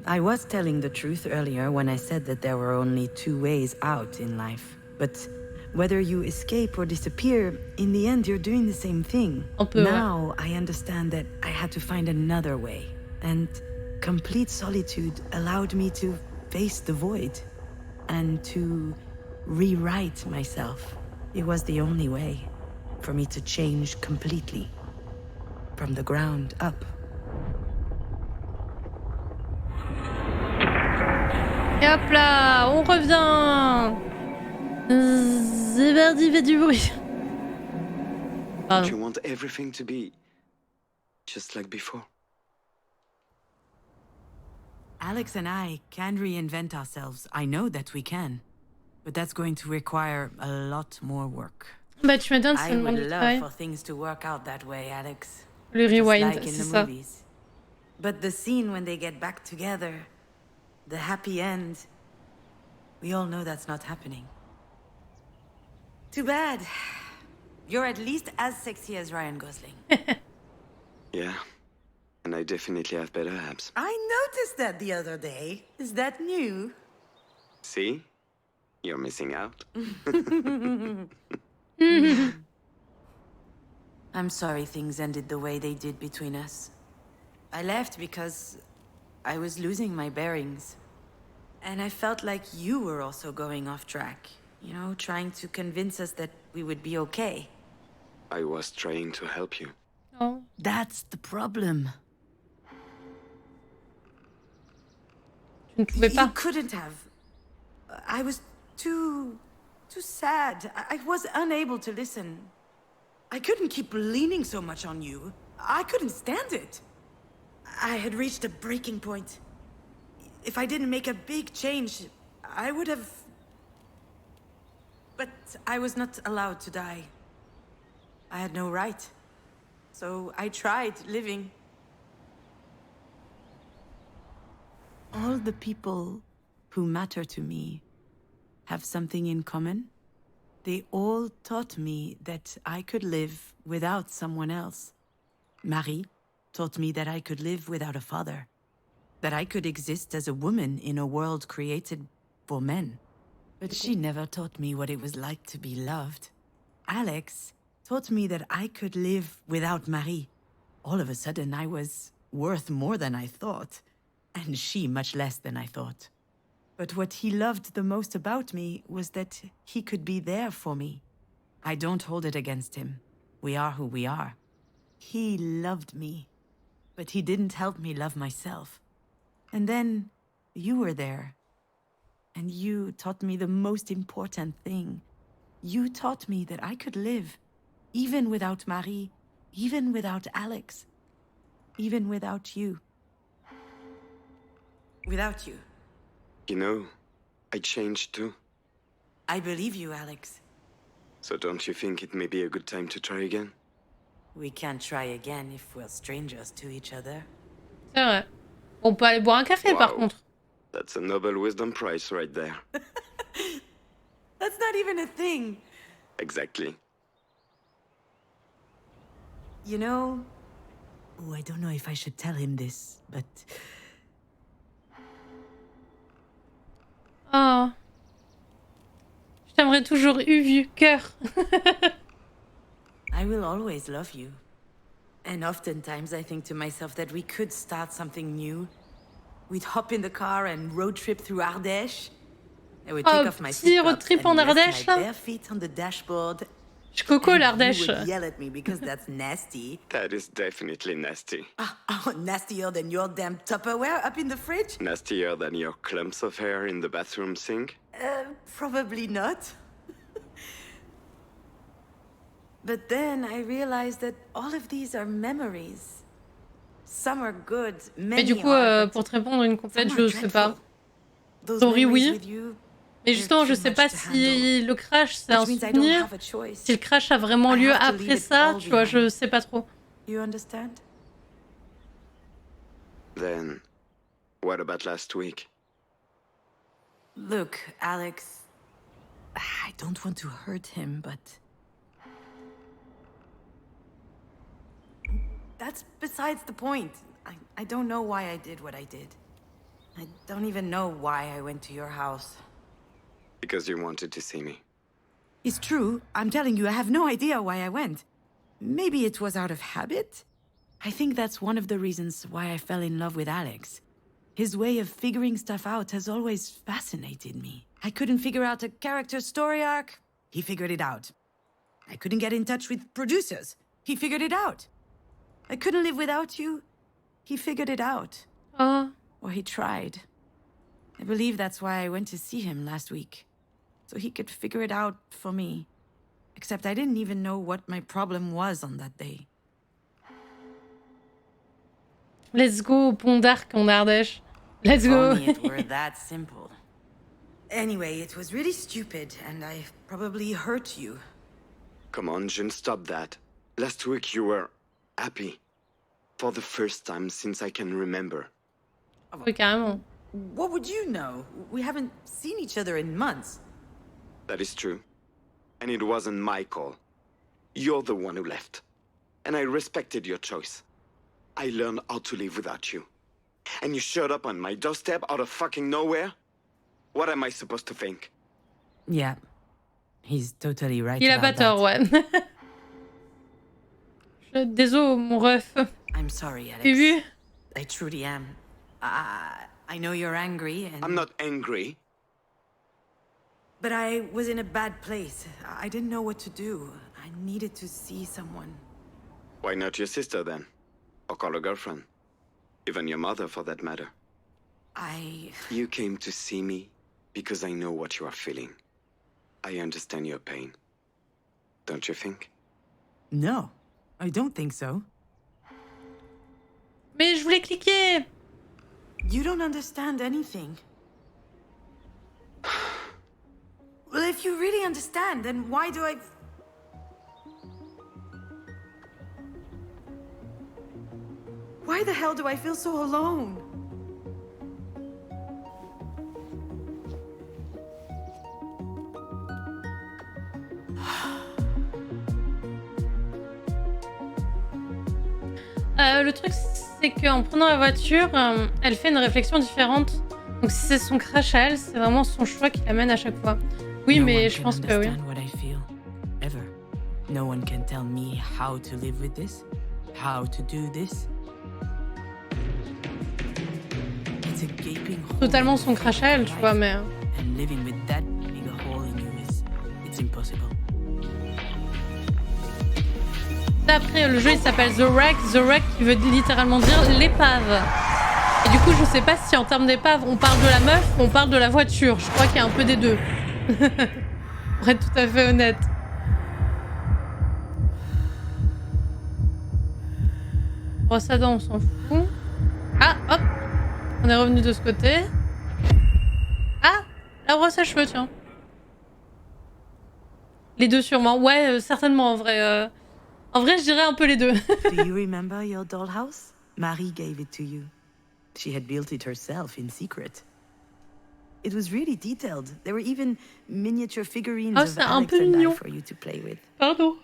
Speaker 6: I was telling the truth earlier when I said that there were only 2 ways out in life. But whether you escape or disappear, in the end you're doing the same thing. Now I understand that I had to find another way. And complete solitude allowed me to face the void. And to rewrite myself. It was the only way. For me to change completely. From the ground up.
Speaker 1: Et hop là, on revient. C'est parti, fait du bruit.
Speaker 9: Don't you want everything to be just like before?
Speaker 6: Alex and I can reinvent ourselves. I know that we can. But that's going to require a lot more work.
Speaker 1: Bah tu m'étonnes, c'est
Speaker 6: I
Speaker 1: le monde
Speaker 6: would
Speaker 1: du
Speaker 6: love
Speaker 1: travail.
Speaker 6: for things to work out that way, Alex.
Speaker 1: Le
Speaker 6: Just
Speaker 1: rewind,
Speaker 6: like in
Speaker 1: c'est
Speaker 6: the
Speaker 1: ça.
Speaker 6: movies. But the scene when they get back together, the happy end, we all know that's not happening. Too bad. You're at least as sexy as Ryan Gosling.
Speaker 9: Yeah. And I definitely have better abs.
Speaker 6: I noticed that the other day. Is that new?
Speaker 9: See? You're missing out.
Speaker 6: I'm sorry things ended the way they did between us. I left because I was losing my bearings. And I felt like you were also going off track. You know, trying to convince us that we would be okay.
Speaker 9: I was trying to help you.
Speaker 1: Oh.
Speaker 6: That's the problem.
Speaker 1: Tu ne pouvais
Speaker 6: You
Speaker 1: pas.
Speaker 6: couldn't have. I was too sad. I was unable to listen. I couldn't keep leaning so much on you. I couldn't stand it. I had reached a breaking point. If I didn't make a big change, I would have... But I was not allowed to die. I had no right. So I tried living. All the people who matter to me have something in common. They all taught me that I could live without someone else. Marie taught me that I could live without a father. That I could exist as a woman in a world created for men. But she never taught me what it was like to be loved. Alex taught me that I could live without Marie. All of a sudden, I was worth more than I thought, and she much less than I thought. But what he loved the most about me was that he could be there for me. I don't hold it against him. We are who we are. He loved me, but he didn't help me love myself. And then you were there. And you taught me the most important thing. You taught me that I could live, even without Marie, even without Alex, even without you. Without you.
Speaker 9: You know, I changed too.
Speaker 6: I believe you, Alex.
Speaker 9: So don't you think it may be a good time to try again?
Speaker 6: We can't try again if we're strangers to each other.
Speaker 1: C'est vrai. On peut aller boire un café par
Speaker 9: Wow.
Speaker 1: contre.
Speaker 9: That's a Nobel Wisdom Prize right there.
Speaker 6: That's not even a thing.
Speaker 9: Exactly.
Speaker 6: You know... Oh, I don't know if I should tell him this, but...
Speaker 1: Oh. Je t'aimerais toujours eu vu, cœur.
Speaker 6: I will always love you. And oftentimes I think to myself that we could start something new. We'd hop in the car and road trip through Ardèche. I would take off my
Speaker 1: petit road
Speaker 6: flip-flops
Speaker 1: trip
Speaker 6: and
Speaker 1: en
Speaker 6: rest
Speaker 1: Ardèche,
Speaker 6: my
Speaker 1: là.
Speaker 6: bare feet on the dashboard.
Speaker 1: Coco,
Speaker 6: And
Speaker 1: l'Ardèche.
Speaker 6: you would yell at me because that's nasty.
Speaker 9: That is definitely nasty.
Speaker 6: Oh, nastier than your damn Tupperware up in the fridge?
Speaker 9: Nastier than your clumps of hair in the bathroom sink?
Speaker 6: Probably not. But then I realized that all of these are memories. Some are good,
Speaker 1: Mais
Speaker 6: many
Speaker 1: du coup,
Speaker 6: are, but
Speaker 1: pour te répondre une complète,
Speaker 6: some
Speaker 1: je
Speaker 6: are
Speaker 1: sais pas.
Speaker 6: dreadful. Those
Speaker 1: Sorry,
Speaker 6: memories
Speaker 1: oui.
Speaker 6: with you,
Speaker 1: Mais
Speaker 6: they're
Speaker 1: justement, je
Speaker 6: too
Speaker 1: sais
Speaker 6: much
Speaker 1: pas
Speaker 6: to
Speaker 1: si
Speaker 6: handle.
Speaker 1: le crash c'est un
Speaker 6: Which means I don't
Speaker 1: souvenir,
Speaker 6: have a choice.
Speaker 1: si le crash a vraiment
Speaker 6: I
Speaker 1: lieu
Speaker 6: have to leave
Speaker 1: après
Speaker 6: it
Speaker 1: ça,
Speaker 6: all
Speaker 1: tu vois, je
Speaker 6: behind.
Speaker 1: sais pas trop.
Speaker 6: You understand?
Speaker 9: Then, what about last week?
Speaker 6: Look, Alex, I don't want to hurt him, but... That's besides the point. I don't know why I did what I did. I don't even know why I went to your house.
Speaker 9: Because you wanted to see me.
Speaker 6: It's true. I'm telling you, I have no idea why I went. Maybe it was out of habit? I think that's one of the reasons why I fell in love with Alex. His way of figuring stuff out has always fascinated me. I couldn't figure out a character story arc. He figured it out. I couldn't get in touch with producers. He figured it out. I couldn't live without you. He figured it out.
Speaker 1: Oh.
Speaker 6: Or he tried. I believe that's why I went to see him last week. So he could figure it out for me. Except I didn't even know what my problem was on that day.
Speaker 1: Let's go au pont d'Arc en Ardèche. Let's
Speaker 6: If
Speaker 1: go.
Speaker 6: only it were that simple. Anyway, it was really stupid, and I probably hurt you.
Speaker 9: Come on, June, stop that. Last week you were happy. For the first time since I can remember.
Speaker 1: Oui, carrément.
Speaker 6: What would you know? We haven't seen each other in months.
Speaker 9: That is true. And it wasn't my call. You're the one who left. And I respected your choice. I learned how to live without you. And you showed up on my doorstep out of fucking nowhere? What am I supposed to think?
Speaker 6: Yeah. He's totally right
Speaker 1: Il a pas
Speaker 6: about
Speaker 1: tort,
Speaker 6: that.
Speaker 1: ouais. Désolé, mon ref.
Speaker 6: I'm sorry, Alex.
Speaker 1: T'as vu?
Speaker 6: I truly am. I know you're angry and...
Speaker 9: I'm not angry.
Speaker 6: But I was in a bad place. I didn't know what to do. I needed to see someone.
Speaker 9: Why not your sister then? Or call a girlfriend? Even your mother, for that matter. You came to see me because I know what you are feeling. I understand your pain. Don't you think?
Speaker 6: No, I don't think so.
Speaker 1: Mais je voulais cliquer.
Speaker 6: You don't understand anything. Well, if you really understand, then why do I... Why the hell do I feel so alone?
Speaker 1: Le truc, c'est qu'en prenant la voiture, elle fait une réflexion différente. Donc si c'est son crash à elle, c'est vraiment son choix qui l'amène à chaque fois. Oui, mais je pense que oui.
Speaker 6: No one can tell me how to live with this, how to do this. It's a gaping hole.
Speaker 1: Totalement son crash à elle, tu vois, mais...
Speaker 6: And living with that big a hole in you it's impossible.
Speaker 1: Après, le jeu, il s'appelle The Wreck. The Wreck qui veut littéralement dire l'épave. Et du coup, je sais pas si en termes d'épave, on parle de la meuf ou on parle de la voiture. Je crois qu'il y a un peu des deux. Pour être tout à fait honnête. Brosse à dents, on s'en fout. Ah, hop. On est revenu de ce côté. Ah, la brosse à cheveux, tiens. Les deux sûrement. Ouais, certainement en vrai. En vrai, je dirais un peu les deux.
Speaker 6: Do you remember your dollhouse? Marie gave it to you. She had built it herself in secret. It was really detailed. There were even miniature figurines of Alex and I for you to play with.
Speaker 1: Pardon.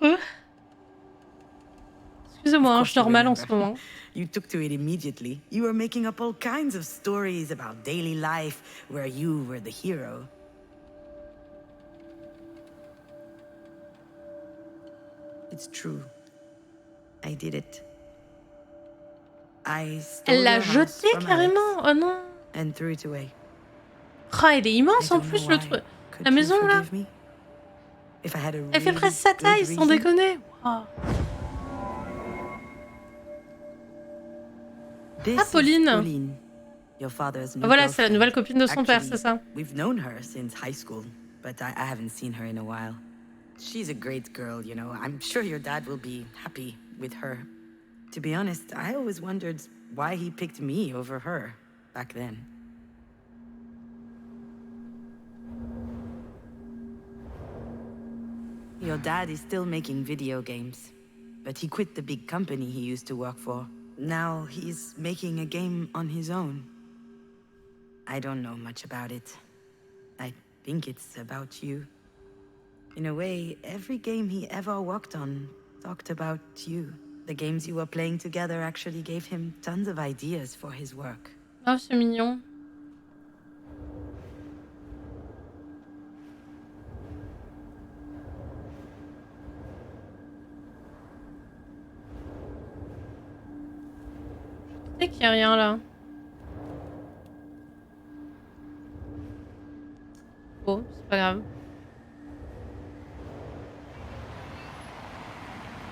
Speaker 1: Excusez-moi, je dors mal en ce moment.
Speaker 6: You took to it immediately. You were making up all kinds of stories about daily life where you were the hero. It's true. I did it. I stole
Speaker 1: Elle l'a
Speaker 6: your house
Speaker 1: jeté
Speaker 6: from
Speaker 1: carrément.
Speaker 6: Alex
Speaker 1: Oh non.
Speaker 6: and threw it away.
Speaker 1: Ah, elle est immense en plus, le truc. La maison là. Elle fait presque sa taille, sans déconner. Wow. Ah, Pauline. Voilà, c'est la nouvelle copine de son père, c'est ça.
Speaker 6: We've known her since high school, but I haven't seen her in a while. She's a great girl, you know. I'm sure your dad will be happy with her. To be honest, I always wondered why he picked me over her back then. Your dad is still making video games, but he quit the big company he used to work for. Now he's making a game on his own. I don't know much about it. I think it's about you. In a way, every game he ever worked on talked about you. The games you were playing together actually gave him tons of ideas for his work.
Speaker 1: Oh, c'est mignon. Je sais qu'il n'y a rien là. Bon, c'est pas grave.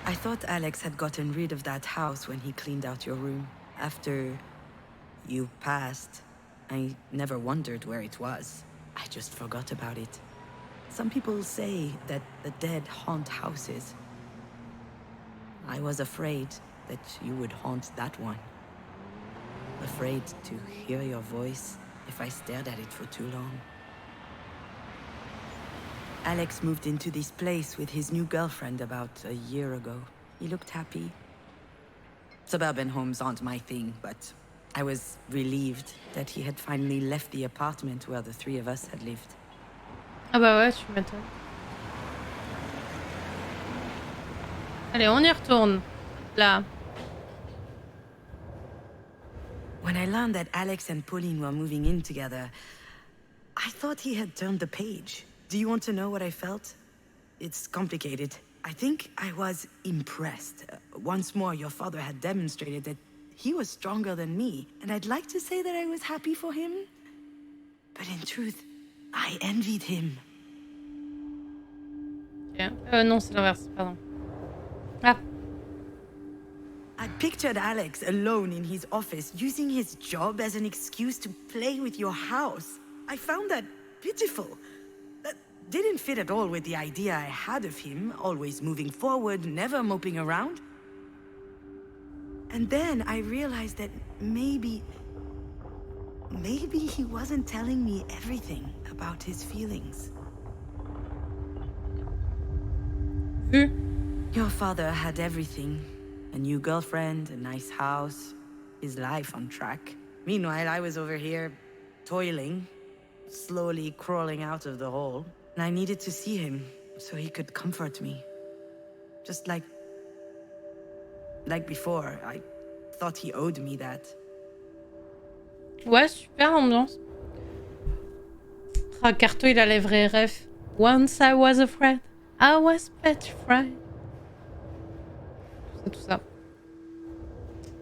Speaker 6: I thought Alex had gotten rid of that house when he cleaned out your room. After you passed, I never wondered where it was. I just forgot about it. Some people say that the dead haunt houses. I was afraid that you would haunt that one. Afraid to hear your voice if I stared at it for too long. Alex moved into this place with his new girlfriend about a year ago. He looked happy. Suburban homes aren't my thing, but I was relieved that he had finally left the apartment where the three of us had lived.
Speaker 1: Ah bah ouais, tu m'étonnes. Allez, on y retourne. Là.
Speaker 6: When I learned that Alex and Pauline were moving in together, I thought he had turned the page. Do you want to know what I felt? It's complicated. I think I was impressed. Once more, your father had demonstrated that he was stronger than me, and I'd like to say that I was happy for him. But in truth, I envied him.
Speaker 1: Okay. Non, c'est l'inverse, pardon. Ah.
Speaker 6: I pictured Alex alone in his office, using his job as an excuse to play with your house. I found that pitiful. That didn't fit at all with the idea I had of him, always moving forward, never moping around. And then I realized that maybe he wasn't telling me everything about his feelings. Your father had everything. A new girlfriend, a nice house, his life on track. Meanwhile, I was over here, toiling, slowly crawling out of the hole. And I needed to see him, so he could comfort me. Just like before, I thought he owed me that.
Speaker 1: Ouais, super ambiance. Ah, Carto, il a les vrais rêves. Once I was afraid, I was petrified. Tout ça.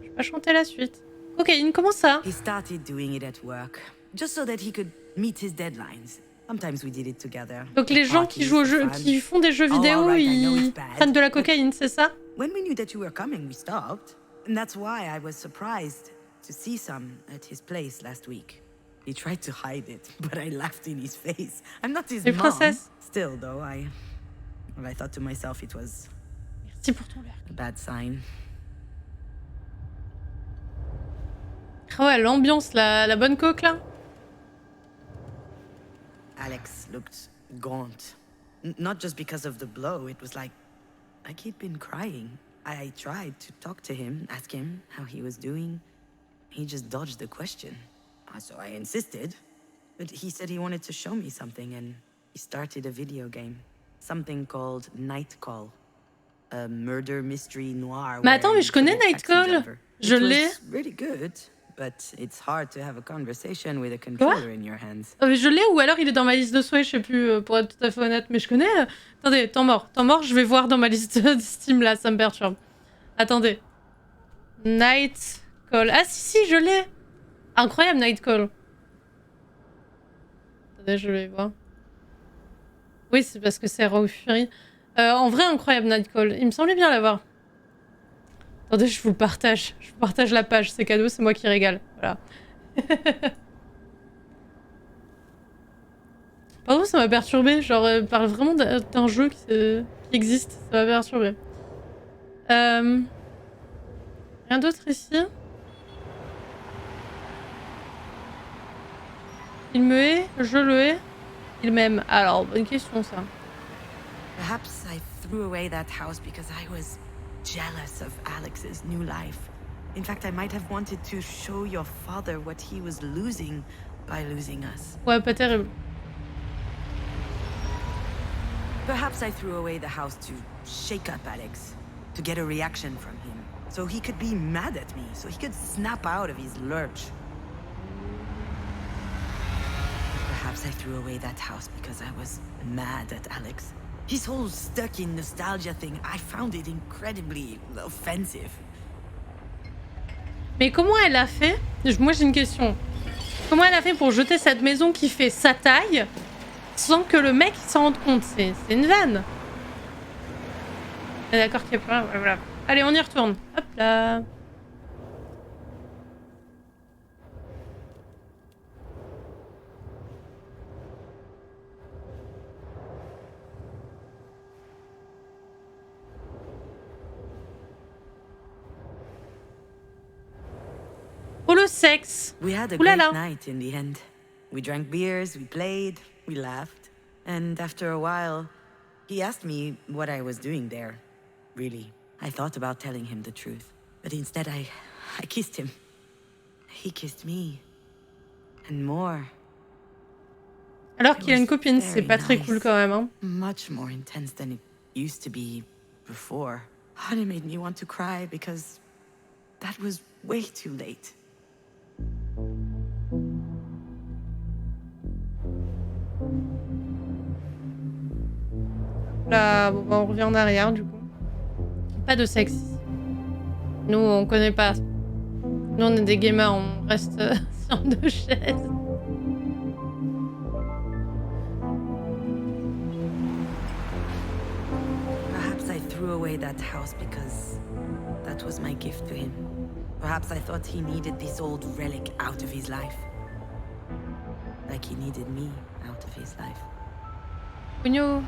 Speaker 1: Je vais pas chanter la suite. Cocaïne, comment ça?
Speaker 6: He started doing it at work, just so that he could meet his deadlines. Sometimes we did it together.
Speaker 1: Donc les gens qui jouent aux jeux, qui font des jeux vidéo, ils prennent de la cocaïne, c'est ça?
Speaker 6: When we knew that you were coming, we stopped. And that's why I was surprised to see some at his place last week. He tried to hide it, but I laughed in his face. I'm not his mom. Still, though, I thought to myself it was
Speaker 1: Merci pour ton
Speaker 6: a bad sign.
Speaker 1: Ah ouais, l'ambiance, la bonne coque là.
Speaker 6: Alex looked gaunt. Not just because of the blow, it was like he'd been crying. I tried to talk to him, ask him how he was doing. He just dodged the question. So I insisted. But he said he wanted to show me something, and he started a video game. Something called Night Call. A murder mystery noir.
Speaker 1: Mais attends, mais je connais Night Call. Je l'ai.
Speaker 6: Really good, but it's hard to have a conversation with a controller in your hands.
Speaker 1: Je l'ai, ou alors il est dans ma liste de souhaits, je sais plus, pour être tout à fait honnête, mais je connais. Attendez, temps mort, je vais voir dans ma liste de Steam là, ça me perturbe. Attendez. Night Call. Ah si, je l'ai. Incroyable, Night Call. Attendez, je vais voir. Oui, c'est parce que c'est Raw Fury. En vrai, incroyable, Night Call. Il me semblait bien l'avoir. Attendez, je vous le partage. Je vous partage la page. C'est cadeau, c'est moi qui régale. Voilà. Pardon, ça m'a perturbé. Genre, parle vraiment d'un jeu qui existe. Ça m'a perturbé. Rien d'autre ici? Il me hait, je le hais. Il m'aime. Alors, bonne question ça.
Speaker 6: Perhaps I threw away that house because I was jealous of Alex's new life. In fact, I might have wanted to show your father what he was losing by losing us.
Speaker 1: Ouais, pas terrible.
Speaker 6: Perhaps I threw away the house to shake up Alex, to get a reaction from him, so he could be mad at me, so he could snap out of his lurch. Perhaps I threw away that house because I was mad at Alex. His whole stuck in nostalgia thing, I found it incredibly offensive.
Speaker 1: Mais comment elle a fait? Moi j'ai une question. Comment elle a fait pour jeter cette maison qui fait sa taille sans que le mec s'en rende compte? C'est une vanne. On est d'accord qu'il y a plein. Ouais, voilà. Allez, on y retourne. Hop là. Pour le sexe.
Speaker 6: We had a
Speaker 1: Ouh là
Speaker 6: great
Speaker 1: là.
Speaker 6: night in the end. We drank beers, we played, we laughed. And after a while, he asked me what I was doing there. Really, I thought about telling him the truth. But instead I kissed him. He kissed me. And more.
Speaker 1: Alors qu'il a une copine, c'est pas très cool quand même. Hein.
Speaker 6: Much more intense than it used to be before. And it made me want to cry because that was way too late.
Speaker 1: Là, bon, on revient en arrière du coup. Pas de sexe ici. Nous, on connaît pas. Nous, on est des gamers, on reste sur deux chaises.
Speaker 6: Perhaps I threw away that house because that was my gift to him. Perhaps I thought he needed this old relic out of his life. Like he needed me out of his life.
Speaker 1: Pogno.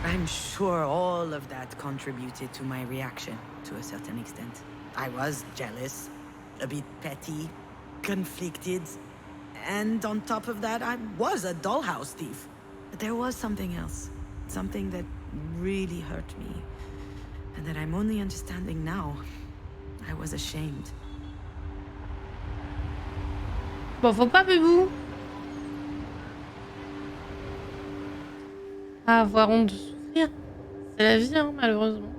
Speaker 6: I'm sure all of that contributed to my reaction, to a certain extent. I was jealous, a bit petty, conflicted, and on top of that, I was a dollhouse thief. But there was something else, something that really hurt me, and that I'm only understanding now. I was ashamed.
Speaker 1: Bon, faut pas, bébou. Avoir honte de souffrir. C'est la vie, hein, malheureusement.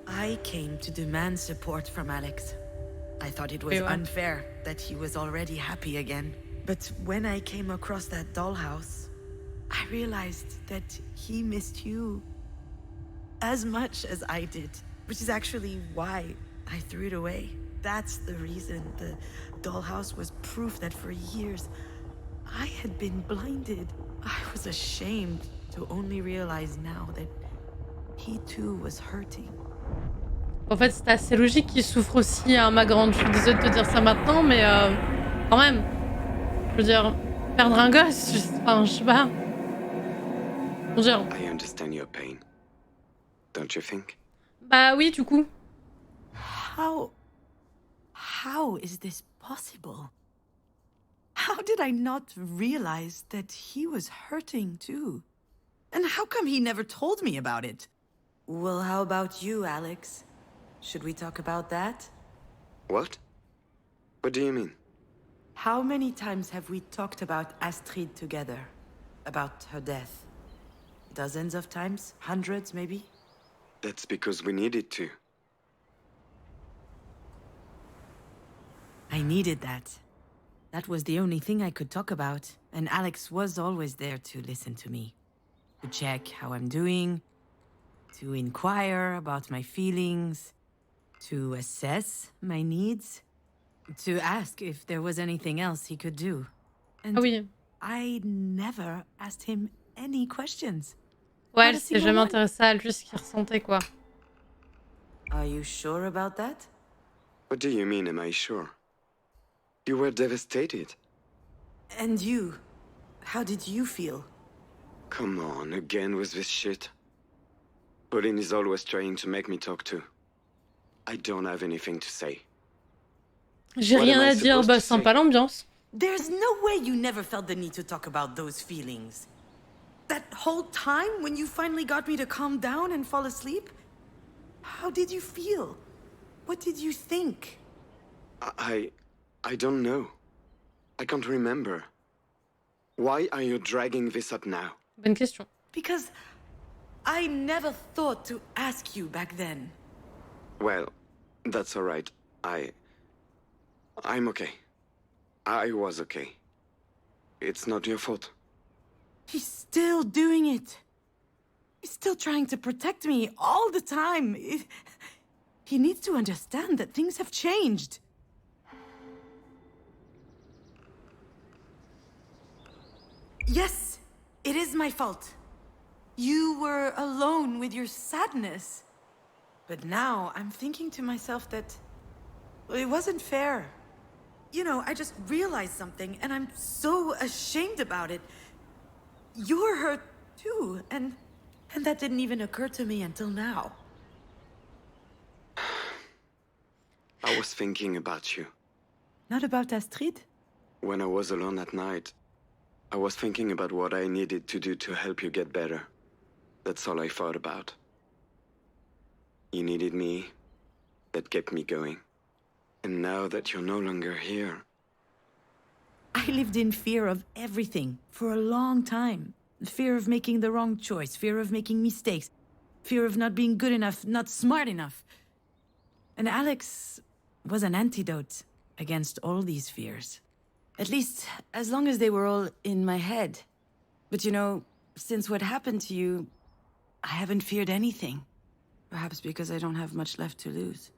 Speaker 6: I came to demand support from Alex. I thought it was unfair that he was already happy again. But when I came across that dollhouse, I realized that he missed you as much as I did, which is actually why I threw it away. That's the reason. The dollhouse was proof that for years I had been blinded. I was ashamed to only realize now that he too was hurting.
Speaker 1: En fait, c'est assez logique qu'il souffre aussi, hein, ma grande. Je suis désolée de te dire ça maintenant, mais quand même. Je veux dire, perdre un gosse, je sais pas. Je veux dire...
Speaker 9: I understand your pain. Don't you think?
Speaker 1: Bah oui, du coup.
Speaker 6: How is this possible? How did I not realize that he was hurting too? And how come he never told me about it? Well, how about you, Alex? Should we talk about that?
Speaker 9: What? What do you mean?
Speaker 6: How many times have we talked about Astrid together? About her death? Dozens of times? Hundreds, maybe?
Speaker 9: That's because we needed to.
Speaker 6: I needed that. That was the only thing I could talk about, and Alex was always there to listen to me. To check how I'm doing, to inquire about my feelings, to assess my needs, to ask if there was anything else he could do. And
Speaker 1: Ah oui.
Speaker 6: I never asked him any questions.
Speaker 1: Ouais, elle s'est jamais intéressée à lui, ce qu'il ressentait, quoi.
Speaker 6: Are you sure about that?
Speaker 9: What do you mean, am I sure? You were devastated.
Speaker 6: And you? How did you feel?
Speaker 9: Come on, again with this shit. Pauline is always trying to make me talk to. I don't have anything to say.
Speaker 1: J'ai rien à dire, bah sympa l'ambiance.
Speaker 6: There's no way you never felt the need to talk about those feelings. That whole time when you finally got me to calm down and fall asleep? How did you feel? What did you think?
Speaker 9: I don't know. I can't remember. Why are you dragging this up now?
Speaker 1: Bonne question.
Speaker 6: Because I never thought to ask you back then.
Speaker 9: Well, that's all right. I'm okay. I was okay. It's not your fault.
Speaker 6: He's still doing it. He's still trying to protect me all the time. He needs to understand that things have changed. Yes, it is my fault. You were alone with your sadness. But now I'm thinking to myself that it wasn't fair. You know, I just realized something and I'm so ashamed about it. You're hurt too, and that didn't even occur to me until now.
Speaker 9: I was thinking about you.
Speaker 6: Not about Astrid?
Speaker 9: When I was alone at night, I was thinking about what I needed to do to help you get better. That's all I thought about. You needed me. That kept me going. And now that you're no longer here...
Speaker 6: I lived in fear of everything for a long time. Fear of making the wrong choice, fear of making mistakes, fear of not being good enough, not smart enough. And Alex was an antidote against all these fears. At least, as long as they were all in my head. But you know, since what happened to you, I haven't feared anything. Perhaps because I don't have much left to lose.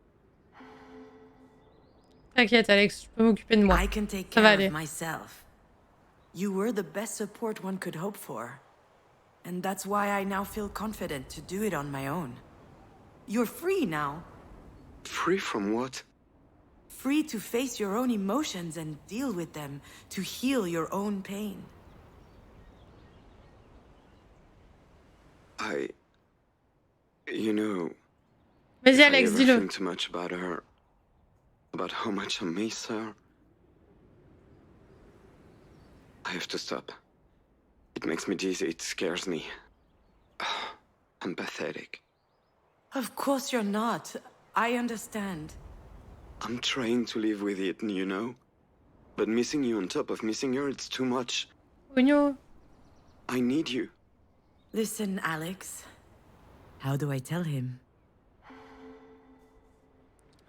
Speaker 1: T'inquiète, Alex, je peux m'occuper de moi.
Speaker 6: I can take
Speaker 1: Ça va
Speaker 6: care
Speaker 1: aller.
Speaker 6: of myself. You were the best support one could hope for. And that's why I now feel confident to do it on my own. You're free now.
Speaker 9: Free from what?
Speaker 6: Free to face your own emotions and deal with them, to heal your own pain.
Speaker 9: You know...
Speaker 1: Vas-y,
Speaker 9: if
Speaker 1: Alex,
Speaker 9: I ever
Speaker 1: dis-le.
Speaker 9: think too much about her, about how much I miss her, I have to stop. It makes me dizzy, it scares me. I'm pathetic.
Speaker 6: Of course you're not. I understand.
Speaker 9: I'm trying to live with it, you know? But missing you on top of missing her, it's too much.
Speaker 1: Oignon.
Speaker 9: I need you.
Speaker 6: Listen, Alex. How do I tell him?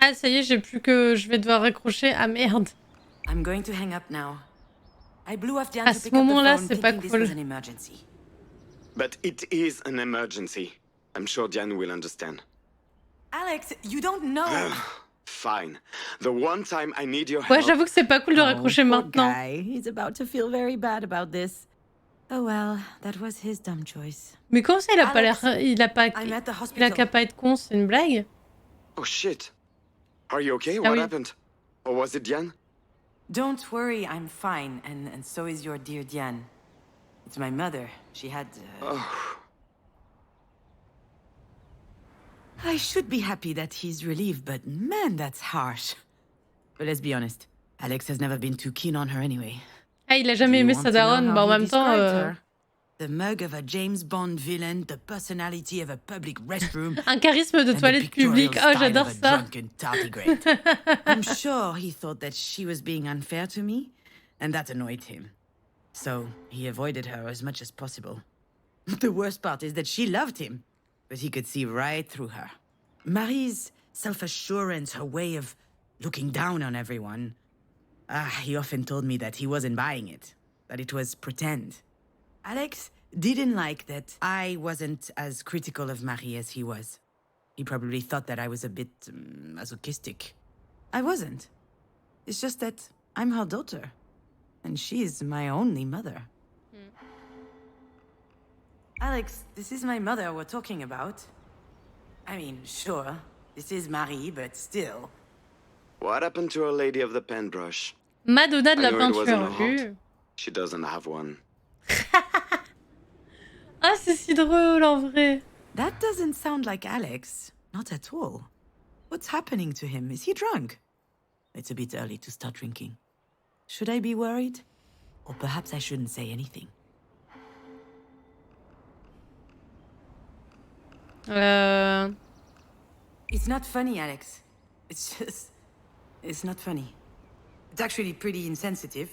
Speaker 1: Ah, ça y est, j'ai plus que... Je vais devoir raccrocher. Ah, merde.
Speaker 6: I'm going to hang up now. I blew off Jan
Speaker 1: À
Speaker 6: to
Speaker 1: ce
Speaker 6: pick up the
Speaker 1: moment-là,
Speaker 6: phone
Speaker 1: c'est pas
Speaker 6: thinking this
Speaker 1: cool.
Speaker 6: was an emergency.
Speaker 9: But it is an emergency. I'm sure Diane will understand.
Speaker 6: Alex, you don't know.
Speaker 9: Fine. The one time I need your
Speaker 1: Ouais,
Speaker 9: help...
Speaker 1: j'avoue que c'est pas cool de raccrocher
Speaker 6: poor
Speaker 1: maintenant.
Speaker 6: guy. He's about to feel very bad about this. Oh well, that was his dumb choice.
Speaker 1: Mais comment ça, il a pas l'air...
Speaker 6: Alex,
Speaker 1: Il a pas...
Speaker 6: I'm at the
Speaker 1: Il a
Speaker 6: hospital.
Speaker 1: qu'à pas être con, c'est une blague?
Speaker 9: Oh shit. Are you okay?
Speaker 1: Ah
Speaker 9: What
Speaker 1: oui.
Speaker 9: happened? Or was it Diane?
Speaker 6: Don't worry, I'm fine, and so is your dear Diane. It's my mother. She had...
Speaker 9: Oh,
Speaker 6: I should be happy that he's relieved, but man, that's harsh. But let's be honest, Alex has never been too keen on her anyway.
Speaker 1: Ah, il a jamais aimé sa daronne. Bah, en même temps...
Speaker 6: The mug of a James Bond villain, the personality of a public restroom,
Speaker 1: Un charisme de
Speaker 6: and the
Speaker 1: toilette
Speaker 6: pictorial
Speaker 1: publique. Oh,
Speaker 6: style
Speaker 1: j'adore
Speaker 6: of a
Speaker 1: ça.
Speaker 6: drunken tardigrade. I'm sure he thought that she was being unfair to me, and that annoyed him. So he avoided her as much as possible. The worst part is that she loved him, but he could see right through her. Marie's self-assurance, her way of looking down on everyone. He often told me that he wasn't buying it, that it was pretend. Alex didn't like that I wasn't as critical of Marie as he was. He probably thought that I was a bit masochistic. I wasn't. It's just that I'm her daughter, and she is my only mother. Alex, this is my mother we're talking about. I mean, sure, this is Marie, but still.
Speaker 9: what happened to our lady of the paintbrush?
Speaker 1: Madonna de la
Speaker 9: I know it wasn't
Speaker 1: peinture.
Speaker 9: a heart.
Speaker 1: Vu.
Speaker 9: She doesn't have one.
Speaker 1: Ah, c'est si drôle en vrai.
Speaker 6: That doesn't sound like Alex. Not at all. What's happening to him? Is he drunk? It's a bit early to start drinking. Should I be worried? Or perhaps I shouldn't say anything. It's not funny, Alex. It's just... It's not funny. It's actually pretty insensitive,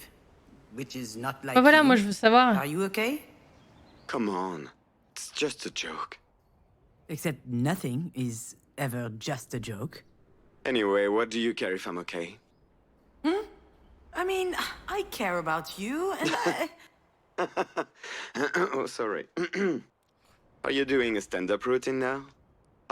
Speaker 6: which is not like
Speaker 1: Bah voilà,
Speaker 6: you.
Speaker 1: moi je veux savoir.
Speaker 6: Are you okay?
Speaker 9: Come on. It's just a joke.
Speaker 6: Except nothing is ever just a joke.
Speaker 9: Anyway, what do you care if I'm okay?
Speaker 6: I mean, I care about you, and
Speaker 9: Oh, sorry. Are you doing a stand-up routine now?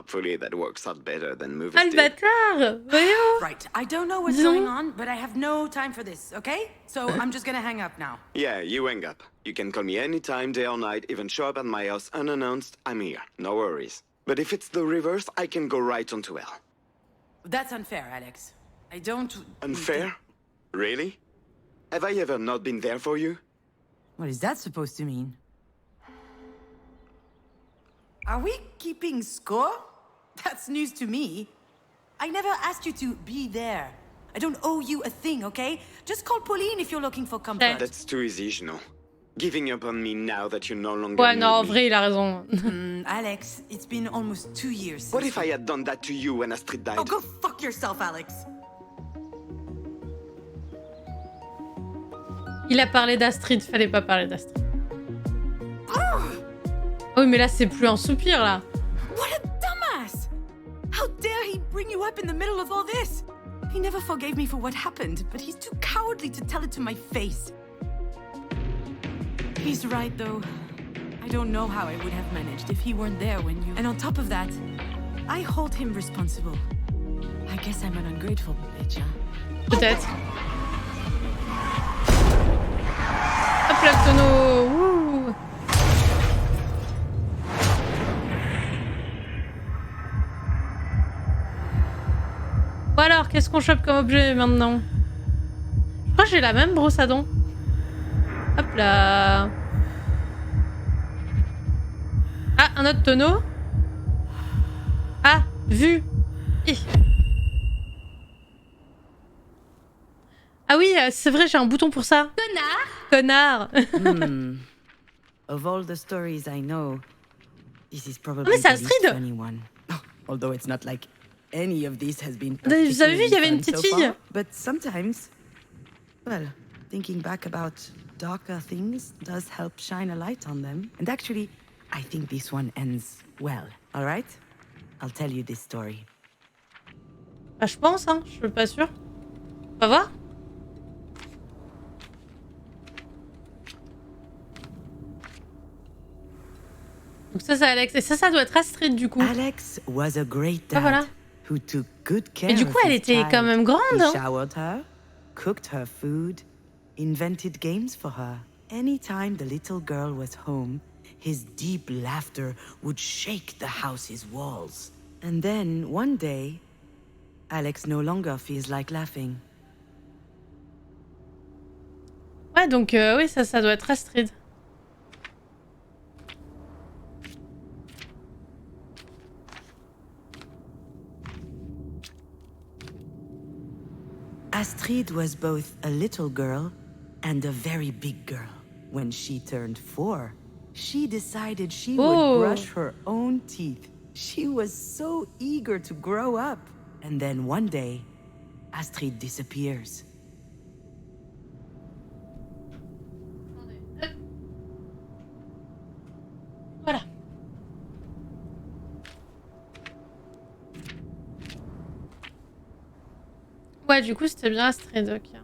Speaker 9: Hopefully that works out better than movies
Speaker 1: Ah, le
Speaker 9: did.
Speaker 1: bâtard! Voyons!
Speaker 6: Right, I don't know what's
Speaker 1: Dis donc.
Speaker 6: going on, but I have no time for this, okay? So I'm just gonna hang up now.
Speaker 9: Yeah, you hang up. You can call me anytime, day or night, even show up at my house unannounced. I'm here, no worries. But if it's the reverse, I can go right onto hell.
Speaker 6: That's unfair, Alex. I don't...
Speaker 9: Unfair? Really? Have I ever not been there for you?
Speaker 6: What is that supposed to mean? Are we keeping score? That's news to me. I never asked you to be there. I don't owe you a thing, okay? Just call Pauline if you're looking for comfort.
Speaker 9: That's too easy, Juno. Giving up on me now that you no longer
Speaker 1: Ouais,
Speaker 9: need
Speaker 1: non, en
Speaker 9: me.
Speaker 1: vrai, il a raison.
Speaker 6: Alex, it's been almost 2 years
Speaker 9: What
Speaker 6: since...
Speaker 9: if I had done that to you when Astrid died?
Speaker 6: Oh, go fuck yourself, Alex.
Speaker 1: Il a parlé d'Astrid, fallait pas parler d'Astrid. Oh, mais là, c'est plus un soupir, là.
Speaker 6: What a dumbass! How dare he bring you up in the middle of all this? He never forgave me for what happened, but he's too cowardly to tell it to my face. He's right, though. I don't know how I would have managed if he weren't there when you... And on top of that, I hold him responsible. I guess I'm an ungrateful bitch, huh?
Speaker 1: Peut-être. Hop là, le tonneau. Wouh. Bon alors, qu'est-ce qu'on chope comme objet maintenant? Je crois que j'ai la même brosse à dents. Hop là. Ah, un autre tonneau. Ah, vu. Hi. Ah oui, c'est vrai, j'ai un bouton pour ça. Connard.
Speaker 6: Of all the stories I know, this is probably
Speaker 1: Oh, mais c'est
Speaker 6: the least
Speaker 1: Astrid.
Speaker 6: funny one. Although it's not like any of these has been
Speaker 1: Vous avez vu, il y avait une
Speaker 6: particularly
Speaker 1: petite
Speaker 6: fun so
Speaker 1: fille.
Speaker 6: far, but sometimes, well, thinking back about darker things does help shine a light on them. And actually, I think this one ends well. All right? I'll tell you this story.
Speaker 1: Bah, je pense, hein. Je suis pas sûre. On va voir. Donc ça, c'est Alex. Et ça doit être Astrid, du coup.
Speaker 6: Alex was a great
Speaker 1: Ah,
Speaker 6: dad
Speaker 1: voilà.
Speaker 6: who took good care
Speaker 1: Mais du
Speaker 6: of
Speaker 1: coup, elle
Speaker 6: his
Speaker 1: était
Speaker 6: child.
Speaker 1: quand même grande,
Speaker 6: He
Speaker 1: hein.
Speaker 6: showered her, cooked her food, invented games for her. Anytime the little girl was home, his deep laughter would shake the house's walls. And then, one day, Alex no longer feels like laughing.
Speaker 1: Ouais, donc oui, ça doit être Astrid.
Speaker 6: Astrid was both a little girl and a very big girl. When she turned 4, she decided she
Speaker 1: Oh.
Speaker 6: would brush her own teeth. She was so eager to grow up. And then one day, Astrid disappears.
Speaker 1: Voilà. Ouais, du coup, c'était bien Astrid, ok.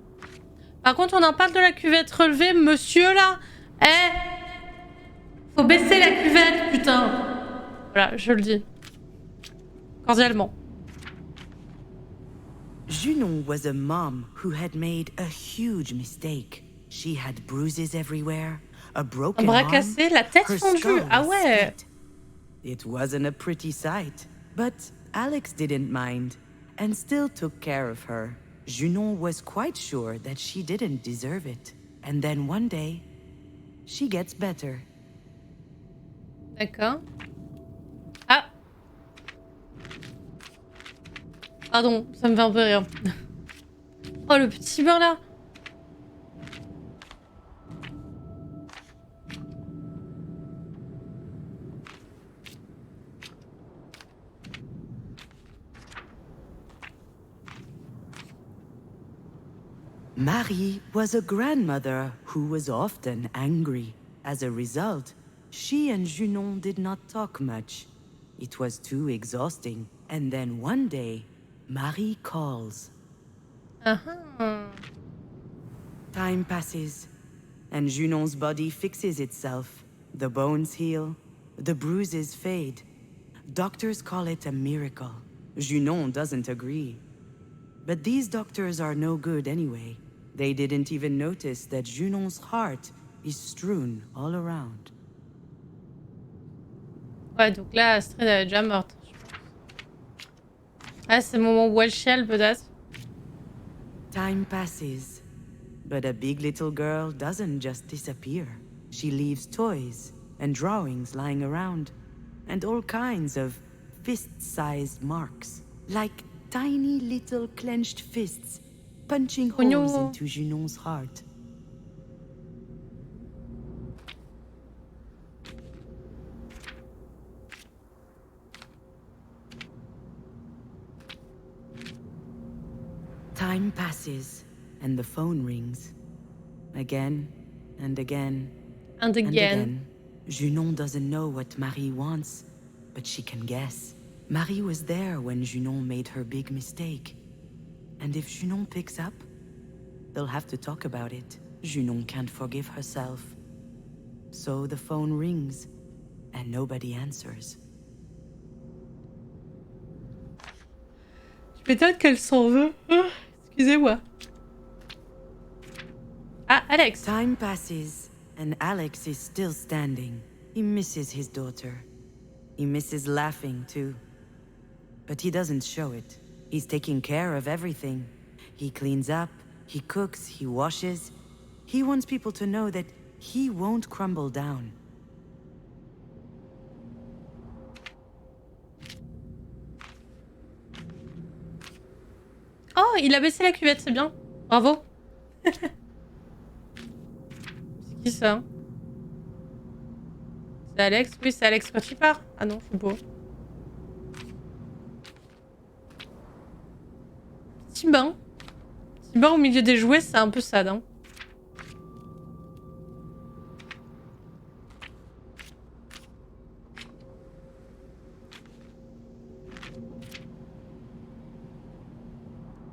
Speaker 1: Par contre, on en parle de la cuvette relevée, monsieur, là. Faut baisser la cuvette, putain. Voilà, je le dis. Cordialement.
Speaker 6: Junon was a mom who had made a huge mistake. She had bruises everywhere, a
Speaker 1: Un
Speaker 6: broken
Speaker 1: bras
Speaker 6: arm,
Speaker 1: cassé, la tête
Speaker 6: her
Speaker 1: fondue.
Speaker 6: skull
Speaker 1: Ah
Speaker 6: was
Speaker 1: ouais.
Speaker 6: split. It wasn't a pretty sight, but Alex didn't mind and still took care of her. Junon was quite sure that she didn't deserve it. And then one day, she gets better.
Speaker 1: D'accord. Ah. Pardon, ça me fait un peu rire. Oh, le petit bain là.
Speaker 6: Marie was a grandmother who was often angry. As a result, she and Junon did not talk much. It was too exhausting. And then one day, Marie calls.
Speaker 1: Uh-huh.
Speaker 6: Time passes, and Junon's body fixes itself. The bones heal, the bruises fade. Doctors call it a miracle. Junon doesn't agree. But these doctors are no good anyway. They didn't even notice that Junon's heart is strewn all around.
Speaker 1: Ouais, donc là, Astrid elle est déjà morte. Ah, c'est le moment où elle chiale, peut-être.
Speaker 6: Time passes, but a big little girl doesn't just disappear. She leaves toys and drawings lying around, and all kinds of fist-sized marks, like tiny little clenched fists punching holes into Junon's heart. Time passes, and the phone rings. Again, and again,
Speaker 1: and again.
Speaker 6: Junon doesn't know what Marie wants, but she can guess. Marie was there when Junon made her big mistake. And if Junon picks up, they'll have to talk about it. Junon can't forgive herself. So the phone rings, and nobody answers.
Speaker 1: Je m'étonne qu'elle s'en veut. Excusez-moi. Ah, Alex.
Speaker 6: Time passes, and Alex is still standing. He misses his daughter. He misses laughing, too. But he doesn't show it. He's taking care of everything. He cleans up, he cooks, he washes. He wants people to know that he won't crumble down.
Speaker 1: Oh, il a baissé la cuvette, c'est bien. Bravo. C'est qui ça? C'est Alex? Oui, c'est Alex quand il part. Ah non, je suis beau. Petit bain. Petit bain au milieu des jouets, c'est un peu sad, hein.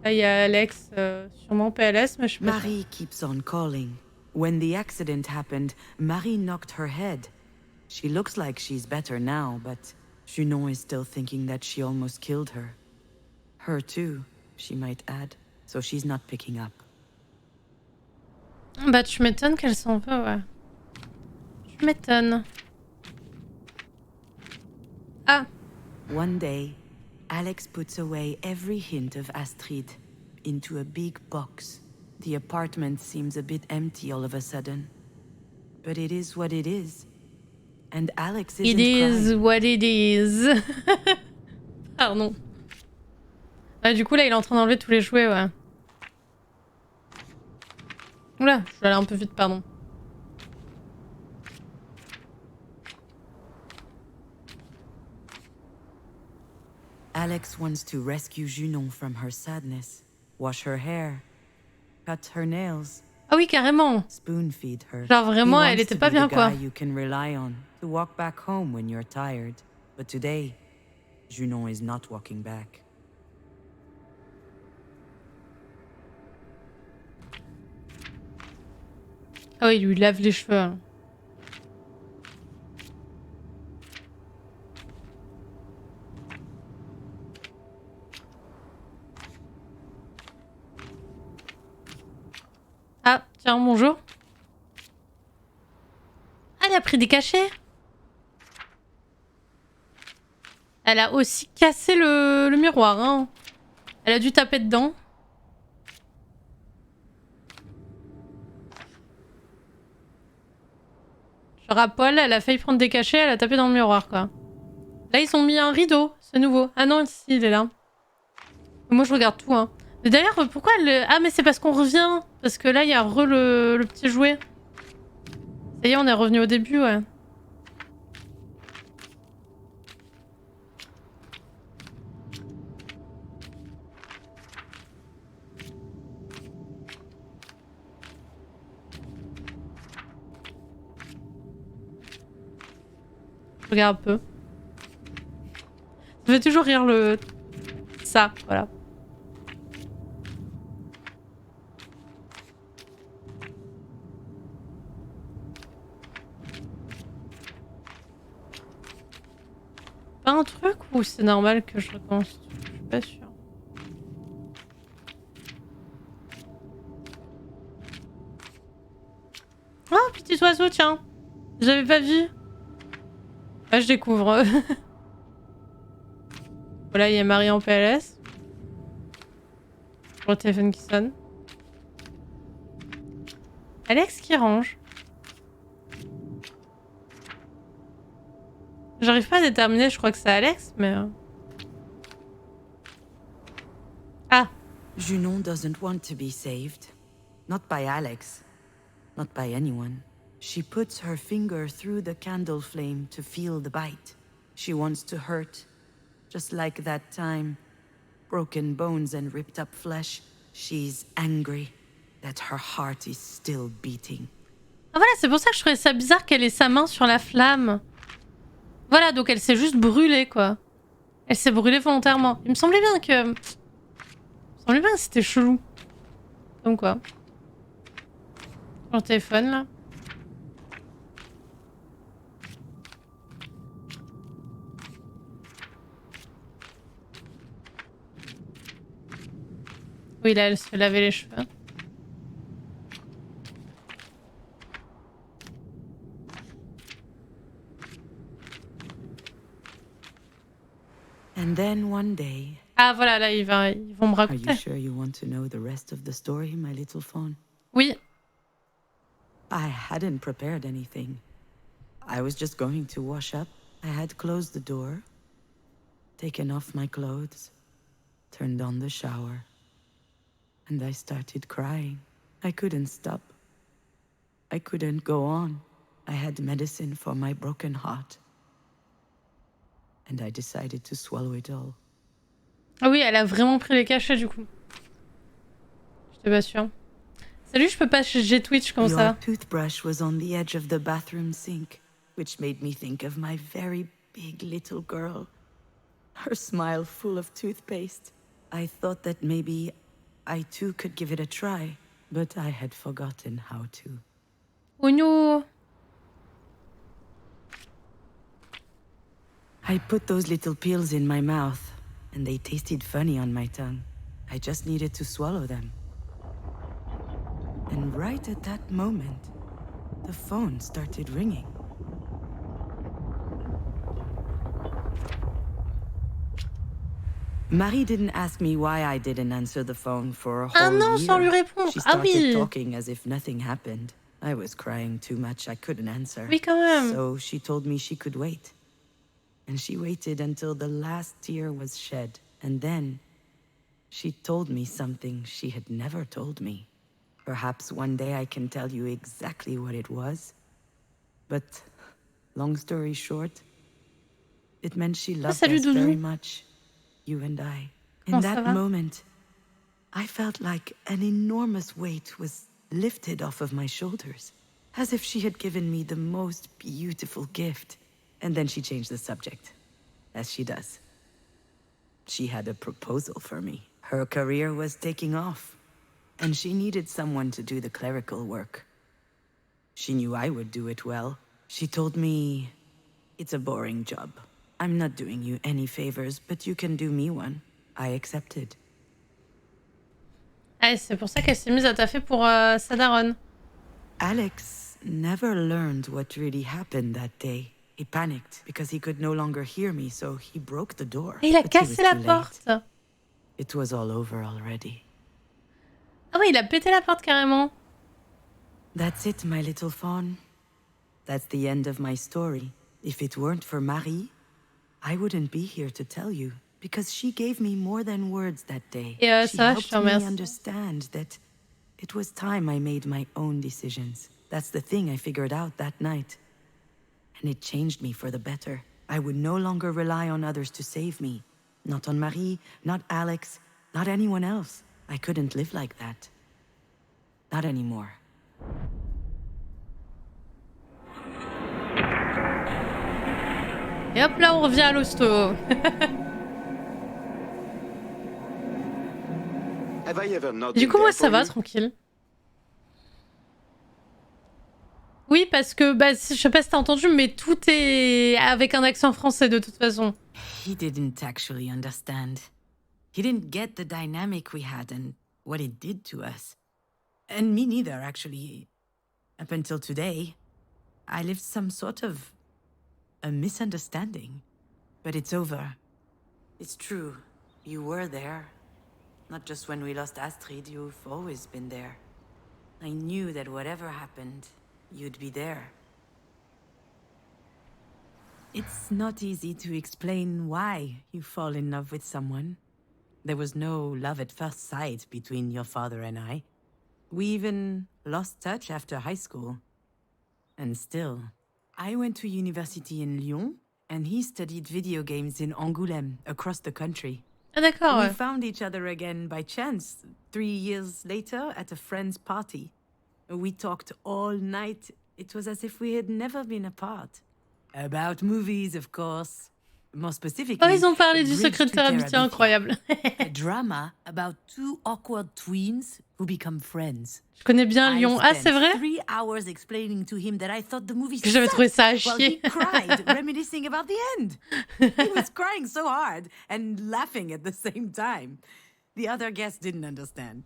Speaker 1: Là, il y a Alex, sûrement PLS, mais je sais pas.
Speaker 6: Marie keeps on calling. When the accident happened, Marie knocked her head. She looks like she's better now, but Junon is still thinking that she almost killed her. Her too, she might add, so she's not picking up.
Speaker 1: Bah, tu m'étonnes qu'elle s'en va, ouais. Tu m'étonnes. Ah.
Speaker 6: One day, Alex puts away every hint of Astrid into a big box. The apartment seems a bit empty all of a sudden. But it is what it is. And Alex isn't crying.
Speaker 1: It is what it is. Pardon. Ah, du coup, là, il est en train d'enlever tous les jouets, ouais. Oula, je vais aller un peu vite, pardon.
Speaker 6: Alex wants to rescue Junon from her sadness, wash her hair, cut her nails.
Speaker 1: Ah oui, carrément.
Speaker 6: Spoon feed her.
Speaker 1: Genre vraiment, elle était pas bien, quoi.
Speaker 6: You can rely on to walk back home when you're tired. But today, Junon is not walking back.
Speaker 1: Ah oui, il lui lave les cheveux. Hein. Ah, tiens, bonjour. Ah, elle a pris des cachets. Elle a aussi cassé le miroir. Hein. Elle a dû taper dedans. Genre à poil, elle a failli prendre des cachets, elle a tapé dans le miroir, quoi. Là, ils ont mis un rideau, c'est nouveau. Ah non, si, il est là. Moi, je regarde tout, hein. Mais d'ailleurs, pourquoi elle... Ah, mais c'est parce qu'on revient. Parce que là, il y a le petit jouet. Ça y est, on est revenu au début, ouais. Je regarde un peu. Je vais toujours rire ça, voilà. pas un truc ou c'est normal que je recommence? Je suis pas sûre. Oh, petit oiseau, tiens. J'avais pas vu. Ah, je découvre. Voilà, il y a Marie en PLS. Le téléphone qui sonne. Alex qui range. J'arrive pas à déterminer, je crois que c'est Alex, mais... Ah.
Speaker 6: Junon doesn't want to be saved. Not by Alex. Not by anyone. She puts her finger through the candle flame to feel the bite. She wants to hurt. Just like that time. Broken bones and ripped up flesh. She's angry that her heart is still beating.
Speaker 1: Ah voilà, c'est pour ça que je trouvais ça bizarre qu'elle ait sa main sur la flamme. Voilà, donc elle s'est juste brûlée, quoi. Elle s'est brûlée volontairement. Il me semblait bien que... c'était chelou. Comme quoi. Mon téléphone, là. Oui, là, elle se fait laver les cheveux.
Speaker 6: And then one day...
Speaker 1: Ah, voilà, là, ils vont me
Speaker 6: Are
Speaker 1: raconter.
Speaker 6: you sure you want to know the rest of the story, my little fawn?
Speaker 1: Oui.
Speaker 6: I hadn't prepared anything. I was just going to wash up. I had closed the door, taken off my clothes, turned on the shower, and I started crying. I couldn't stop. I couldn't go on. I had medicine for my broken heart. And I decided to swallow it all.
Speaker 1: Ah oui, elle a vraiment pris les cachets, du coup. J'étais pas sûre. Salut, je peux pas chez Twitch, comment ça va?
Speaker 6: Your toothbrush was on the edge of the bathroom sink, which made me think of my very big little girl. Her smile full of toothpaste. I thought that maybe I too could give it a try, but I had forgotten how to.
Speaker 1: Oh no!
Speaker 6: I put those little pills in my mouth, and they tasted funny on my tongue. I just needed to swallow them. And right at that moment, the phone started ringing. Marie didn't ask me why I didn't answer the phone for a whole
Speaker 1: Ah non,
Speaker 6: year.
Speaker 1: sans lui répondre.
Speaker 6: She
Speaker 1: Ah
Speaker 6: started
Speaker 1: oui.
Speaker 6: talking as if nothing happened. I was crying too much, I couldn't answer.
Speaker 1: Oui, quand même.
Speaker 6: So she told me she could wait. And she waited until the last tear was shed. And then, she told me something she had never told me. Perhaps one day I can tell you exactly what it was. But, long story short, it meant she loved
Speaker 1: salut,
Speaker 6: us
Speaker 1: Doudou.
Speaker 6: very much. You and I. In
Speaker 1: Comment ça
Speaker 6: that
Speaker 1: va?
Speaker 6: moment, I felt like an enormous weight was lifted off of my shoulders. As if she had given me the most beautiful gift. And then she changed the subject. As she does. She had a proposal for me. Her career was taking off. And she needed someone to do the clerical work. She knew I would do it well. She told me, it's a boring job. I'm not doing you any favors, but you can do me one. I accepted.
Speaker 1: Ah, c'est pour ça qu'elle s'est mise à taffer pour sa daronne.
Speaker 6: Alex never learned what really happened that day. He panicked because he could no longer hear me, so he broke the door.
Speaker 1: Et il a
Speaker 6: But he was
Speaker 1: cassé la
Speaker 6: too late.
Speaker 1: porte.
Speaker 6: It was all over already.
Speaker 1: Ah oui, il a pété la porte carrément.
Speaker 6: That's it, my little fawn. That's the end of my story. If it weren't for Marie, I wouldn't be here to tell you, because she gave me more than words that day.
Speaker 1: Et
Speaker 6: She
Speaker 1: ça va, je
Speaker 6: helped
Speaker 1: te
Speaker 6: me
Speaker 1: remercie.
Speaker 6: understand that it was time I made my own decisions. That's the thing I figured out that night. And it changed me for the better. I would no longer rely on others to save me. Not on Marie, not Alex, not anyone else. I couldn't live like that. Not anymore.
Speaker 1: Et hop là, on revient à l'hosto.
Speaker 9: Have I ever not
Speaker 1: Du
Speaker 9: been
Speaker 1: coup, moi,
Speaker 9: there
Speaker 1: ça
Speaker 9: for
Speaker 1: va,
Speaker 9: you?
Speaker 1: tranquille. Oui, parce que, bah, je sais pas si t'as entendu, mais tout est avec un accent français de toute façon.
Speaker 6: He didn't actually understand. He didn't get the dynamic we had and what it did to us. And me neither, actually. Up until today, I lived some sort of a misunderstanding. But it's over. It's true. You were there. Not just when we lost Astrid, you've always been there. I knew that whatever happened, you'd be there. It's not easy to explain why you fall in love with someone. There was no love at first sight between your father and I. We even lost touch after high school. And still, I went to university in Lyon, and he studied video games in Angoulême, across the country.
Speaker 1: Ah d'accord,
Speaker 6: We
Speaker 1: ouais.
Speaker 6: found each other again by chance, 3 years later at a friend's party. We talked all night. It was as if we had never been apart. About movies, of course. More specifically,
Speaker 1: Oh, ils ont parlé du
Speaker 6: Bridge
Speaker 1: secret de
Speaker 6: to
Speaker 1: Terabithia,
Speaker 6: Terabithia.
Speaker 1: incroyable.
Speaker 6: A drama about two awkward twins who become friends.
Speaker 1: Je connais bien Lyon. Ah, c'est vrai?
Speaker 6: 3 hours explaining to him that I thought the movie
Speaker 1: J'avais trouvé ça à
Speaker 6: while he
Speaker 1: chier.
Speaker 6: cried, reminiscing about the end. He was crying so hard and laughing at the same time. The other guests didn't understand.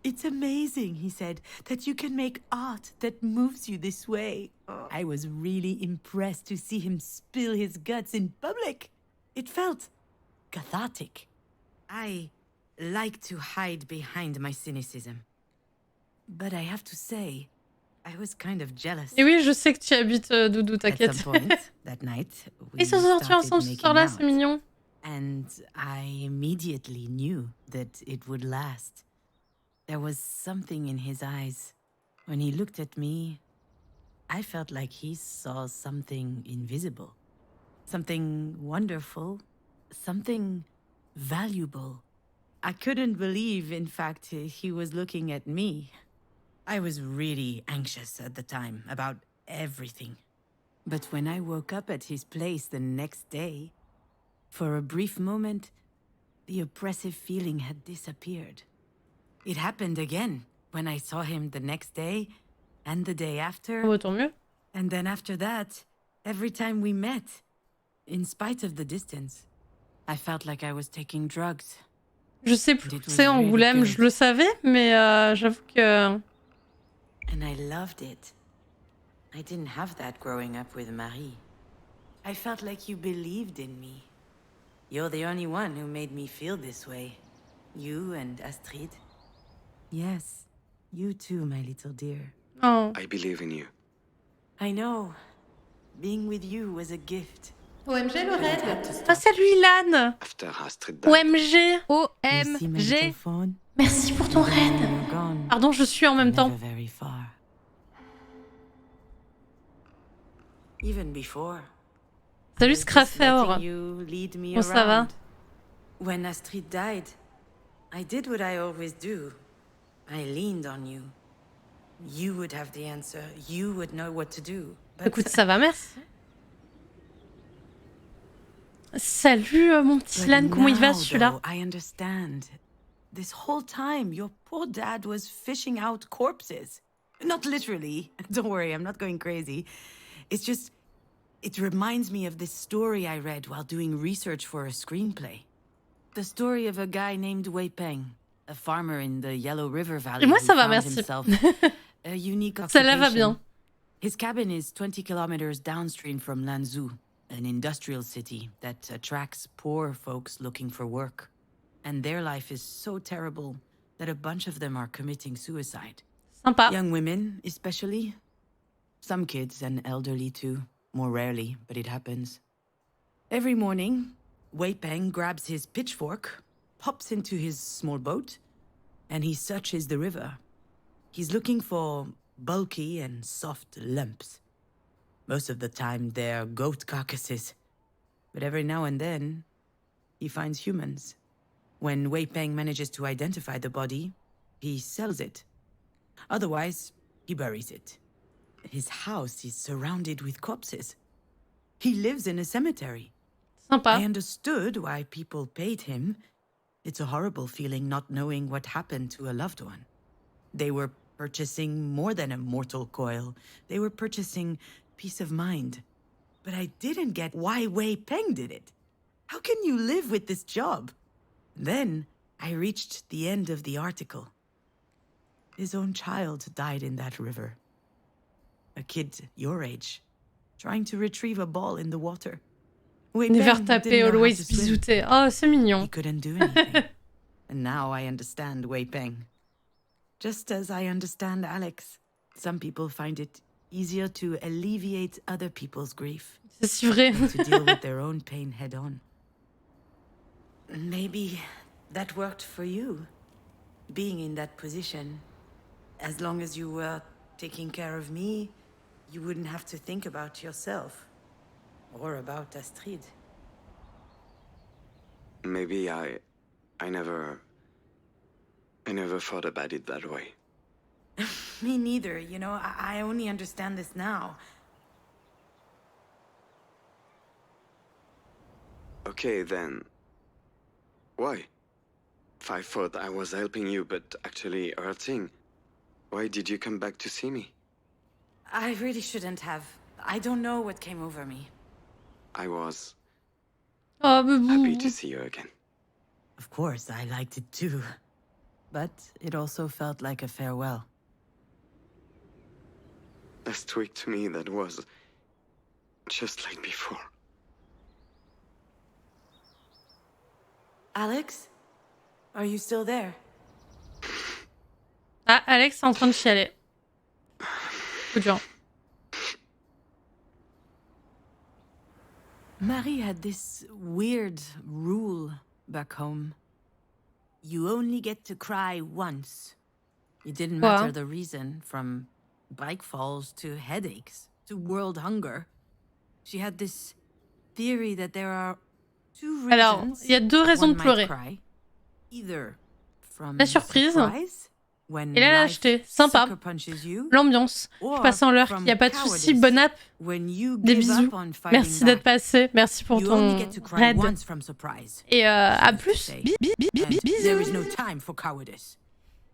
Speaker 6: It's amazing, he said, that you can make art that moves you this way. I was really impressed to see him spill his guts in public. It felt cathartic. I like to hide behind my cynicism. But I have to say, I was kind of jealous.
Speaker 1: Et oui, je sais que tu y habites, Doudou,
Speaker 6: At
Speaker 1: t'inquiète.
Speaker 6: some point, that night, we
Speaker 1: Ils sont sortis
Speaker 6: started
Speaker 1: ensemble ce
Speaker 6: making
Speaker 1: soir-là,
Speaker 6: out.
Speaker 1: c'est mignon.
Speaker 6: And I immediately knew that it would last. There was something in his eyes. When he looked at me, I felt like he saw something invisible. Something wonderful. Something valuable. I couldn't believe, in fact, he was looking at me. I was really anxious at the time about everything. But when I woke up at his place the next day, for a brief moment, the oppressive feeling had disappeared. It happened again when I saw him the next day and the day after.
Speaker 1: Oh, tant mieux.
Speaker 6: And then after that, every time we met, in spite of the distance, I felt like I was taking drugs.
Speaker 1: Je sais plus,
Speaker 6: It was
Speaker 1: c'est Angoulême,
Speaker 6: really
Speaker 1: je le savais, mais j'avoue que...
Speaker 6: And I loved it. I didn't have that growing up with Marie. I felt like you believed in me. You're the only one who made me feel this way. You and Astrid. Yes, you too, my little dear.
Speaker 1: Oh.
Speaker 9: I believe in you.
Speaker 6: I know. Being with you was a gift.
Speaker 1: OMG, le
Speaker 6: But it
Speaker 1: raid.
Speaker 6: had to stop.
Speaker 1: Ah, salut Ilan.
Speaker 9: After Astrid died,
Speaker 1: OMG.
Speaker 6: You see my little
Speaker 1: OMG.
Speaker 6: phone?
Speaker 1: Merci pour ton raid.
Speaker 6: You're gone.
Speaker 1: Pardon, je suis en même temps.
Speaker 6: Never very far. Even before.
Speaker 1: Salut
Speaker 6: I was just letting
Speaker 1: Scraffer.
Speaker 6: you lead me
Speaker 1: Comment ça va?
Speaker 6: around. When Astrid died, I did what I always do. I leaned on you. You would have the answer. You would know what to do. But
Speaker 1: Écoute, ça va, merci. Salut mon petit
Speaker 6: But
Speaker 1: Ilan, comment il va
Speaker 6: now,
Speaker 1: celui-là?
Speaker 6: though, I understand. This whole time, your poor dad was fishing out corpses. Not literally. Don't worry, I'm not going crazy. It's just, it reminds me of this story I read while doing research for a screenplay. The story of a guy named Wei Peng, a farmer in the Yellow River Valley.
Speaker 1: Et moi,
Speaker 6: who
Speaker 1: ça va,
Speaker 6: found
Speaker 1: merci.
Speaker 6: himself a unique
Speaker 1: Celle-là va
Speaker 6: occupation.
Speaker 1: bien.
Speaker 6: His cabin is 20 kilometers downstream from Lanzhou, an industrial city that attracts poor folks looking for work. And their life is so terrible that a bunch of them are committing suicide.
Speaker 1: Sympa.
Speaker 6: Young women, especially. Some kids and elderly too. More rarely, but it happens. Every morning, Wei Peng grabs his pitchfork, hops into his small boat, and he searches the river. He's looking for bulky and soft lumps. Most of the time, they're goat carcasses. But every now and then, he finds humans. When Wei Peng manages to identify the body, he sells it. Otherwise, he buries it. His house is surrounded with corpses. He lives in a cemetery.
Speaker 1: Sympa.
Speaker 6: I understood why people paid him. It's a horrible feeling not knowing what happened to a loved one. They were purchasing more than a mortal coil. They were purchasing peace of mind. But I didn't get why Wei Peng did it. How can you live with this job? Then I reached the end of the article. His own child died in that river. A kid your age, trying to retrieve a ball in the water. Wei
Speaker 1: Never
Speaker 6: Peng
Speaker 1: taper,
Speaker 6: didn't know how
Speaker 1: always
Speaker 6: to swim.
Speaker 1: bisouter. Oh, c'est mignon.
Speaker 6: He couldn't do anything. And now I understand Wei Peng. Just as I understand Alex. Some people find it easier to alleviate other people's grief
Speaker 1: C'est si vrai.
Speaker 6: than to deal with their own pain head on. Maybe that worked for you, being in that position. As long as you were taking care of me, you wouldn't have to think about yourself. Or about Astrid.
Speaker 9: Maybe I never thought about it that way.
Speaker 6: Me neither, you know, I only understand this now.
Speaker 9: Okay, then. Why? If I thought I was helping you, but actually hurting, why did you come back to see me?
Speaker 6: I really shouldn't have. I don't know what came over me.
Speaker 9: I was
Speaker 1: Oh, mais
Speaker 9: happy
Speaker 1: bon.
Speaker 9: to see you again.
Speaker 6: Of course, I liked it too. But it also felt like a farewell.
Speaker 9: Last week to me, that was just like before.
Speaker 6: Alex? Are you still there?
Speaker 1: Ah, Alex est en train de chialer. Coup de gens.
Speaker 6: Marie had this weird rule back home. You only get to cry once. It didn't matter
Speaker 1: Quoi?
Speaker 6: the reason, from bike falls to headaches to world hunger. She had this theory that there are two
Speaker 1: Alors,
Speaker 6: reasons
Speaker 1: il y a deux raisons
Speaker 6: one
Speaker 1: de
Speaker 6: might
Speaker 1: pleurer.
Speaker 6: cry. Either from
Speaker 1: La surprise.
Speaker 6: surprise, when
Speaker 1: Et là, elle a
Speaker 6: life
Speaker 1: acheté. Sympa.
Speaker 6: sucker punches you,
Speaker 1: L'ambiance. Je
Speaker 6: or
Speaker 1: passe en l'heure.
Speaker 6: from
Speaker 1: Il n'y a pas de souci.
Speaker 6: cowardice,
Speaker 1: Bonne app.
Speaker 6: when you
Speaker 1: Des
Speaker 6: give
Speaker 1: bisous.
Speaker 6: up on fighting
Speaker 1: Merci d'être
Speaker 6: back.
Speaker 1: passé. Merci pour
Speaker 6: You
Speaker 1: ton
Speaker 6: only get to cry
Speaker 1: raid.
Speaker 6: once from surprise.
Speaker 1: Et à
Speaker 6: to
Speaker 1: plus.
Speaker 6: say. And there is no time for cowardice.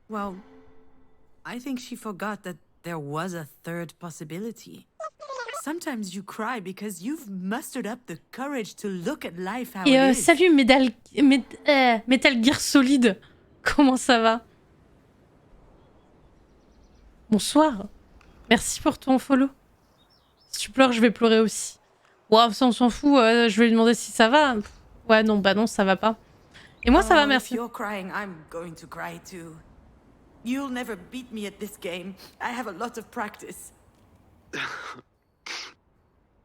Speaker 6: Well, I think she forgot that there was a third possibility. Sometimes you cry because you've mustered up the courage to look at life how
Speaker 1: Et
Speaker 6: it is.
Speaker 1: salut Metal Gear Solid. Comment ça va? Bonsoir. Merci pour ton follow. Si tu pleures, je vais pleurer aussi. Wow, ça on s'en fout. Je vais lui demander si ça va. Ouais, non, bah non, ça va pas. Et moi, ça va,
Speaker 6: If
Speaker 1: merci.
Speaker 6: you're crying, I'm going to cry too. You'll never beat me at this game. I have a lot of practice.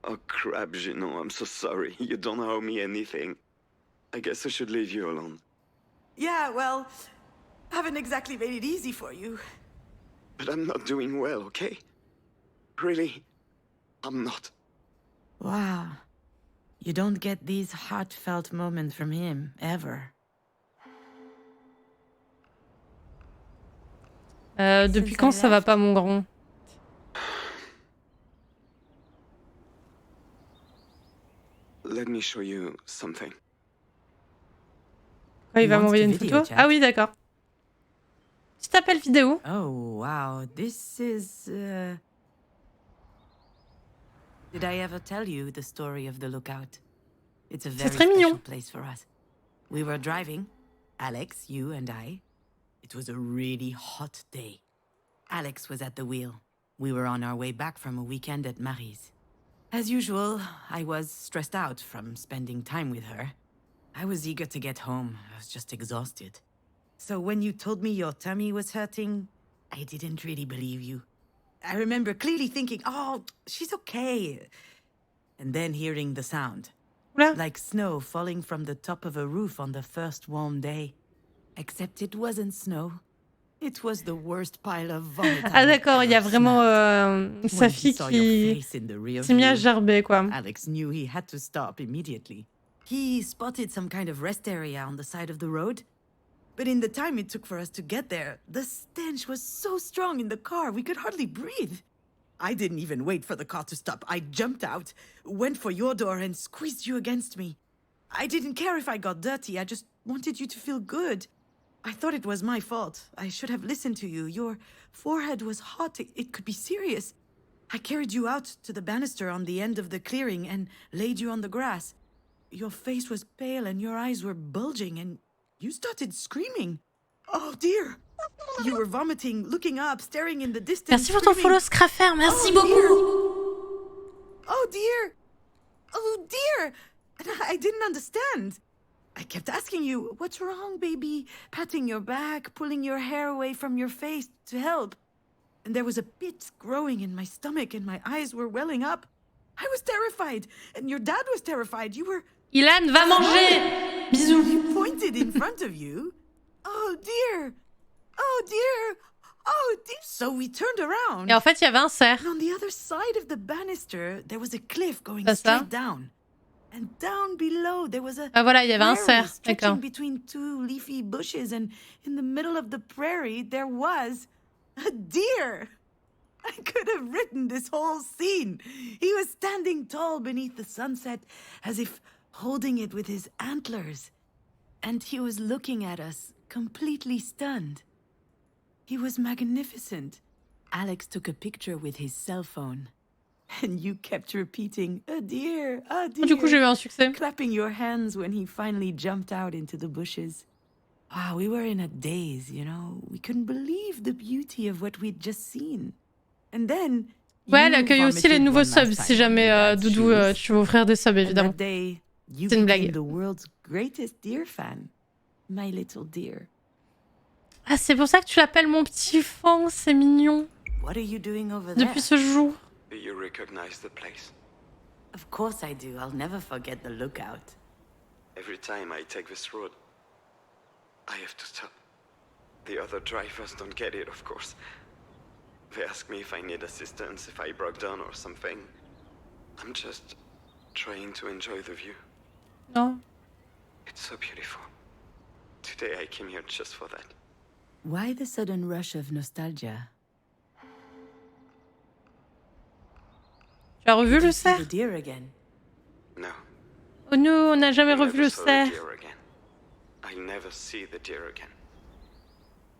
Speaker 9: Oh crap, Gino, I'm so sorry. You don't owe me anything. I guess I should leave you alone.
Speaker 6: Yeah, well, haven't exactly made it easy for you.
Speaker 9: But I'm not doing well, okay? Really, I'm not.
Speaker 6: Wow. You don't get these heartfelt moments from him, ever.
Speaker 1: Depuis quand ça va pas, mon grand?
Speaker 9: Let me show you something.
Speaker 1: Ouais, il va
Speaker 6: He wants
Speaker 1: m'envoyer
Speaker 6: to
Speaker 1: une
Speaker 6: video
Speaker 1: photo.
Speaker 6: chat.
Speaker 1: Ah oui, d'accord. Tu t'appelles vidéo?
Speaker 6: Oh, wow. This is, Did I ever tell you the story of the lookout? It's a very
Speaker 1: très mignon.
Speaker 6: special place for us. We were driving, Alex, you and I. It was a really hot day. Alex was at the wheel. We were on our way back from a weekend at Marie's. As usual, I was stressed out from spending time with her. I was eager to get home. I was just exhausted. So when you told me your tummy was hurting, I didn't really believe you. I remember clearly thinking, oh, she's okay. And then hearing the sound.
Speaker 1: Oula.
Speaker 6: Like snow falling from the top of a roof on the first warm day. Except it wasn't snow. It was the worst pile of vomit.
Speaker 1: Ah d'accord, il y a vraiment sa fille qui s'est mis à gerber, quoi.
Speaker 6: Alex knew he had to stop immediately. He spotted some kind of rest area on the side of the road. But in the time it took for us to get there, the stench was so strong in the car, we could hardly breathe. I didn't even wait for the car to stop. I jumped out, went for your door, and squeezed you against me. I didn't care if I got dirty. I just wanted you to feel good. I thought it was my fault. I should have listened to you. Your forehead was hot. It could be serious. I carried you out to the banister on the end of the clearing and laid you on the grass. Your face was pale and your eyes were bulging and you started screaming. Oh dear! You were vomiting, looking up, staring in the distance.
Speaker 1: Merci pour ton follow, Scraffer. Merci beaucoup.
Speaker 6: Dear. Oh dear! Oh dear! And I didn't understand. I kept asking you, what's wrong, baby? Patting your back, pulling your hair away from your face to help. And there was a pit growing in my stomach and my eyes were welling up. I was terrified. And your dad was terrified. You were...
Speaker 1: Ilan, va manger. Bisous.
Speaker 6: You pointed in front of you. Oh dear. Oh dear. Oh dear. So we turned around.
Speaker 1: Et en fait, il y avait un cerf.
Speaker 6: And on the other side of the banister, there was a cliff going
Speaker 1: C'est ça?
Speaker 6: straight down. And down below, there was a
Speaker 1: Ah voilà, il y avait un
Speaker 6: prairie
Speaker 1: cerf.
Speaker 6: stretching
Speaker 1: D'accord.
Speaker 6: between two leafy bushes, and in the middle of the prairie, there was a deer. I could have written this whole scene. He was standing tall beneath the sunset, as if holding it with his antlers. And he was looking at us, completely stunned. He was magnificent. Alex took a picture with his cell phone. And you kept repeating, a deer, a deer.
Speaker 1: Du coup, j'ai eu un succès.
Speaker 6: Clapping your hands when he finally jumped out into the bushes. Ah, we were in a daze, you know. We couldn't believe the beauty of what we'd just seen. And then...
Speaker 1: Ouais, elle accueille aussi les nouveaux subs, si jamais, Doudou, tu veux offrir des subs, évidemment.
Speaker 6: C'est
Speaker 1: une blague.
Speaker 6: The world's greatest deer fan, my little deer.
Speaker 1: Ah, c'est pour ça que tu l'appelles mon petit fan, c'est mignon.
Speaker 6: What are you doing over there?
Speaker 1: Depuis ce jour.
Speaker 9: Do you recognize the place?
Speaker 6: Of course I do. I'll never forget the lookout.
Speaker 9: Every time I take this road, I have to stop. The other drivers don't get it, of course. They ask me if I need assistance, if I broke down or something. I'm just trying to enjoy the view.
Speaker 1: Non.
Speaker 9: It's so beautiful. Today I came here just for that.
Speaker 6: Why the sudden rush of nostalgia?
Speaker 1: Tu as revu le
Speaker 6: See the
Speaker 1: cerf?
Speaker 6: deer again?
Speaker 9: No.
Speaker 1: Oh non, on n'a jamais
Speaker 9: I
Speaker 1: revu
Speaker 9: never
Speaker 1: le
Speaker 9: saw the
Speaker 1: cerf.
Speaker 9: deer again. I'll never see the deer again.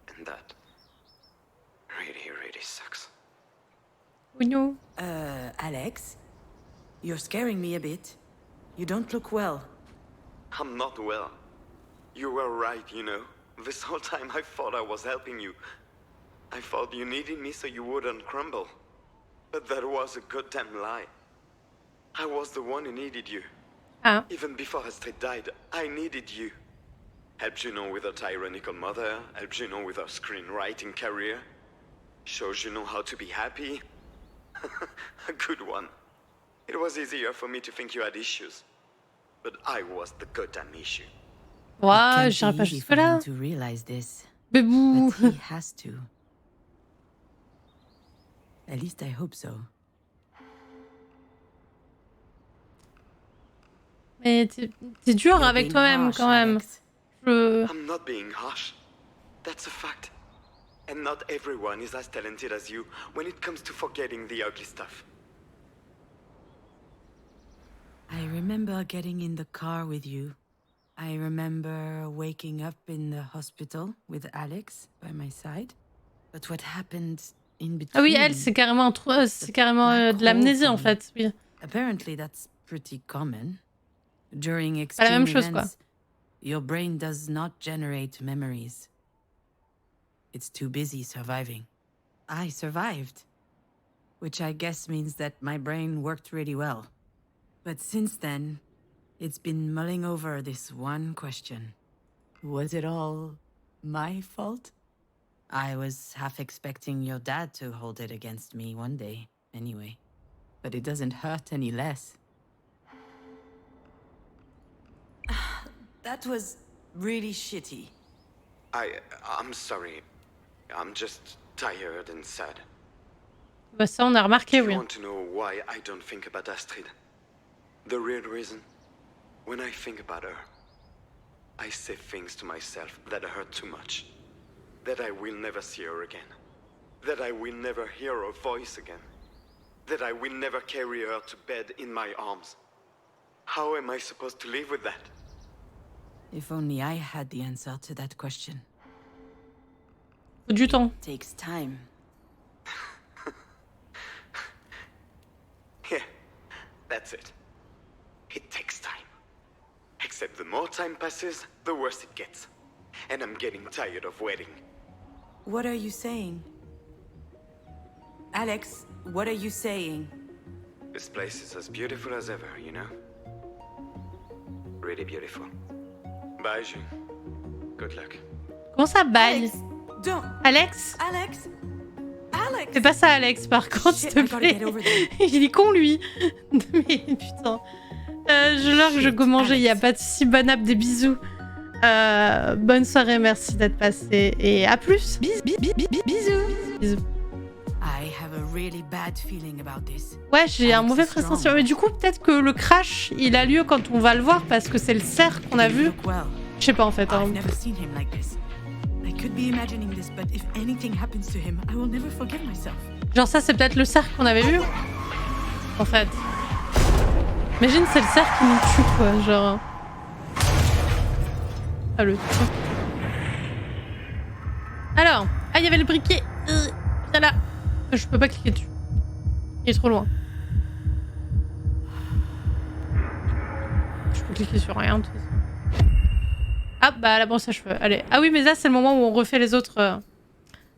Speaker 9: And that really, really sucks.
Speaker 1: Oh non.
Speaker 6: Alex? You're scaring me a bit. You don't look well.
Speaker 9: I'm not well. You were right, you know. This whole time I thought I was helping you. I thought you needed me so you wouldn't crumble. But that was a goddamn lie. I was the one who needed you.
Speaker 1: Ah.
Speaker 9: Even before Astrid died, I needed you. Helped Juno with her tyrannical mother, helped Juno with her screenwriting career. Shows you know how to be happy. A good one. It was easier for me to think you had issues. But I was the goddamn issue.
Speaker 1: Ouah, j'irai pas jusque-là.
Speaker 6: To realize this.
Speaker 1: Bébou.
Speaker 6: But he has to. At least I hope so.
Speaker 1: Mais t'es dur
Speaker 6: You're
Speaker 1: avec
Speaker 6: being
Speaker 1: toi-même,
Speaker 6: harsh,
Speaker 1: quand même.
Speaker 6: Alex.
Speaker 9: I'm not being harsh. That's a fact. And not everyone is as talented as you when it comes to forgetting the ugly stuff.
Speaker 6: I remember getting in the car with you. I remember waking up in the hospital with Alex by my side. But what happened in between...
Speaker 1: Ah oui, elle, c'est carrément, c'est carrément de l'amnésie, en fait. Oui.
Speaker 6: Apparently, that's pretty common. During
Speaker 1: Pas la
Speaker 6: extreme
Speaker 1: même chose,
Speaker 6: events, your brain does not generate memories. It's too busy surviving. I survived, which I guess means that my brain worked really well. But since then, it's been mulling over this one question. Was it all my fault? I was half expecting your dad to hold it against me one day, anyway. But it doesn't hurt any less. That was really shitty.
Speaker 9: I'm sorry. I'm just tired and sad.
Speaker 1: Bah ça, on a remarqué,
Speaker 9: You
Speaker 1: oui.
Speaker 9: want to know why I don't think about Astrid? The real reason? When I think about her, I say things to myself that hurt too much. That I will never see her again. That I will never hear her voice again. That I will never carry her to bed in my arms. How am I supposed to live with that?
Speaker 6: If only I had the answer to that question.
Speaker 1: Faut du temps.
Speaker 6: Takes time.
Speaker 9: Yeah, that's it. It takes time. Except the more time passes, the worse it gets. And I'm getting tired of waiting.
Speaker 6: What are you saying? Alex, what are you saying?
Speaker 9: This place is as beautiful as ever, you know? Really beautiful. Bye, June. Good luck.
Speaker 1: Comment ça baille?
Speaker 6: Don't.
Speaker 1: Alex?
Speaker 6: Alex? Alex?
Speaker 1: Fais pas ça, Alex, par contre, s'il te
Speaker 6: Shit, I gotta
Speaker 1: plaît.
Speaker 6: get over there.
Speaker 1: Il est con, lui. Mais putain. Je leur que je go manger, y a pas de si bonne app, des bisous. Bonne soirée, merci d'être passé. Et à plus. Bisous. Bisous.
Speaker 6: I have a really bad feeling about this.
Speaker 1: Ouais, j'ai un
Speaker 6: Alex
Speaker 1: mauvais
Speaker 6: is strong.
Speaker 1: pressentiment. Mais du coup, peut-être que le crash, il a lieu quand on va le voir parce que c'est le cerf qu'on a vu.
Speaker 6: Look well.
Speaker 1: Je sais pas en fait. Hein.
Speaker 6: I've never seen him like this. I could be imagining this, but if anything happens to him, I will never forgive myself.
Speaker 1: Genre ça, c'est peut-être le cerf qu'on avait vu. En fait. Imagine, c'est le cerf qui nous tue, quoi. Genre. Ah, le truc. Alors. Ah, il y avait le briquet. Viens là. Je peux pas cliquer dessus. Il est trop loin. Je peux cliquer sur rien, de toute façon. Ah, bah la brosse à cheveux. Allez. Ah oui, mais là, c'est le moment où on refait les autres.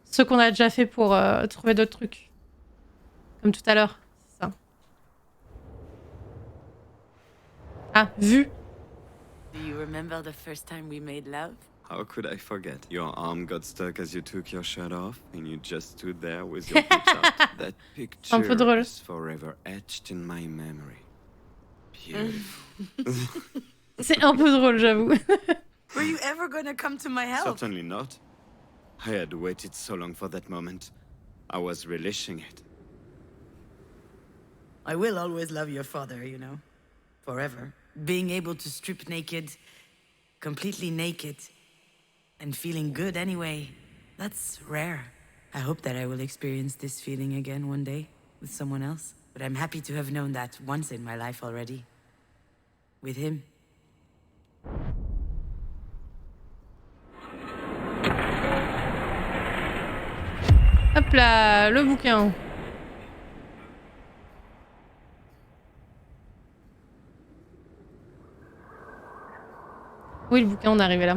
Speaker 1: Ceux qu'on a déjà fait pour trouver d'autres trucs. Comme tout à l'heure. C'est ça. Ah, vu.
Speaker 6: Do you remember the first time we made love?
Speaker 9: How could I forget? Your arm got stuck as you took your shirt off, and you just stood there with your lips out. That
Speaker 1: Un peu
Speaker 9: picture
Speaker 1: drôle.
Speaker 9: is forever etched in my memory. Beautiful.
Speaker 1: C'est un peu drôle, j'avoue.
Speaker 6: Were you ever gonna come to my help?
Speaker 9: Certainly not. I had waited so long for that moment. I was relishing it.
Speaker 6: I will always love your father, you know. Forever. Being able to strip naked, completely naked, and feeling good anyway, that's rare. I hope that I will experience this feeling again one day with someone else. But I'm happy to have known that once in my life already. With him.
Speaker 1: Hop là, le bouquin. Oui, le bouquin, on est arrivé là.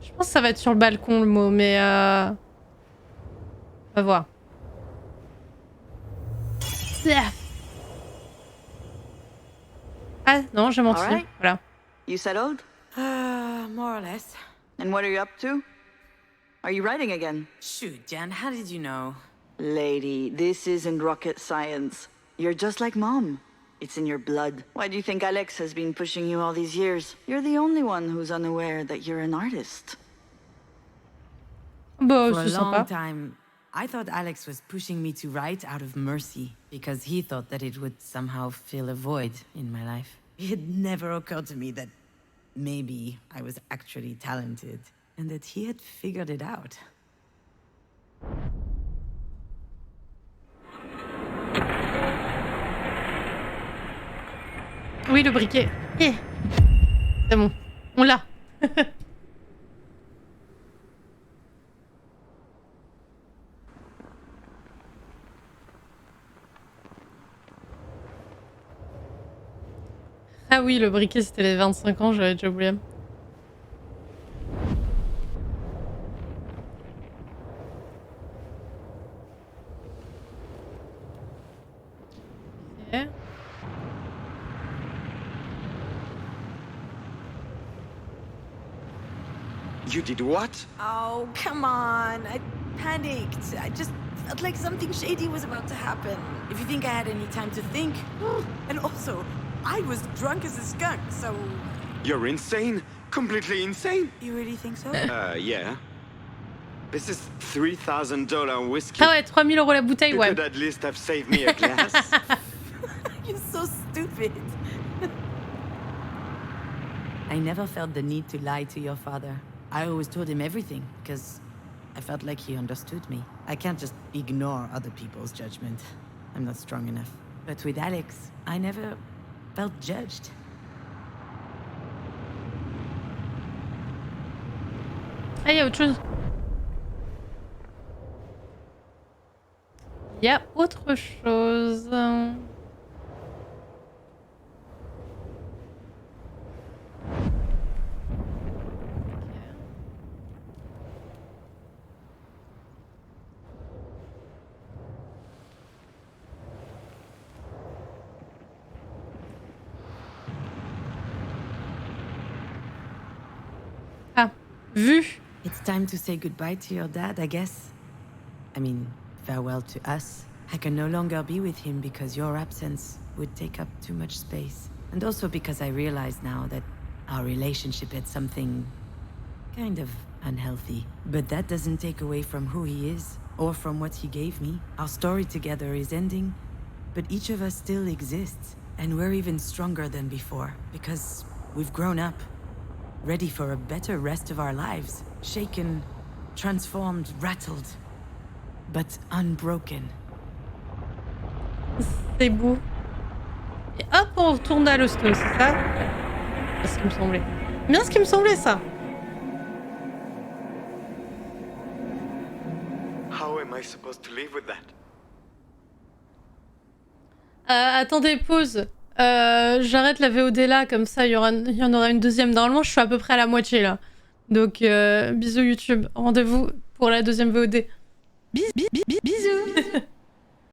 Speaker 1: Je pense que ça va être sur le balcon le mot, mais on va voir. Ah non, j'ai menti.
Speaker 2: Alright.
Speaker 1: Voilà.
Speaker 2: You settled?
Speaker 6: More or less.
Speaker 2: And what are you up to? Are you writing again?
Speaker 6: Shoot, Jan, how did you know?
Speaker 2: Lady, this isn't rocket science. You're just like Mom. It's in your blood. Why do you think Alex has been pushing you all these years? You're the only one who's unaware that you're an artist.
Speaker 1: Bah,
Speaker 6: For a
Speaker 1: c'est
Speaker 6: long
Speaker 1: sympa.
Speaker 6: time, I thought Alex was pushing me to write out of mercy because he thought that it would somehow fill a void in my life. It never occurred to me that maybe I was actually talented and that he had figured it out.
Speaker 1: Oui, le briquet. Yeah. C'est bon. On l'a. Ah oui, le briquet, c'était les 25 ans, j'avais déjà oublié. Ok.
Speaker 9: You did what?
Speaker 3: Oh, come on. I panicked. I just felt like something shady was about to happen.
Speaker 6: If you think I had any time to think,
Speaker 3: And also, I was drunk as a skunk, so...
Speaker 9: You're insane? Completely insane?
Speaker 6: you really think so?
Speaker 9: Yeah. This is $3,000 whiskey.
Speaker 1: Ah ouais, 3000 € la bouteille,
Speaker 9: You
Speaker 1: ouais.
Speaker 9: could at least have saved me a glass.
Speaker 3: You're so stupid.
Speaker 6: I never felt the need to lie to your father. I always told him everything because I felt like he understood me. I can't just ignore other people's judgment. I'm not strong enough. But with Alex, I never felt judged.
Speaker 1: Ah, y a autre chose. Il y a autre chose. Ah, vu.
Speaker 6: It's time to say goodbye to your dad, I guess. I mean, farewell to us. I can no longer be with him because your absence would take up too much space. And also because I realize now that our relationship had something kind of unhealthy. But that doesn't take away from who he is, or from what he gave me. Our story together is ending, but each of us still exists. And we're even stronger than before, because we've grown up. Ready for a better rest of our lives. Shaken, transformed, rattled, but unbroken.
Speaker 1: C'est beau. Et hop, on retourne à l'hosto, c'est ça? C'est ce qui me semblait. Bien ce qui me semblait, ça.
Speaker 9: How am I supposed to live with that?
Speaker 1: Attendez, pause. J'arrête la VOD là, comme ça il y en aura une deuxième. Normalement, je suis à peu près à la moitié là. Donc, bisous YouTube. Rendez-vous pour la deuxième VOD. Bisous.